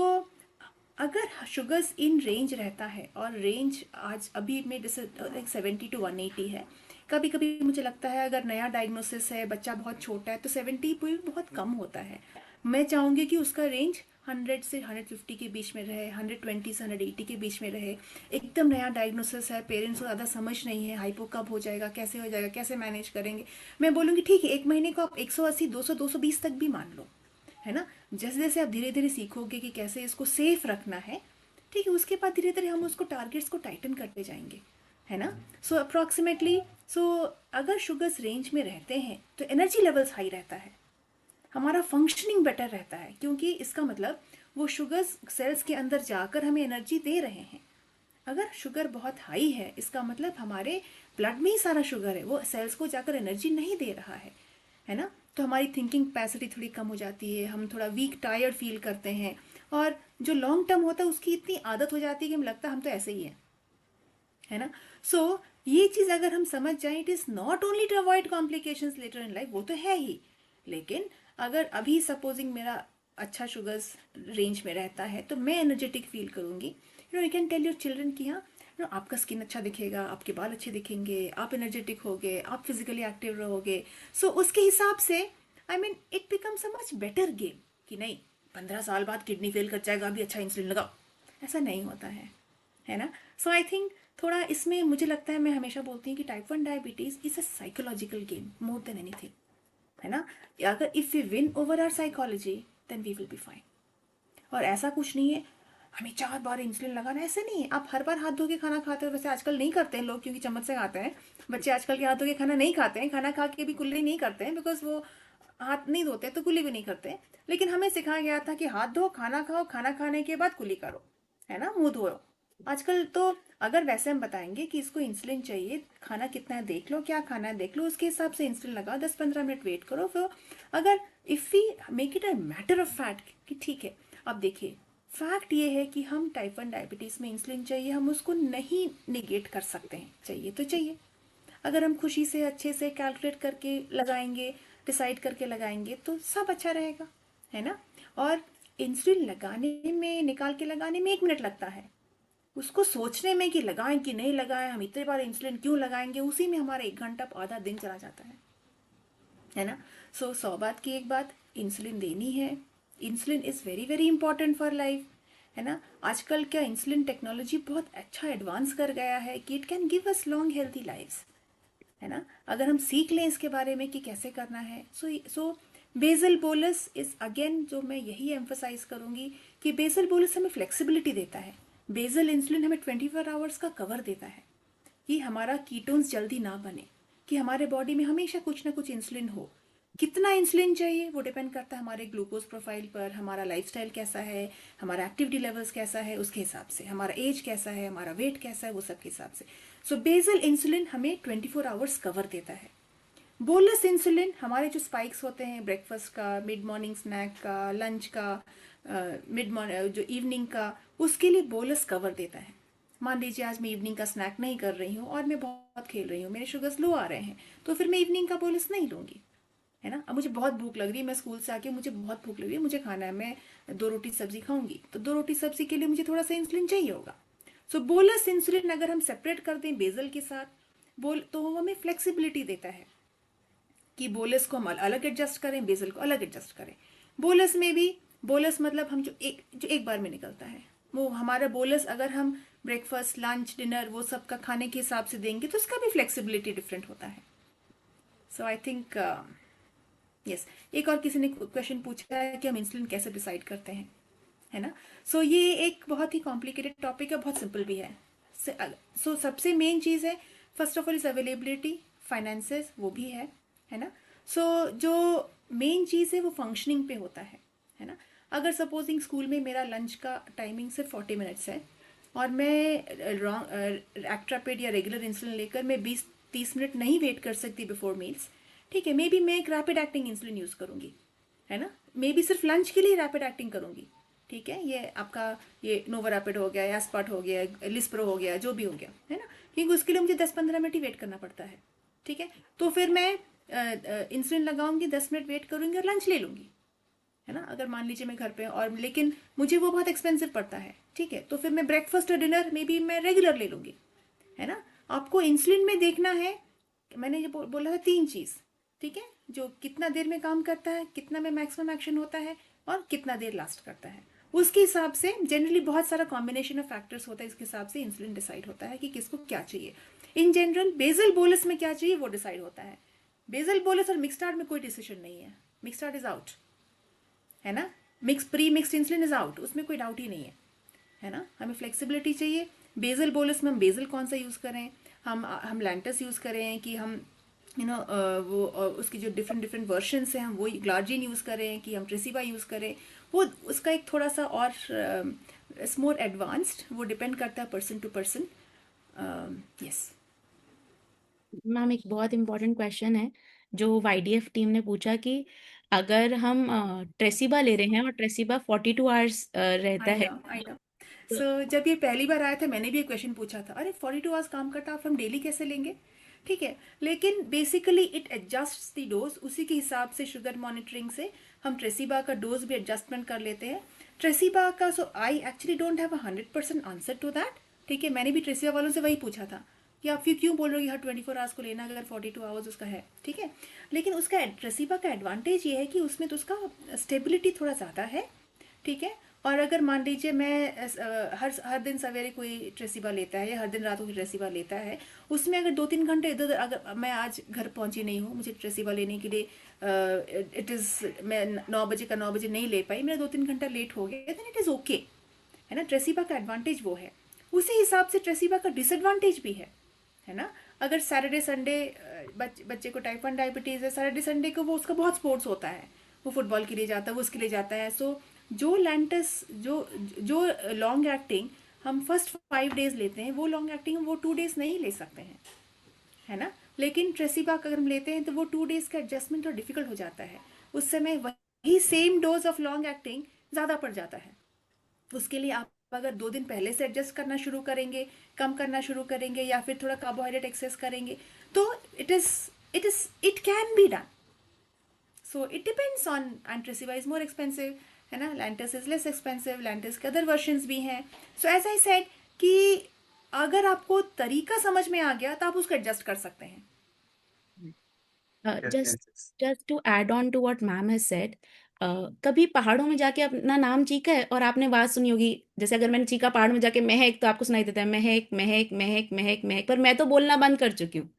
अगर शुगर्स इन रेंज रहता है, और रेंज आज अभी में जैसे 70 to 180 है, कभी कभी मुझे लगता है अगर नया डायग्नोसिस है, बच्चा बहुत छोटा है, तो 70 भी बहुत कम होता है। मैं चाहूँगी कि उसका रेंज 100 से 150 के बीच में रहे, 120 से 180 के बीच में रहे। एकदम नया डायग्नोसिस है, पेरेंट्स को ज़्यादा समझ नहीं है, हाइपो कब हो जाएगा, कैसे हो जाएगा, कैसे मैनेज करेंगे, मैं बोलूँगी ठीक है, एक महीने को आप 180, 200, 220 तक भी मान लो, है ना। जैसे जैसे आप धीरे धीरे सीखोगे कि कैसे इसको सेफ रखना है, ठीक है, उसके बाद धीरे धीरे हम उसको टारगेट्स को टाइटन करते जाएंगे, है ना। सो अप्रॉक्सीमेटली, अगर शुगर्स रेंज में रहते हैं तो एनर्जी लेवल्स हाई रहता है, हमारा फंक्शनिंग बेटर रहता है, क्योंकि इसका मतलब वो शुगर्स सेल्स के अंदर जाकर हमें एनर्जी दे रहे हैं। अगर शुगर बहुत हाई है, इसका मतलब हमारे ब्लड में ही सारा शुगर है, वो सेल्स को जाकर एनर्जी नहीं दे रहा है ना। तो हमारी थिंकिंग कैपेसिटी थोड़ी कम हो जाती है, हम थोड़ा वीक टायर्ड फील करते हैं, और जो लॉन्ग टर्म होता है उसकी इतनी आदत हो जाती है कि हमें लगता है हम तो ऐसे ही हैं, है ना। सो ये चीज़ अगर हम समझ जाएं, it is not only to avoid complications later in life, वो तो है ही, लेकिन अगर अभी सपोजिंग मेरा अच्छा शुगर्स रेंज में रहता है तो मैं एनर्जेटिक फील करूँगी। You can tell your children कि हाँ, आपका स्किन अच्छा दिखेगा, आपके बाल अच्छे दिखेंगे, आप एनर्जेटिक होगे, आप फिजिकली एक्टिव रहोगे। सो उसके हिसाब से I mean it becomes a much better game कि नहीं 15 साल बाद किडनी फेल कर जाएगा, अभी अच्छा इंसुलिन लगाओ, ऐसा नहीं होता है ना। सो आई थिंक थोड़ा इसमें मुझे लगता है, मैं हमेशा बोलती हूँ कि type 1 diabetes is a psychological game more than anything, है ना। अगर if we win over our psychology then we will be fine. और ऐसा कुछ नहीं है हमें 4 बार इंसुलिन लगाना, ऐसे नहीं है। आप हर बार हाथ धो के खाना खाते हो, वैसे आजकल नहीं करते हैं लोग क्योंकि चम्मच से खाते हैं, बच्चे आजकल के हाथ धो के खाना नहीं खाते हैं, खाना खा के भी कुल्ली नहीं करते हैं, बिकॉज वो हाथ नहीं धोते तो कुल्ली भी नहीं करते। लेकिन हमें सिखाया गया था कि हाथ धो, खाना खाओ, खाना खाने के बाद कुल्ली करो, है ना, मुँह धोओ। आजकल तो अगर वैसे हम बताएंगे कि इसको इंसुलिन चाहिए, खाना कितना है देख लो, क्या खाना है देख लो, उसके हिसाब से इंसुलिन लगाओ, 10-15 मिनट वेट करो। फिर अगर if we make it a matter of fact कि ठीक है, अब देखिए फैक्ट ये है कि हम टाइप 1 डायबिटीज़ में इंसुलिन चाहिए, हम उसको नहीं निगेट कर सकते हैं, चाहिए तो चाहिए। अगर हम खुशी से अच्छे से कैलकुलेट करके लगाएंगे, डिसाइड करके लगाएंगे तो सब अच्छा रहेगा, है ना। और इंसुलिन लगाने में, निकाल के लगाने में 1 मिनट लगता है, उसको सोचने में कि लगाएं कि नहीं लगाएं, हम इतने बार इंसुलिन क्यों लगाएंगे, उसी में हमारा 1 घंटा आधा दिन चला जाता है ना। सो 100 बात की एक बात, इंसुलिन देनी है। Insulin is very very important for life, है ना। आजकल क्या इंसुलिन टेक्नोलॉजी बहुत अच्छा एडवांस कर गया है कि it can give us long healthy lifes, है ना, अगर हम सीख लें इसके बारे में कि कैसे करना है। सो बेसल बोलस इज अगेन, जो मैं यही एम्फोसाइज करूंगी कि बेसल बोलस हमें फ्लेक्सिबिलिटी देता है। बेसल इंसुलिन हमें 24 आवर्स का कवर देता है कि हमारा कीटोन्स जल्दी ना बने, कि हमारे बॉडी में हमेशा कुछ ना कुछ इंसुलिन हो। कितना इंसुलिन चाहिए वो डिपेंड करता है हमारे ग्लूकोज प्रोफाइल पर, हमारा लाइफस्टाइल कैसा है, हमारा एक्टिविटी लेवल्स कैसा है, उसके हिसाब से, हमारा एज कैसा है, हमारा वेट कैसा है, वो सब के हिसाब से। सो बेसल इंसुलिन हमें 24 आवर्स कवर देता है। बोलस इंसुलिन हमारे जो स्पाइक्स होते हैं ब्रेकफास्ट का, मिड मॉर्निंग स्नैक का, लंच का, मिड मॉर्निंग जो इवनिंग का, उसके लिए बोलस कवर देता है। मान लीजिए आज मैं इवनिंग का स्नैक नहीं कर रही हूँ और मैं बहुत खेल रही हूँ, मेरे शुगर्स लो आ रहे हैं, तो फिर मैं इवनिंग का बोलस नहीं लूँगी, है ना। अब मुझे बहुत भूख लग रही है, मैं स्कूल से आके मुझे बहुत भूख लग रही है, मुझे खाना है, मैं 2 रोटी सब्जी खाऊंगी, तो 2 रोटी सब्जी के लिए मुझे थोड़ा सा इंसुलिन चाहिए होगा। सो बोलस इंसुलिन अगर हम सेपरेट कर दें बेसल के साथ, तो वो हमें फ्लेक्सिबिलिटी देता है कि बोलस को हम अलग एडजस्ट करें, बेसल को अलग एडजस्ट करें। बोलस में भी, बोलस मतलब हम जो एक बार में निकलता है, वो हमारा बोलस अगर हम ब्रेकफास्ट, लंच, डिनर वो सब का खाने के हिसाब से देंगे तो उसका भी फ्लेक्सिबिलिटी डिफरेंट होता है। So I think yes. एक और किसी ने क्वेश्चन पूछा है कि हम इंसुलिन कैसे डिसाइड करते हैं, है ना। सो ये एक बहुत ही कॉम्प्लिकेटेड टॉपिक है, बहुत सिंपल भी है। सो सबसे मेन चीज़ है, first of all is availability, finances, वो भी है ना। सो जो मेन चीज़ है वो फंक्शनिंग पे होता है ना। अगर सपोजिंग स्कूल में मेरा लंच का टाइमिंग सिर्फ 40 मिनट्स है और मैं एक्ट्रापेड या रेगुलर इंसुलिन लेकर मैं 20-30 मिनट नहीं वेट कर सकती बिफोर मील्स, ठीक है, मे बी मैं एक रैपिड एक्टिंग इंसुलिन यूज़ करूँगी, है ना। मे बी सिर्फ लंच के लिए रैपिड एक्टिंग करूँगी, ठीक है, ये आपका ये नोवा रैपिड हो गया, एस्पार्ट हो गया, लिस्प्रो हो गया, जो भी हो गया, है ना, क्योंकि उसके लिए मुझे 10-15 मिनट ही वेट करना पड़ता है, ठीक है। तो फिर मैं इंसुलिन लगाऊंगी, 10 मिनट वेट करूँगी और लंच ले लूँगी, है ना। अगर मान लीजिए मैं घर पे, और लेकिन मुझे वो बहुत एक्सपेंसिव पड़ता है, ठीक है, तो फिर मैं ब्रेकफास्ट और डिनर में भी मैं रेगुलर ले लूँगी, है ना। आपको इंसुलिन में देखना है, मैंने ये बोला था 3 चीज़, ठीक है, जो कितना देर में काम करता है, कितना में मैक्सिमम एक्शन होता है और कितना देर लास्ट करता है, उसके हिसाब से जनरली बहुत सारा कॉम्बिनेशन ऑफ फैक्टर्स होता है, इसके हिसाब से इंसुलिन डिसाइड होता है कि किसको क्या चाहिए। इन जनरल बेसल बोलस में क्या चाहिए वो डिसाइड होता है। बेसल बोलस और मिक्सड में कोई डिसीजन नहीं है, मिक्सड इज आउट, है ना, pre mixed insulin is out, उसमें कोई डाउट ही नहीं है ना। हमें फ्लेक्सिबिलिटी चाहिए। बेसल बोलस में हम बेसल कौन सा यूज़ करें, हम लैंटस यूज़ करें कि हम वो उसकी जो डिफरेंट वर्जन्स हैं हम वो ग्लार्जिन यूज़ करें कि हम ट्रेसिबा यूज़ करें, वो उसका एक थोड़ा सा और मोर एडवांस्ड, वो डिपेंड करता है person to person. Yes ma'am, एक बहुत इम्पोर्टेंट क्वेश्चन है जो वाईडीएफ टीम ने पूछा कि अगर हम ट्रेसिबा ले रहे हैं और ट्रेसिबा 42 आवर्स रहता है, आई नो। सो जब ये पहली बार आया था मैंने भी एक क्वेश्चन पूछा था, अरे 42 आवर्स काम करता आप हम डेली कैसे लेंगे, ठीक है, लेकिन basically it adjust the dose, उसी के हिसाब से शुगर मॉनिटरिंग से हम ट्रेसिबा का डोज भी एडजस्टमेंट कर लेते हैं। ट्रेसिबा का, so I actually don't have 100% answer to that, ठीक है, मैंने भी ट्रेसिबा वालों से वही पूछा था कि आप फिर क्यों बोल रहे हो हर 24 आवर्स को लेना अगर 42 आवर्स उसका है, ठीक है, लेकिन उसका ट्रेसिबा का एडवांटेज ये है कि उसमें तो उसका स्टेबिलिटी थोड़ा ज़्यादा है, ठीक है। और अगर मान लीजिए मैं हर दिन सवेरे कोई ट्रेसिबा लेता है या हर दिन रात को ट्रेसिबा लेता है, उसमें अगर 2-3 घंटे इधर उधर, अगर मैं आज घर पहुंची नहीं हूँ, मुझे ट्रेसिबा लेने के लिए इट इज़, मैं 9 बजे का 9 बजे नहीं ले पाई, मेरा 2-3 घंटा लेट हो गया, देन इट इज़ ओके, है ना। ट्रेसिबा का एडवांटेज वो है। उसी हिसाब से ट्रेसिबा का डिसएडवांटेज भी है ना। अगर सैटरडे संडे बच्चे को टाइप 1 डायबिटीज़ है, सैटरडे संडे को वो उसका बहुत स्पोर्ट्स होता है, वो फुटबॉल के लिए जाता है, वो उसके लिए जाता है। सो जो लैंटस जो लॉन्ग एक्टिंग हम फर्स्ट 5 डेज लेते हैं, वो लॉन्ग एक्टिंग वो 2 डेज नहीं ले सकते हैं, है ना। लेकिन ट्रेसिबा अगर हम लेते हैं तो वो 2 डेज का एडजस्टमेंट और डिफिकल्ट हो जाता है, उस समय वही same dose of long acting ज़्यादा पड़ जाता है। उसके लिए आप अगर 2 दिन पहले से एडजस्ट करना शुरू करेंगे, कम करना शुरू करेंगे या फिर थोड़ा कार्बोहाइड्रेट एक्सेस करेंगे, तो it can be done. So it depends on, and Tresiba is more expensive है ना. Lantus is less expensive, Lantus के अदर वर्जन्स भी हैं. सो एज आई सेड कि अगर आपको तरीका समझ में आ गया तो आप उसको एडजस्ट कर सकते हैं. Yes, just yes. just to add on to what ma'am has said, कभी पहाड़ों में जाके अपना नाम चीखा है और आपने आवाज सुनी होगी. जैसे अगर मैंने चीखा पहाड़ में जाके महक, तो आपको सुनाई देता है महक महक महक महक महक, पर मैं तो बोलना बंद कर चुकी हूँ.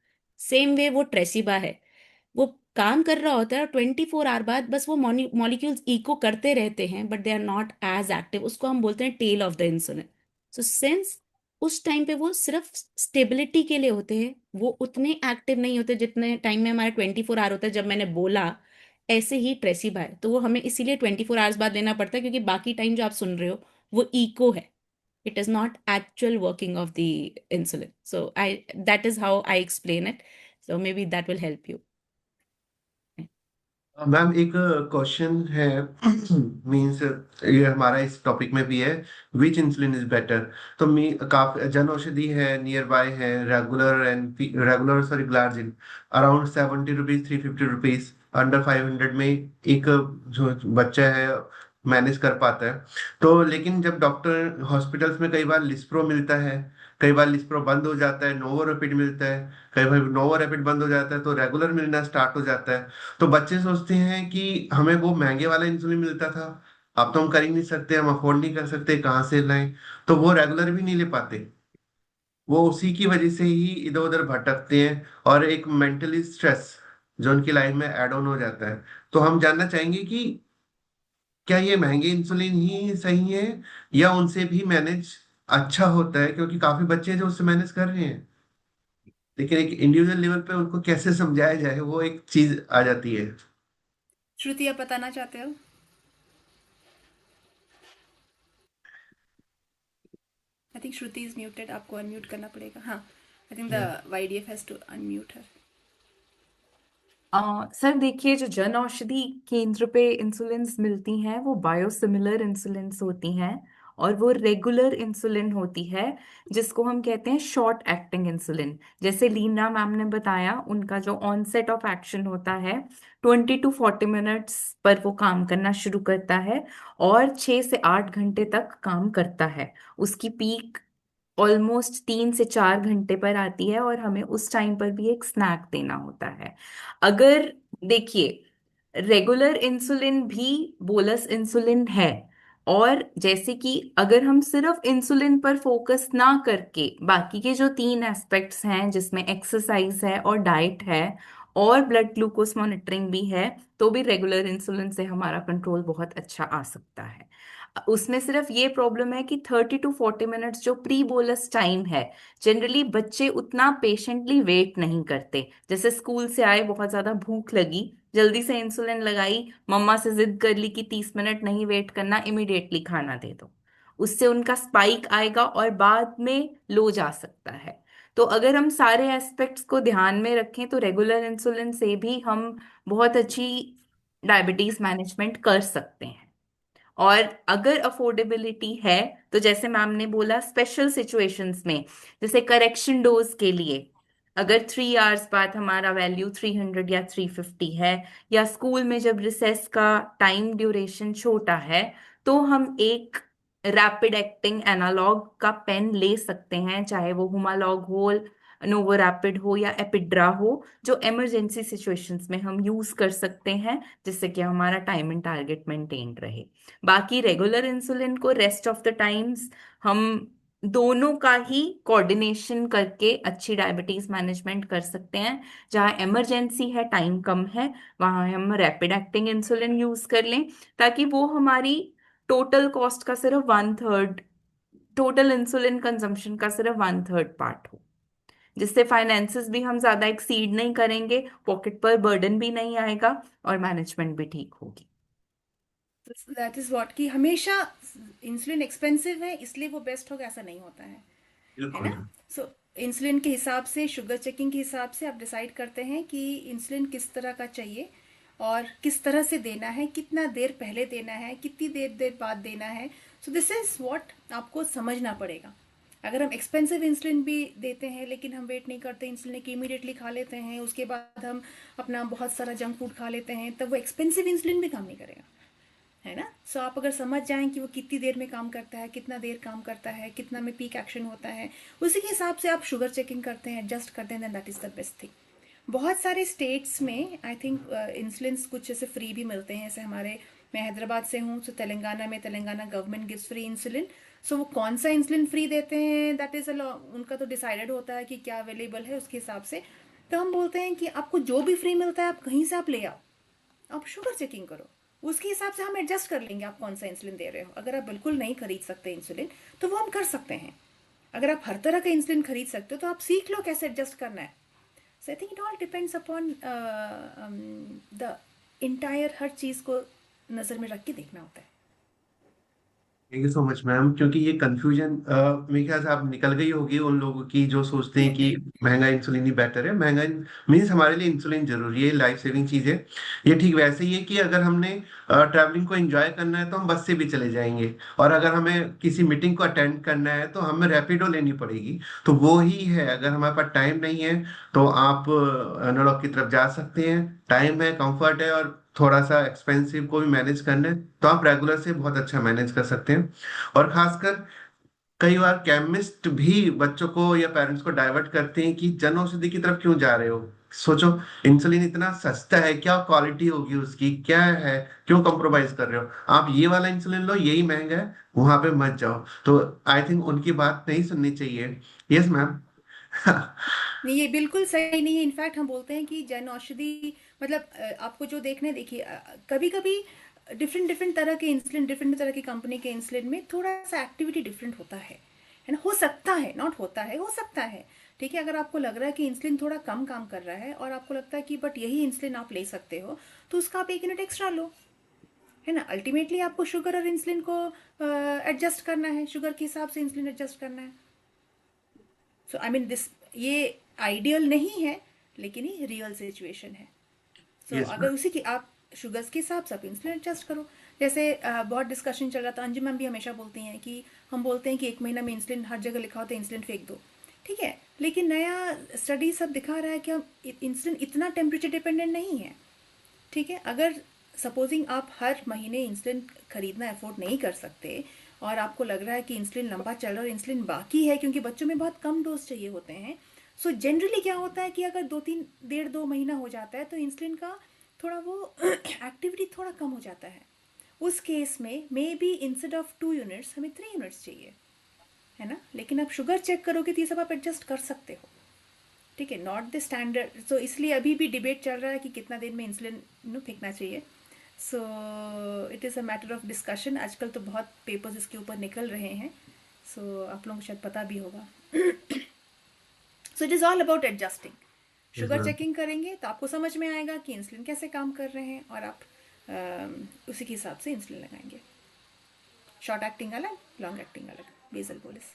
सेम वे वो ट्रेसिबा है. वो काम कर रहा होता है और 24 आवर बाद बस वो मॉलिक्यूल्स इको करते रहते हैं, but they are not as active. उसको हम बोलते हैं tail of the insulin. So since उस टाइम पे वो सिर्फ स्टेबिलिटी के लिए होते हैं, वो उतने एक्टिव नहीं होते जितने टाइम में हमारा 24 आवर होता है. जब मैंने बोला ऐसे ही ट्रेसिबा है, तो वो हमें इसीलिए 24 आवर्स बाद लेना पड़ता है, क्योंकि बाकी टाइम जो आप सुन रहे हो वो इको है. It is not actual working of the insulin. So I that is how I explain it. So may be that will help you. Ma'am एक क्वेश्चन है मींस ये हमारा इस टॉपिक में भी है, विच इंसुलिन इज बेटर. तो मी काफी जन औषधि है नियर बाय है, regular sorry glargine around 70 rupees 350 rupees under 500 में एक जो बच्चा है मैनेज कर पाता है. तो लेकिन जब डॉक्टर हॉस्पिटल्स में कई बार लिस्प्रो मिलता है, कई बार लिस्प्रो बंद हो जाता है, नोवो रैपिड मिलता है, कई बार नोवो रैपिड बंद हो जाता है तो रेगुलर मिलना स्टार्ट हो जाता है. तो बच्चे सोचते हैं कि हमें वो महंगे वाला इंसुलिन मिलता था, अब तो हम कर ही नहीं सकते, हम अफोर्ड नहीं कर सकते, कहाँ से लाएं. तो वो रेगुलर भी नहीं ले पाते. वो उसी की वजह से ही इधर उधर भटकते हैं और एक मेंटली स्ट्रेस जो उनकी लाइफ में एड ऑन हो जाता है. तो हम जानना चाहेंगे कि क्या ये महंगे इंसुलिन ही सही है या उनसे भी मैनेज अच्छा होता है, क्योंकि काफी बच्चे हैं जो उससे मैनेज कर रहे हैं, लेकिन एक इंडिविजुअल लेवल पे उनको कैसे समझाया जाए वो एक चीज आ जाती है. श्रुति, आप बताना चाहते हो? I think Shruti is muted. आपको अनम्यूट करना पड़ेगा. हाँ, I think the YDF has to unmute her. Sir देखिए, जो जन औषधि केंद्र पे इंसुलिन्स मिलती हैं वो बायोसिमिलर इंसुलिन्स होती हैं, और वो रेगुलर इंसुलिन होती है जिसको हम कहते हैं शॉर्ट एक्टिंग इंसुलिन. जैसे लीना मैम ने बताया, उनका जो ऑनसेट ऑफ एक्शन होता है 20 to 40 मिनट्स पर वो काम करना शुरू करता है और 6 से 8 घंटे तक काम करता है. उसकी पीक ऑलमोस्ट 3 से 4 घंटे पर आती है और हमें उस टाइम पर भी एक स्नैक देना होता है. अगर देखिए, रेगुलर इंसुलिन भी बोलस इंसुलिन है, और जैसे कि अगर हम सिर्फ इंसुलिन पर फोकस ना करके बाकी के जो 3 एस्पेक्ट्स हैं जिसमें एक्सरसाइज है और डाइट है और ब्लड ग्लूकोज मॉनिटरिंग भी है, तो भी रेगुलर इंसुलिन से हमारा कंट्रोल बहुत अच्छा आ सकता है. उसमें सिर्फ ये प्रॉब्लम है कि 30 to 40 मिनट्स जो प्री बोलस टाइम है, जनरली बच्चे उतना पेशेंटली वेट नहीं करते. जैसे स्कूल से आए, बहुत ज्यादा भूख लगी, जल्दी से इंसुलिन लगाई, मम्मा से जिद कर ली कि 30 मिनट नहीं वेट करना, इमिडिएटली खाना दे दो. उससे उनका स्पाइक आएगा और बाद में लो जा सकता है. तो अगर हम सारे एस्पेक्ट्स को ध्यान में रखें तो रेगुलर इंसुलिन से भी हम बहुत अच्छी डायबिटीज मैनेजमेंट कर सकते हैं. और अगर अफोर्डेबिलिटी है तो जैसे मैम ने बोला, स्पेशल सिचुएशंस में, जैसे करेक्शन डोज के लिए, अगर 3 आवर्स बाद हमारा वैल्यू 300 या 350 है, या स्कूल में जब रिसेस का टाइम ड्यूरेशन छोटा है, तो हम एक रैपिड एक्टिंग एनालॉग का पेन ले सकते हैं, चाहे वो हुमालॉग हो, नोवो रैपिड हो या एपिड्रा हो, जो इमरजेंसी सिचुएशंस में हम यूज कर सकते हैं, जिससे कि हमारा टाइम एंड टारगेट मेंटेन रहे. बाकी रेगुलर इंसुलिन को रेस्ट ऑफ द टाइम्स हम दोनों का ही कोऑर्डिनेशन करके अच्छी डायबिटीज मैनेजमेंट कर सकते हैं. जहाँ इमरजेंसी है, टाइम कम है, वहाँ हम रैपिड एक्टिंग इंसुलिन यूज कर लें, ताकि वो हमारी टोटल कॉस्ट का सिर्फ 1/3, टोटल इंसुलिन कंजम्पशन का सिर्फ 1/3 पार्ट हो, जिससे फाइनेंसेस भी हम ज्यादा एक्सीड नहीं करेंगे, पॉकेट पर बर्डन भी नहीं आएगा और मैनेजमेंट भी ठीक होगी. दैट इज व्हाट कि हमेशा इंसुलिन एक्सपेंसिव है इसलिए वो बेस्ट होगा, ऐसा नहीं होता है ना. सो इंसुलिन के हिसाब से, शुगर चेकिंग के हिसाब से आप डिसाइड करते हैं कि इंसुलिन किस तरह का चाहिए और किस तरह से देना है, कितना देर पहले देना है, कितनी देर बाद देना है. सो दिस इज व्हाट आपको समझना पड़ेगा. अगर हम एक्सपेंसिव इंसुलिन भी देते हैं लेकिन हम वेट नहीं करते, इंसुलिन की इमीडिएटली खा लेते हैं, उसके बाद हम अपना बहुत सारा जंक फूड खा लेते हैं, तब वो एक्सपेंसिव इंसुलिन भी काम नहीं करेगा. है ना। सो आप अगर समझ जाएं कि वो कितनी देर में काम करता है, कितना देर काम करता है, कितना में पीक एक्शन होता है, उसी के हिसाब से आप शुगर चेकिंग करते हैं, एडजस्ट करते हैं, then that is the best thing. बहुत सारे स्टेट्स में आई थिंक इंसुलिन कुछ ऐसे फ्री भी मिलते हैं। जैसे हमारे, मैं हैदराबाद से हूँ, तो तेलंगाना में Telangana government gives free insulin. So वो कौन सा इंसुलिन फ्री देते हैं दैट इज़ उनका तो डिसाइडेड होता है कि क्या अवेलेबल है, उसके हिसाब से। तो हम बोलते हैं कि आपको जो भी फ्री मिलता है आप कहीं से आप ले आओ, आप शुगर चेकिंग करो, उसके हिसाब से हम एडजस्ट कर लेंगे आप कौन सा इंसुलिन दे रहे हो। अगर आप बिल्कुल नहीं खरीद सकते इंसुलिन तो वो हम कर सकते हैं। अगर आप हर तरह का इंसुलिन खरीद सकते हो तो आप सीख लो कैसे एडजस्ट करना है। So I think it all depends upon the entire, हर चीज़ को नज़र में रख के देखना होता है। Thank you so much ma'am, क्योंकि ये कंफ्यूजन मेरे ख्याल से आप निकल गई होगी उन लोगों की जो सोचते हैं कि महंगा इंसुलिन ही बेटर है। महंगा मीन्स हमारे लिए इंसुलिन जरूरी है, लाइफ सेविंग चीज है। ये ठीक वैसे ही है कि अगर हमने ट्रैवलिंग को एंजॉय करना है तो हम बस से भी चले जाएंगे, और अगर हमें किसी मीटिंग को अटेंड करना है तो हमें रैपिडो लेनी पड़ेगी। तो वो ही है, अगर हमारे पास टाइम नहीं है तो आप एनालॉग की तरफ जा सकते हैं। टाइम है, कंफर्ट है, और थोड़ा सा एक्सपेंसिव को भी मैनेज करना है तो आप रेगुलर से बहुत अच्छा मैनेज कर सकते हैं। और खासकर कई बार केमिस्ट भी बच्चों को या पेरेंट्स को डाइवर्ट करते हैं कि जन औषधि की तरफ क्यों जा रहे हो। सोचो, इंसुलिन इतना सस्ता है, क्या क्वालिटी होगी उसकी, क्या है, क्यों कॉम्प्रोमाइज कर रहे हो। आप ये वाला इंसुलिन लो, यही महंगा है, वहां पे मत जाओ। तो आई थिंक उनकी बात नहीं सुननी चाहिए। Yes ma'am. नहीं, ये बिल्कुल सही नहीं है। इनफैक्ट हम बोलते हैं कि जन औषधि मतलब आपको जो देखने, देखिए कभी कभी डिफरेंट डिफरेंट तरह के इंसुलिन, डिफरेंट तरह की कंपनी के इंसुलिन में थोड़ा सा एक्टिविटी डिफरेंट होता है ना। हो सकता है, नॉट होता है, हो सकता है, ठीक है। अगर आपको लग रहा है कि इंसुलिन थोड़ा कम काम कर रहा है और आपको लगता है कि बट यही इंसुलिन आप ले सकते हो, तो उसका आप 1 यूनिट एक्स्ट्रा लो, है ना। अल्टीमेटली आपको शुगर और इंसुलिन को एडजस्ट करना है, शुगर के हिसाब से इंसुलिन एडजस्ट करना है। सो आई मीन दिस, ये आइडियल नहीं है लेकिन ये रियल सिचुएशन है। सो Yes, अगर उसी की आप शुगर्स के हिसाब से आप इंसुलिन एडजस्ट करो। जैसे बहुत डिस्कशन चल रहा था, अंजुम मैम भी हमेशा बोलती हैं कि हम बोलते हैं कि 1 महीना में इंसुलिन, हर जगह लिखा होता है इंसुलिन फेंक दो, ठीक है। लेकिन नया स्टडी सब दिखा रहा है कि हम इंसुलिन इतना टेम्परेचर डिपेंडेंट नहीं है, ठीक है। अगर सपोजिंग आप हर महीने इंसुलिन खरीदना अफोर्ड नहीं कर सकते और आपको लग रहा है कि इंसुलिन लंबा चल रहा है और इंसुलिन बाकी है, क्योंकि बच्चों में बहुत कम डोज चाहिए होते हैं। सो जनरली क्या होता है कि अगर 1.5-2 महीना हो जाता है तो इंसुलिन का थोड़ा वो एक्टिविटी थोड़ा कम हो जाता है। उस केस में may be instead of 2 units हमें 3 यूनिट्स चाहिए, है ना। लेकिन आप शुगर चेक करोगे तो ये सब आप एडजस्ट कर सकते हो, ठीक है, नॉट द स्टैंडर्ड। सो इसलिए अभी भी डिबेट चल रहा है कि कितना देर में इंसुलिन फेंकना चाहिए। So it is a matter of discussion. आजकल तो बहुत पेपर्स इसके ऊपर निकल रहे हैं, सो आप लोगों को शायद पता भी होगा। So it is all about adjusting. Sugar ma'am. Checking करेंगे तो आपको समझ में आएगा कि इंसुलिन कैसे काम कर रहे हैं और आप उसी के हिसाब से इंसुलिन लगाएंगे। शॉर्ट एक्टिंग अलग, लॉन्ग एक्टिंग अलग, basal bolus.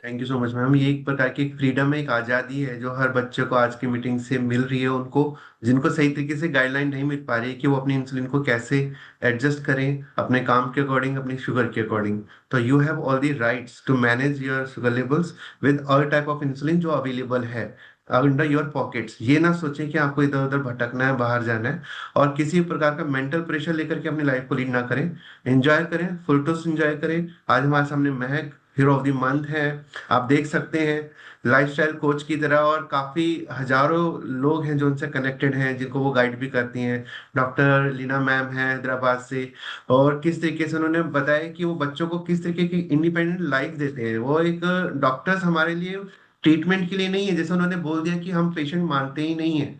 Thank you so much ma'am. ये एक प्रकार की फ्रीडम है, एक आज़ादी है जो हर बच्चे को आज की मीटिंग से मिल रही है। उनको जिनको सही तरीके से गाइडलाइन नहीं मिल पा रही है कि वो अपनी इंसुलिन को कैसे एडजस्ट करें अपने काम के अकॉर्डिंग, अपनी शुगर के अकॉर्डिंग, तो you have all the rights to manage your sugar levels with all type of insulin जो अवेलेबल है अंडर योर पॉकेट्स। ये ना सोचें कि आपको इधर उधर भटकना है, बाहर जाना है, और किसी प्रकार का मेंटल प्रेशर लेकर के अपनी लाइफ को लीड ना करें। एंजॉय करें, फुल टोस्ट एंजॉय करें। आज हमारे सामने महक हीरो ऑफ द मंथ है, आप देख सकते हैं, लाइफस्टाइल कोच की तरह, और काफी हजारों लोग हैं जो उनसे कनेक्टेड हैं, जिनको वो गाइड भी करती हैं। डॉक्टर लीना मैम हैं हैदराबाद से, और किस तरीके से उन्होंने बताया कि वो बच्चों को किस तरीके की इंडिपेंडेंट लाइफ देते हैं। वो एक डॉक्टर्स हमारे लिए ट्रीटमेंट के लिए नहीं है, जैसे उन्होंने बोल दिया कि हम पेशेंट मानते ही नहीं है,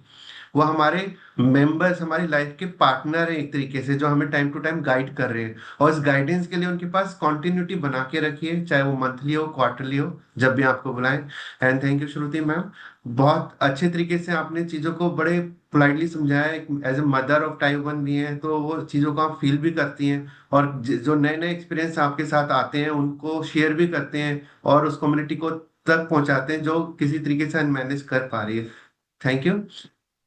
वो हमारे मेंबर्स, हमारी लाइफ के पार्टनर है एक तरीके से, जो हमें टाइम टू टाइम गाइड कर रहे हैं। और इस गाइडेंस के लिए उनके पास कॉन्टिन्यूटी बना के रखिए, चाहे वो मंथली हो, क्वार्टरली हो, जब भी आपको बुलाएं। And thank you Shruti ma'am, बहुत अच्छे तरीके से आपने चीज़ों को बड़े पोलाइटली समझाया। As a mother of type 1 भी हैं तो वो चीज़ों को आप फील भी करती हैं, और जो नए नए एक्सपीरियंस आपके साथ आते हैं उनको शेयर भी करते हैं, और उस कम्युनिटी को तक पहुंचाते हैं जो किसी तरीके से मैनेज कर पा रही है। Thank you.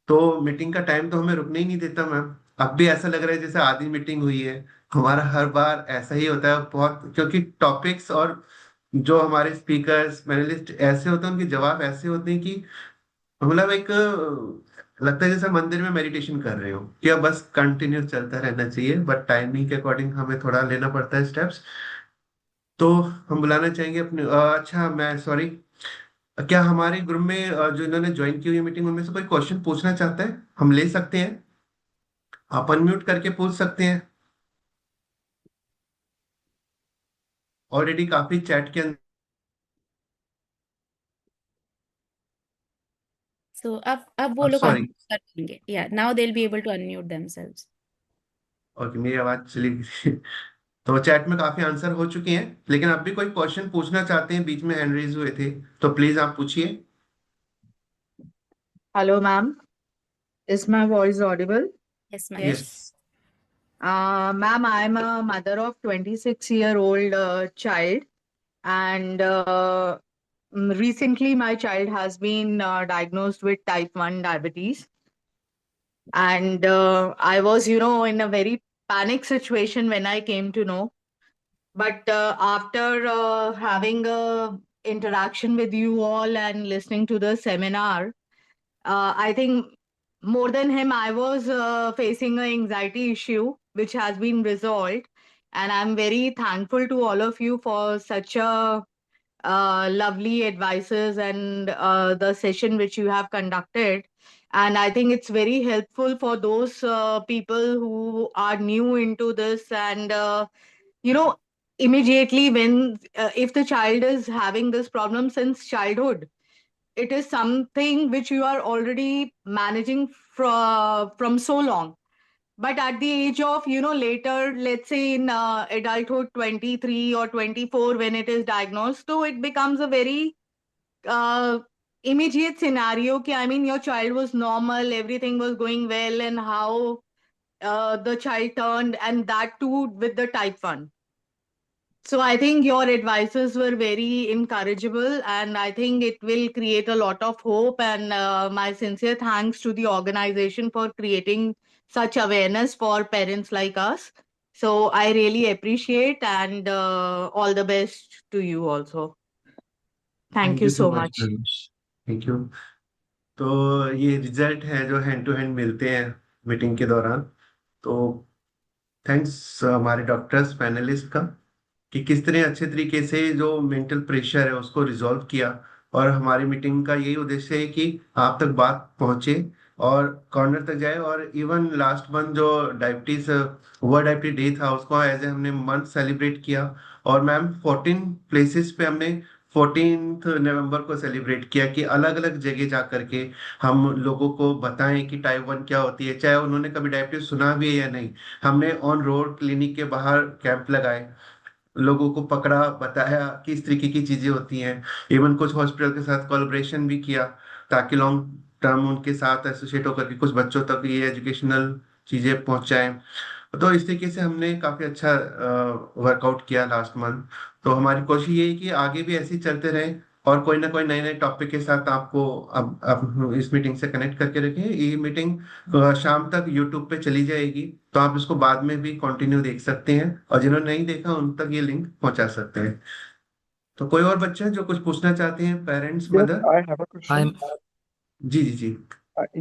तो मीटिंग का टाइम तो हमें रुकने ही नहीं देता मैम। अब भी ऐसा लग रहा है जैसे आधी मीटिंग हुई है। हमारा हर बार ऐसा ही होता है बहुत, क्योंकि टॉपिक्स और जो हमारे स्पीकर्स पैनलिस्ट ऐसे होते हैं, उनके जवाब ऐसे होते हैं कि मतलब एक लगता है जैसे मंदिर में मेडिटेशन कर रहे हो कि अब बस कंटिन्यू चलता रहना चाहिए, बट टाइमिंग के अकॉर्डिंग हमें थोड़ा लेना पड़ता है स्टेप्स। तो हम बुलाना चाहेंगे अपने अच्छा मैं सॉरी, क्या हमारे ग्रुप में जो इन्होंने ज्वाइन की हुई मीटिंग उनमें से कोई क्वेश्चन पूछना चाहता है? हम ले सकते हैं, आप अनम्यूट करके पूछ सकते हैं। ऑलरेडी काफी चैट के अंदर। So अब वो लोग सॉरी, unmute कर देंगे. Yeah, now they'll be able to unmute themselves. Okay मेरी आवाज चली गई। तो चैट में काफी आंसर हो चुके हैं, लेकिन अब भी कोई क्वेश्चन पूछना चाहते हैं, बीच में हैंड रेज हुए थे, तो प्लीज आप पूछिए। Hello, ma'am. Is my voice audible? Yes, ma'am. Yes. Ma'am, I'm a mother of 26-year-old child, and recently my child has been diagnosed with type 1 diabetes. And I was, in a very panic situation when I came to know. But after having a interaction with you all and listening to the seminar, I think more than him, I was facing an anxiety issue, which has been resolved. And I'm very thankful to all of you for such a lovely advices and the session which you have conducted. And I think it's very helpful for those people who are new into this and, immediately when, if the child is having this problem since childhood, it is something which you are already managing from so long. But at the age of, later, let's say in adulthood, 23 or 24, when it is diagnosed, so it becomes a very uh, immediate scenario. I mean, your child was normal, everything was going well, and how the child turned, and that too with the type 1. So I think your advices were very encourageable, and I think it will create a lot of hope. And my sincere thanks to the organization for creating such awareness for parents like us. So I really appreciate, and all the best to you also. Thank you so so much much. Thank you. तो ये result है जो hand to hand मिलते हैं meeting के दौरान। तो thanks हमारे डॉक्टर्स पैनलिस्ट का कि किस तरह अच्छे तरीके से जो मेंटल प्रेशर है उसको रिजॉल्व किया। और हमारी मीटिंग का यही उद्देश्य है कि आप तक बात पहुंचे और कॉर्नर तक जाए। और इवन लास्ट मंथ जो डायबिटीज वर्ल्ड डायबिटीज डे था उसको एज ए हमने मंथ सेलिब्रेट किया। और मैम 14 प्लेसेस पे हमने 14 नवंबर को सेलिब्रेट किया कि अलग अलग जगह जा करके हम लोगों को बताएं कि टाइप 1 क्या होती है, चाहे उन्होंने कभी डायबिटीज सुना भी है या नहीं। हमने ऑन रोड क्लिनिक के बाहर कैंप लगाए, लोगों को पकड़ा, बताया किस तरीके की चीजें होती हैं। इवन कुछ हॉस्पिटल के साथ कोलैबोरेशन भी किया ताकि लॉन्ग टर्म उनके साथ एसोसिएट होकर के कुछ बच्चों तक ये एजुकेशनल चीजें पहुंचाएं। तो इस तरीके से हमने काफी अच्छा वर्कआउट किया लास्ट मंथ। तो हमारी कोशिश ये है कि आगे भी ऐसे ही चलते रहे और कोई ना कोई नए नए टॉपिक के साथ आपको अब इस मीटिंग से कनेक्ट करके रखें। ये मीटिंग शाम तक यूट्यूब पे चली जाएगी, तो आप इसको बाद में भी कंटिन्यू देख सकते हैं और जिन्होंने नहीं देखा उन तक ये लिंक पहुंचा सकते हैं। तो कोई और बच्चा जो कुछ पूछना चाहते हैं, parents, Yes, mother? I have a question. जी जी जी।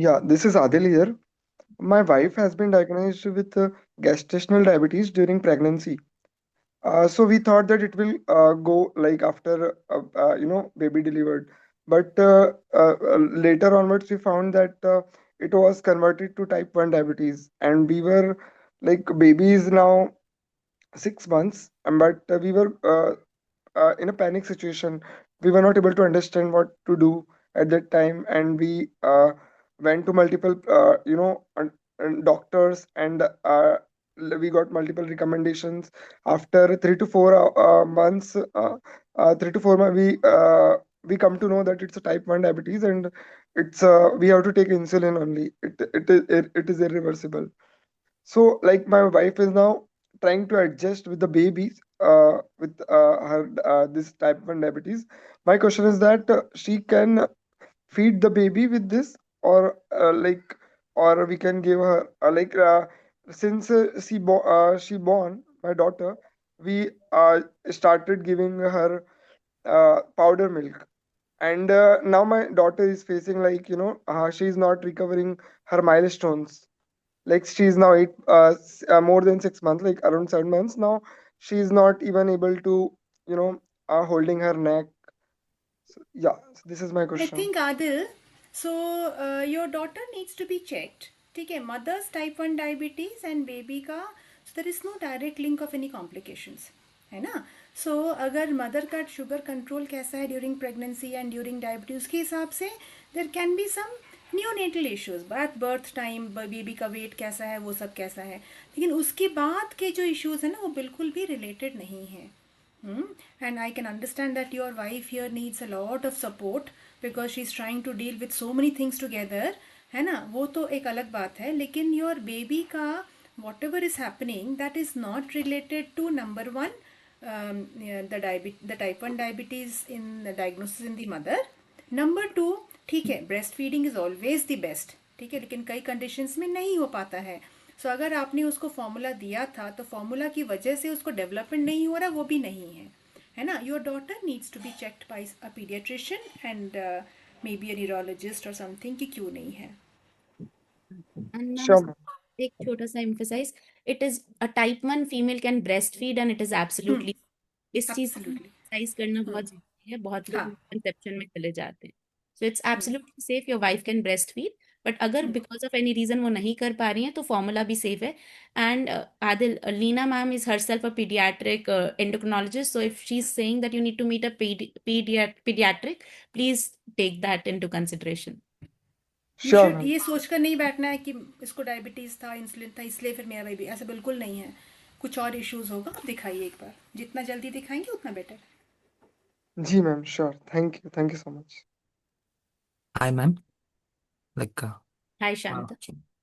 Yeah, this is Adil here. My wife has been diagnosed with gestational diabetes during pregnancy. So we thought that it will go like after baby delivered, but later onwards we found that it was converted to type 1 diabetes, and we were like baby is now 6 months, but we were in a panic situation. We were not able to understand what to do at that time, and we went to multiple doctors, and we got multiple recommendations. After 3 to 4 months, 3 to 4 months, we come to know that it's a type 1 diabetes, and it's we have to take insulin only. It is irreversible. So like my wife is now trying to adjust with the babies with her this type 1 diabetes. My question is that she can feed the baby with this, or or we can give her since she born my daughter, we started giving her powder milk, and now my daughter is facing, like, she's not recovering her milestones. Like, she's now more than 6 months, like around 7 months now. She's not even able to, holding her neck. So, yeah, so this is my I question. think Adil, so your daughter needs to be checked. ठीक है, mother's type 1 diabetes and baby का, so there is no direct link of any complications, है ना? So अगर mother का sugar control कैसा है during pregnancy and during diabetes, उसके हिसाब से there can be some neonatal issues, birth time, baby का weight कैसा है, वो सब कैसा है, लेकिन उसके बाद के जो issues है ना, वो बिल्कुल भी related नहीं है. And I can understand that your wife here needs a lot of support because she's trying to deal with so many things together, है ना? वो तो एक अलग बात है, लेकिन your baby का whatever is happening, that is not related to number one, the type 1 diabetes in the diagnosis in the mother. Number two, ठीक है, breastfeeding is always the best, ठीक है, लेकिन कई conditions में नहीं हो पाता है. सो अगर आपने उसको फॉर्मूला दिया था तो फॉर्मूला की वजह से उसको डेवलपमेंट नहीं हो रहा, वो भी नहीं है ना? Your daughter needs to be checked by a paediatrician and may be a neurologist और समथिंग कि क्यों नहीं है. Sure, ma'am. एक छोटा सा emphasize, it is a type 1 female can breastfeed and it is absolutely इस चीज को Absolutely. emphasize करना बहुत जरूरी है. बहुत लोग हाँ. कंसेप्शन में चले जाते हैं. So it's absolutely safe. Your wife can breastfeed. But अगर बिकॉज ऑफ एनी रीजन वो नहीं कर पा रही हैं तो फॉर्मूला भी सेफ है. And Adil, Leena ma'am is herself a paediatric endocrinologist, so if she's saying that you need to meet a pediatric, please take that into consideration. Sure, ma'am. ये सोचकर नहीं बैठना है कि इसको डायबिटीज था, इंसुलिन था, इसलिए फिर मेरा बेबी, ऐसा बिल्कुल नहीं है. कुछ और इश्यूज होगा, आप दिखाइए एक बार, जितना जल्दी दिखाएंगे उतना बेटर. जी ma'am, sure. Thank you so much. Hi, ma'am. Like, Hi, Shanta.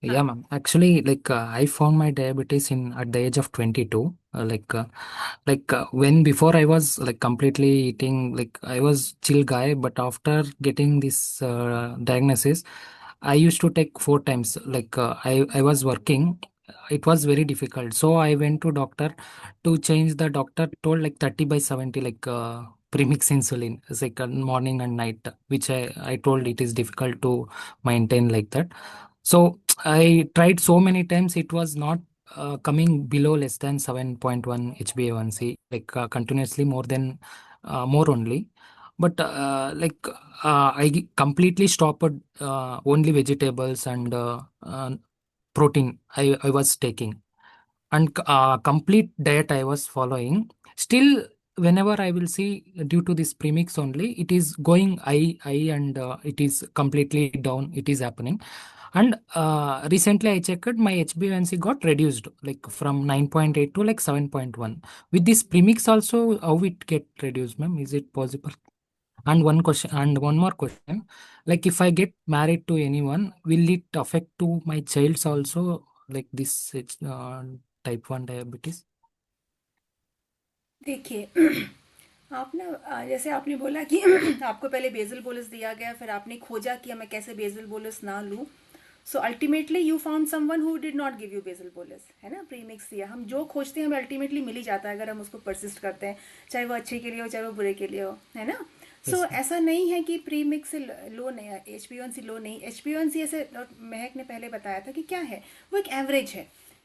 yeah, ma'am. Actually, like, I found my diabetes in at the age of 22. When before I was like completely eating, like I was chill guy, but after getting this diagnosis, I used to take 4 times. Like, I was working. It was very difficult. So I went to doctor to change. The doctor told like 30/70, like premix insulin. It's like morning and night, which I told it is difficult to maintain like that. So I tried so many times. It was not coming below less than 7.1 HbA1c, like continuously more only. But I completely stopped only vegetables and protein I was taking, and complete diet I was following. Still, whenever I will see due to this premix only, it is going and it is completely down. It is happening. And recently I checked, my HbA1c got reduced like from 9.8 to like 7.1. With this premix also, how it get reduced, ma'am? Is it possible? And one more question. Like, if I get married to anyone, will it affect to my child's also, like this type 1 diabetes? देखिए आप ना जैसे आपने बोला कि आपको पहले basal bolus दिया गया, फिर आपने खोजा कि मैं कैसे बेसल बोलस ना लूँ. So ultimately you found someone who did not give you basal bolus, है ना? प्रीमिक्स दिया. हम जो खोजते हैं हमें अल्टीमेटली मिल ही जाता है अगर हम उसको परसिस्ट करते हैं, चाहे वो अच्छे के लिए हो चाहे वो बुरे के लिए हो, है ना? सो ऐसा नहीं है कि प्रीमिक्स से लो नहीं है, HbA1c लो नहीं. HbA1c ऐसे महक ने पहले बताया था कि क्या है, वो एक एवरेज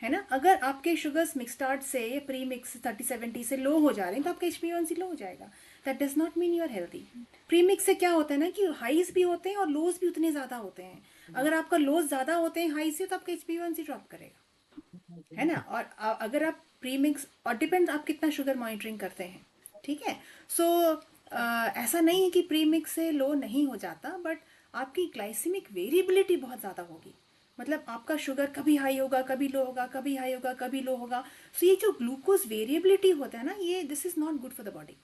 है ना? अगर आपके शुगर्स मिक्सटार्ट से प्री मिक्स 30-70 से लो हो जा रहे हैं तो आपका HbA1c लो हो जाएगा. That does not mean you are healthy. Premix से क्या होता है ना कि हाइज भी होते हैं और लोज भी उतने ज़्यादा होते हैं. अगर आपका लोज ज़्यादा होते हैं हाई से तो आपका HbA1c ड्रॉप करेगा, है ना? और अगर आप प्री मिक्स, और डिपेंड आप कितना शुगर मॉनिटरिंग करते हैं, ठीक है? सो ऐसा नहीं है कि प्री मिक्स से लो नहीं हो जाता, बट आपकी ग्लाइसेमिक वेरिएबिलिटी बहुत ज़्यादा होगी. मतलब आपका शुगर कभी हाई होगा, कभी लो होगा, कभी हाई होगा, कभी लो होगा. सो ये जो ग्लूकोज वेरिएबिलिटी होता है ना, ये this is not good for the body,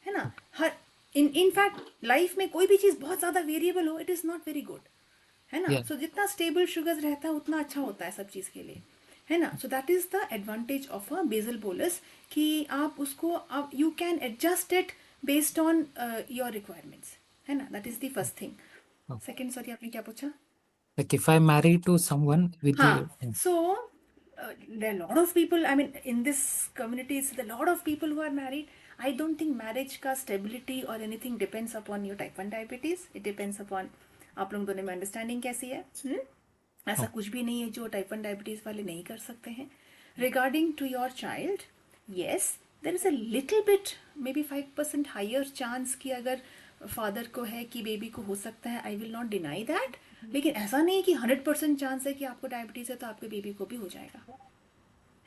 है ना? हर इन फैक्ट लाइफ में कोई भी चीज़ बहुत ज़्यादा वेरिएबल हो, it is not very good, है ना? सो जितना स्टेबल शुगर रहता है उतना अच्छा होता है सब चीज़ के लिए, है ना? So that is the advantage of a basal bolus कि आप उसको you can adjust it based on your requirements, है ना? That is the first thing. Second, sorry आपने क्या पूछा? Like, if I marry to someone with So there are a lot of people, I mean, in this community, there are a lot of people who are married. I don't think marriage का stability और anything depends upon your type 1 diabetes. It depends upon आप लोग दोनों में understanding कैसी है. ऐसा कुछ भी नहीं है जो टाइप 1 डायबिटीज वाले नहीं कर सकते हैं. Regarding to your child, yes, there is a little bit, maybe 5% higher chance कि अगर फादर को है कि बेबी को हो सकता है. I will not deny that. लेकिन ऐसा नहीं कि 100% चांस है कि आपको डायबिटीज है तो आपके बेबी को भी हो जाएगा,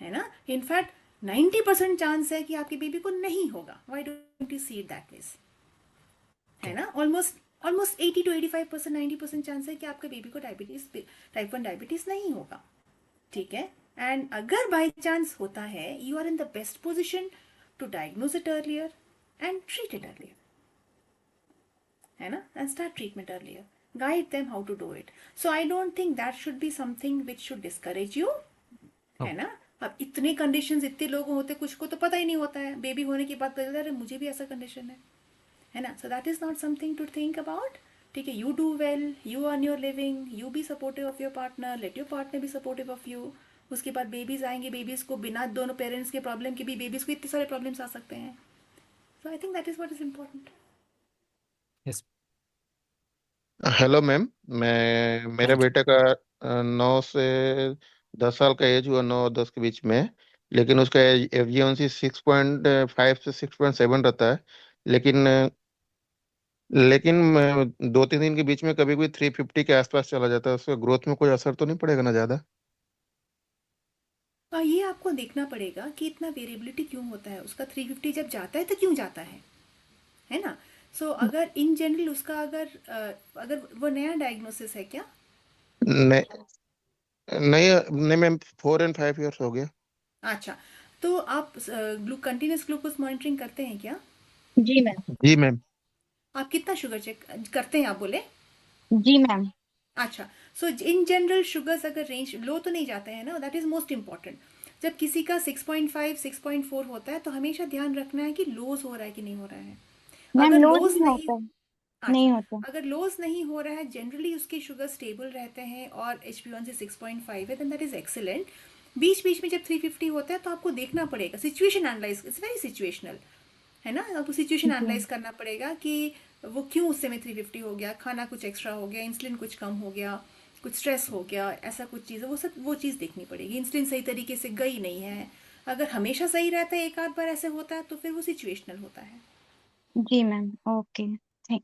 है ना. इनफैक्ट 90% चांस है कि आपके बेबी को नहीं होगा. Why don't you see it that ways, है ना. ऑलमोस्ट 80 to 85%, 90% चांस है कि आपके बेबी को डायबिटीज, टाइप 1 डायबिटीज नहीं होगा. ठीक है. एंड अगर बाई चांस होता है, you are in the best position to diagnose it earlier and treat it earlier, है ना, and start treatment earlier. Guide them how to do it. So I don't think that should be something which should discourage you, है ना. अब इतने conditions इतने लोग होते, कुछ को तो पता ही नहीं होता है. बेबी होने की बात पता है, मुझे भी ऐसा कंडीशन है ना. So that is not something to think about. ठीक है. You do well, you earn your living, you be supportive of your partner, let your partner be supportive of you. उसके बाद बेबीज आएंगे, बेबीज को बिना दोनों पेरेंट्स के problem के भी बेबीज को इतने सारे प्रॉब्लम्स आ सकते हैं. So I think that is what is important. Yes. Hello ma'am, मेरे बेटे का 9 से 10 साल का एज हुआ, 9 और 10 के बीच में. लेकिन उसका एफजीएमसी 6.5 से 6.7 रहता है. लेकिन 2-3 दिन के बीच में कभी कोई 350 के आसपास चला जाता है. उसका ग्रोथ में कोई असर तो नहीं पड़ेगा ना ज्यादा? ये आपको देखना पड़ेगा कि इतना वेरिएबिलिटी क्यों होता है. उसका 350 जब जाता है तो क्यों जाता है ना. सो अगर इन जनरल उसका अगर वो नया डायग्नोसिस है क्या? नहीं मैम, 4 and 5 years हो गया. अच्छा. तो आप कंटिन्यूस ग्लूकोज मॉनिटरिंग करते हैं क्या? जी मैम. जी मैम. आप कितना शुगर चेक करते हैं, आप बोले? जी मैम. अच्छा. सो इन जनरल शुगर्स अगर रेंज लो तो नहीं जाते हैं ना, दैट इज मोस्ट इंपॉर्टेंट. जब किसी का 6.5 6.4 होता है तो हमेशा ध्यान रखना है कि लोज हो रहा है कि नहीं हो रहा है. मैम अगर लोज लोज नहीं नहीं, होता, नहीं होता. अगर लोज नहीं हो रहा है, जनरली उसके शुगर स्टेबल रहते हैं और HbA1c 6.5 है, देन दैट इज एक्सीलेंट. बीच बीच में जब 350 होता है तो आपको देखना पड़ेगा, situation analyse, it's very situational, है ना. आपको सिचुएशन एनालाइज करना पड़ेगा कि वो क्यों उस समय 350 हो गया. खाना कुछ एक्स्ट्रा हो गया, इंसुलिन कुछ कम हो गया, कुछ स्ट्रेस हो गया, ऐसा कुछ चीज़, वो चीज़ देखनी पड़ेगी. इंसुलिन सही तरीके से गई नहीं है. अगर हमेशा सही रहता है, एक आध बार ऐसे होता है, तो फिर वो सिचुएशनल होता है. जी मैम. ओके.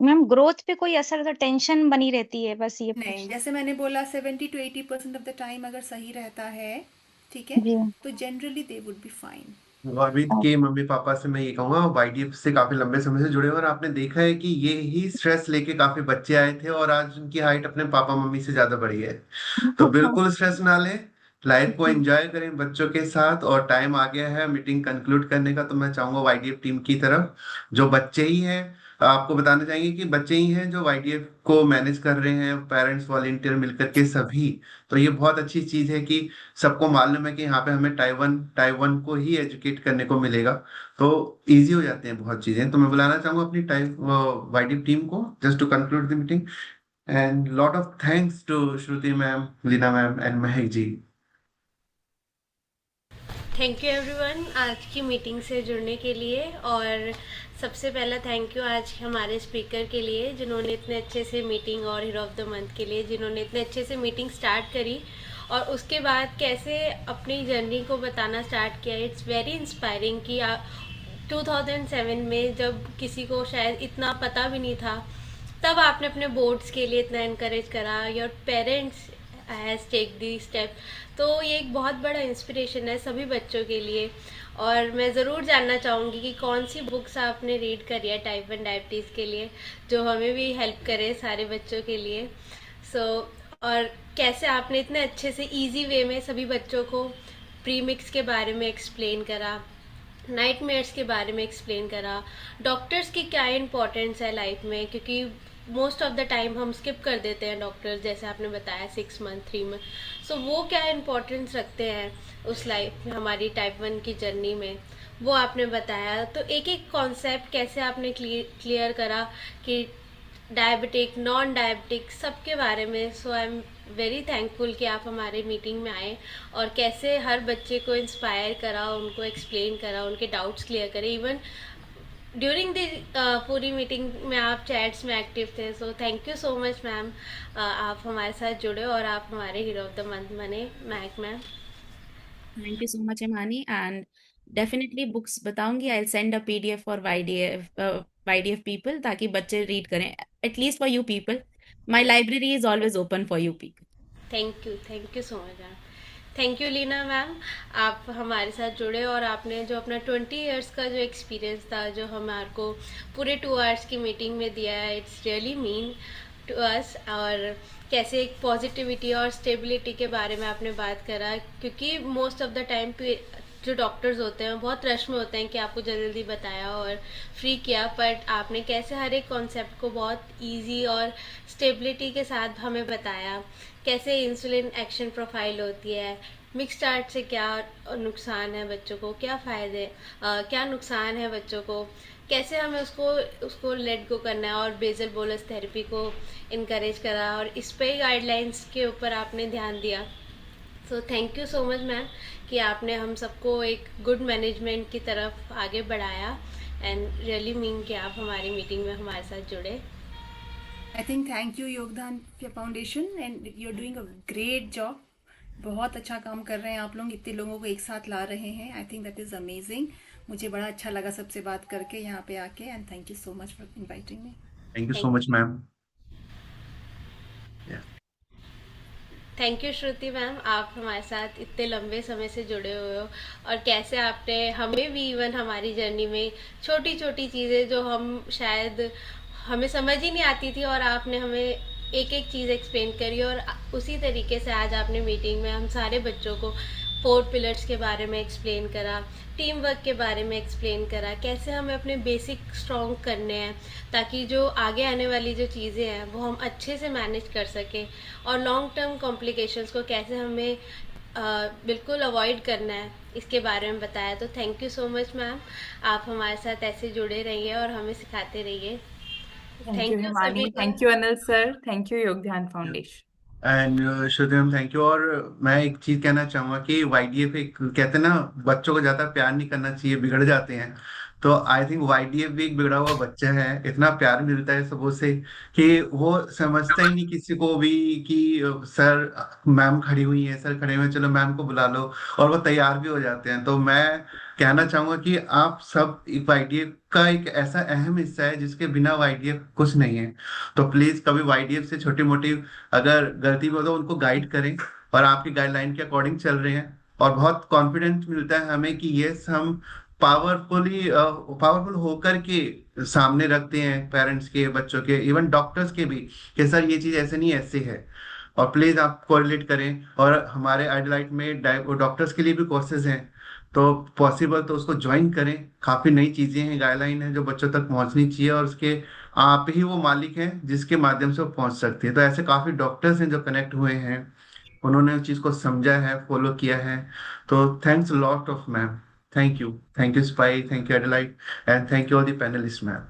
मैम ग्रोथ पे कोई असर, तो टेंशन बनी रहती है, बस ये नहीं, जैसे मैंने बोला 70 to 80% ऑफ द टाइम अगर सही रहता है, ठीक है, जी. तो generally they would be fine. Arvind के मम्मी पापा से मैं ये कहूंगा, वाईडीएफ से काफी लंबे समय से जुड़े हुए हैं और आपने देखा है कि ये ही स्ट्रेस लेके काफी बच्चे आए थे और आज उनकी हाइट अपने पापा मम्मी से ज्यादा बढ़ी है. तो बिल्कुल स्ट्रेस ना लें, लाइफ को एंजॉय करें बच्चों के साथ. और टाइम आ गया है मीटिंग कंक्लूड करने का, तो मैं चाहूंगा वाईडीएफ टीम की तरफ, जो बच्चे ही हैं, आपको बताना चाहेंगे कि बच्चे ही हैं जो वाईडीएफ को मैनेज कर रहे हैं, पेरेंट्स वॉलंटियर मिलकर के सभी. तो ये बहुत अच्छी चीज है कि सबको मालूम है कि यहाँ पे हमें टाइप 1 को ही एजुकेट करने को मिलेगा, तो इजी हो जाते हैं बहुत चीजें. तो मैं बुलाना चाहूंगा अपनी वाईडीएफ टीम को just to conclude the meeting. And lot of thanks to Shruti ma'am, Leena ma'am and Mahak ji. Thank you everyone आज की मीटिंग से जुड़ने के लिए. और सबसे पहला थैंक यू आज हमारे स्पीकर के लिए, जिन्होंने इतने अच्छे से मीटिंग, और हीरो ऑफ द मंथ के लिए, जिन्होंने इतने अच्छे से मीटिंग स्टार्ट करी और उसके बाद कैसे अपनी जर्नी को बताना स्टार्ट किया. इट्स वेरी इंस्पायरिंग कि 2007 में जब किसी को शायद इतना पता भी नहीं था, तब आपने अपने बोर्ड्स के लिए इतना इनकरेज करा. Your parents has take the step. तो ये एक बहुत बड़ा इंस्पिरेशन है सभी बच्चों के लिए. और मैं ज़रूर जानना चाहूँगी कि कौन सी बुक्स आपने रीड करी है टाइप 1 डायबिटीज़ के लिए, जो हमें भी हेल्प करे सारे बच्चों के लिए. और कैसे आपने इतने अच्छे से इजी वे में सभी बच्चों को प्रीमिक्स के बारे में एक्सप्लेन करा, नाइटमेयर्स के बारे में एक्सप्लेन करा, डॉक्टर्स की क्या इंपॉर्टेंस है लाइफ में, क्योंकि मोस्ट ऑफ द टाइम हम स्किप कर देते हैं डॉक्टर्स, जैसे आपने बताया 6 मंथ 3 मंथ. सो वो क्या इम्पोर्टेंस रखते हैं उस लाइफ में, हमारी टाइप 1 की जर्नी में, वो आपने बताया. तो एक एक कॉन्सेप्ट कैसे आपने क्लियर करा कि डायबिटिक, नॉन डायबिटिक, सबके बारे में. सो आई एम वेरी थैंकफुल कि आप हमारे मीटिंग में आए और कैसे हर बच्चे को इंस्पायर करा, उनको एक्सप्लेन करा, उनके डाउट्स क्लियर करे. इवन ड्यूरिंग द पूरी मीटिंग में आप चैट्स में एक्टिव थे, so thank you so much ma'am, आप हमारे साथ जुड़े और आप हमारे हीरो ऑफ द मंथ बने Mahak ma'am. Thank you so much Himani, and definitely books बताऊंगी। I send a PDF for YDF people, ताकि बच्चे रीड करें, at least for you people. My library is always open for you people. Thank you so much ma'am. Thank you Leena ma'am, आप हमारे साथ जुड़े और आपने जो अपना 20 इयर्स का जो एक्सपीरियंस था जो हमारे को पूरे 2 आवर्स की मीटिंग में दिया है, it's really mean to us. और कैसे एक पॉजिटिविटी और स्टेबिलिटी के बारे में आपने बात करा, क्योंकि मोस्ट ऑफ द टाइम जो डॉक्टर्स होते हैं बहुत रश में होते हैं कि आपको जल्दी जल्दी बताया और फ्री किया, बट आपने कैसे हर एक कॉन्सेप्ट को बहुत इजी और स्टेबिलिटी के साथ हमें बताया, कैसे इंसुलिन एक्शन प्रोफाइल होती है, मिक्स चार्ट से क्या नुकसान है बच्चों को, क्या फ़ायदे क्या नुकसान है बच्चों को, कैसे हमें उसको लेट गो करना है, और बेसल बोलस थेरेपी को इनकरेज करा, और इस पे गाइडलाइंस के ऊपर आपने ध्यान दिया। So thank you so much ma'am कि आपने हम सबको एक गुड मैनेजमेंट की तरफ आगे बढ़ाया, एंड रियली मीन कि आप हमारी मीटिंग में हमारे साथ जुड़े। I think thank you Yogdan foundation, and you are doing a great job. बहुत अच्छा काम कर रहे हैं आप लोग, इतने लोगों को एक साथ ला रहे हैं। आई थिंक दैट इज़ अमेजिंग। मुझे बड़ा अच्छा लगा सबसे बात करके यहाँ पे आके, and thank you so much for inviting me. Thank you so much ma'am. Thank you Shruti ma'am, आप हमारे साथ इतने लंबे समय से जुड़े हुए हो, और कैसे आपने हमें भी इवन हमारी जर्नी में छोटी छोटी चीज़ें जो हम शायद हमें समझ ही नहीं आती थी, और आपने हमें एक एक चीज़ एक्सप्लेन करी, और उसी तरीके से आज आपने मीटिंग में हम सारे बच्चों को 4 पिलर्स के बारे में एक्सप्लेन करा, टीम वर्क के बारे में एक्सप्लेन करा, कैसे हमें अपने बेसिक स्ट्रॉन्ग करने हैं ताकि जो आगे आने वाली जो चीज़ें हैं वो हम अच्छे से मैनेज कर सकें, और लॉन्ग टर्म कॉम्प्लिकेशंस को कैसे हमें बिल्कुल अवॉइड करना है, इसके बारे में बताया। तो thank you so much ma'am, आप हमारे साथ ऐसे जुड़े रहिए और हमें सिखाते रहिए। Thank you Himani, thank you Anil sir, thank you Yogdan foundation. And Shruti ma'am thank you. और मैं एक चीज कहना चाहूंगा कि वाईडीएफ एक कहते हैं ना, बच्चों को ज्यादा प्यार नहीं करना चाहिए, बिगड़ जाते हैं। तो आई थिंक वाईडीएफ भी एक बिगड़ा हुआ बच्चा है, इतना प्यार मिलता है सबों से कि वो समझता ही नहीं किसी को भी कि सर मैम खड़ी हुई है, सर खड़े हुए हैं, चलो मैम को बुला लो, और वो तैयार भी हो जाते हैं। तो मैं कहना चाहूंगा कि आप सब वाईडीएफ का एक ऐसा अहम हिस्सा है जिसके बिना वाईडीएफ कुछ नहीं है। तो प्लीज कभी वाईडीएफ से छोटी मोटी अगर गलती हो तो उनको गाइड करें, और आपकी गाइडलाइन के अकॉर्डिंग चल रहे हैं, और बहुत कॉन्फिडेंस मिलता है हमें कि यस हम पावरफुल होकर के सामने रखते हैं पेरेंट्स के, बच्चों के, इवन डॉक्टर्स के भी, कि सर ये चीज ऐसे नहीं ऐसे है। और प्लीज आप कोरिलेट करें, और हमारे आइडलाइट में डॉक्टर्स के लिए भी कोर्सेज हैं, तो पॉसिबल तो उसको ज्वाइन करें। काफी नई चीजें हैं, गाइडलाइन है जो बच्चों तक पहुंचनी चाहिए, और उसके आप ही वो मालिक हैं जिसके माध्यम से वो पहुंच सकती है। तो ऐसे काफी डॉक्टर्स हैं जो कनेक्ट हुए हैं, उन्होंने उस चीज को समझा है, फॉलो किया है। तो thanks lot of ma'am, thank you स्पाई, थैंक यू एडलाइट, and thank you all the panellist ma'am.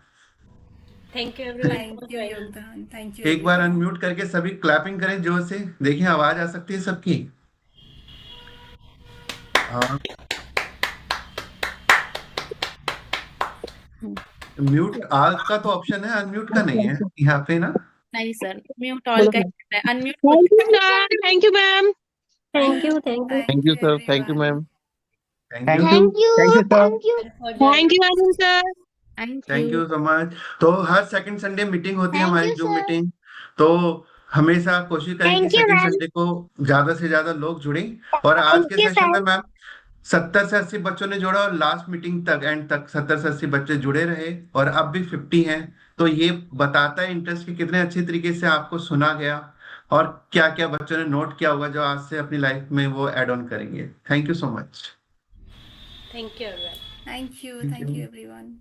Thank you everyone. Thank you Yogdan, thank you. एक बार अनम्यूट करके सभी क्लैपिंग करें जोर से, देखिए आवाज आ सकती है सबकी। हाँ, म्यूट आल का तो ऑप्शन है, अनम्यूट का नहीं है यहाँ पे ना। नहीं सर, म्यूट ऑल का है, unmute. Thank you ma'am. Thank you sir, thank you ma'am. Thank you sir. Thank you so much. तो हर सेकंड संडे मीटिंग होती है हमारी जूम मीटिंग, तो हमेशा कोशिश करें कि सेकंड संडे को ज्यादा से ज्यादा लोग जुड़ें। और आज के सेशन में मैम 70 से 80 बच्चों ने जोड़ा, और लास्ट मीटिंग तक एंड तक 70 से 80 बच्चे जुड़े रहे, और अब भी 50 हैं। तो ये बताता है इंटरेस्ट कि कितने अच्छे तरीके से आपको सुना गया, और क्या क्या बच्चों ने नोट किया होगा जो आज से अपनी लाइफ में वो एड ऑन करेंगे। Thank you so much. Thank you everyone. Thank you everyone.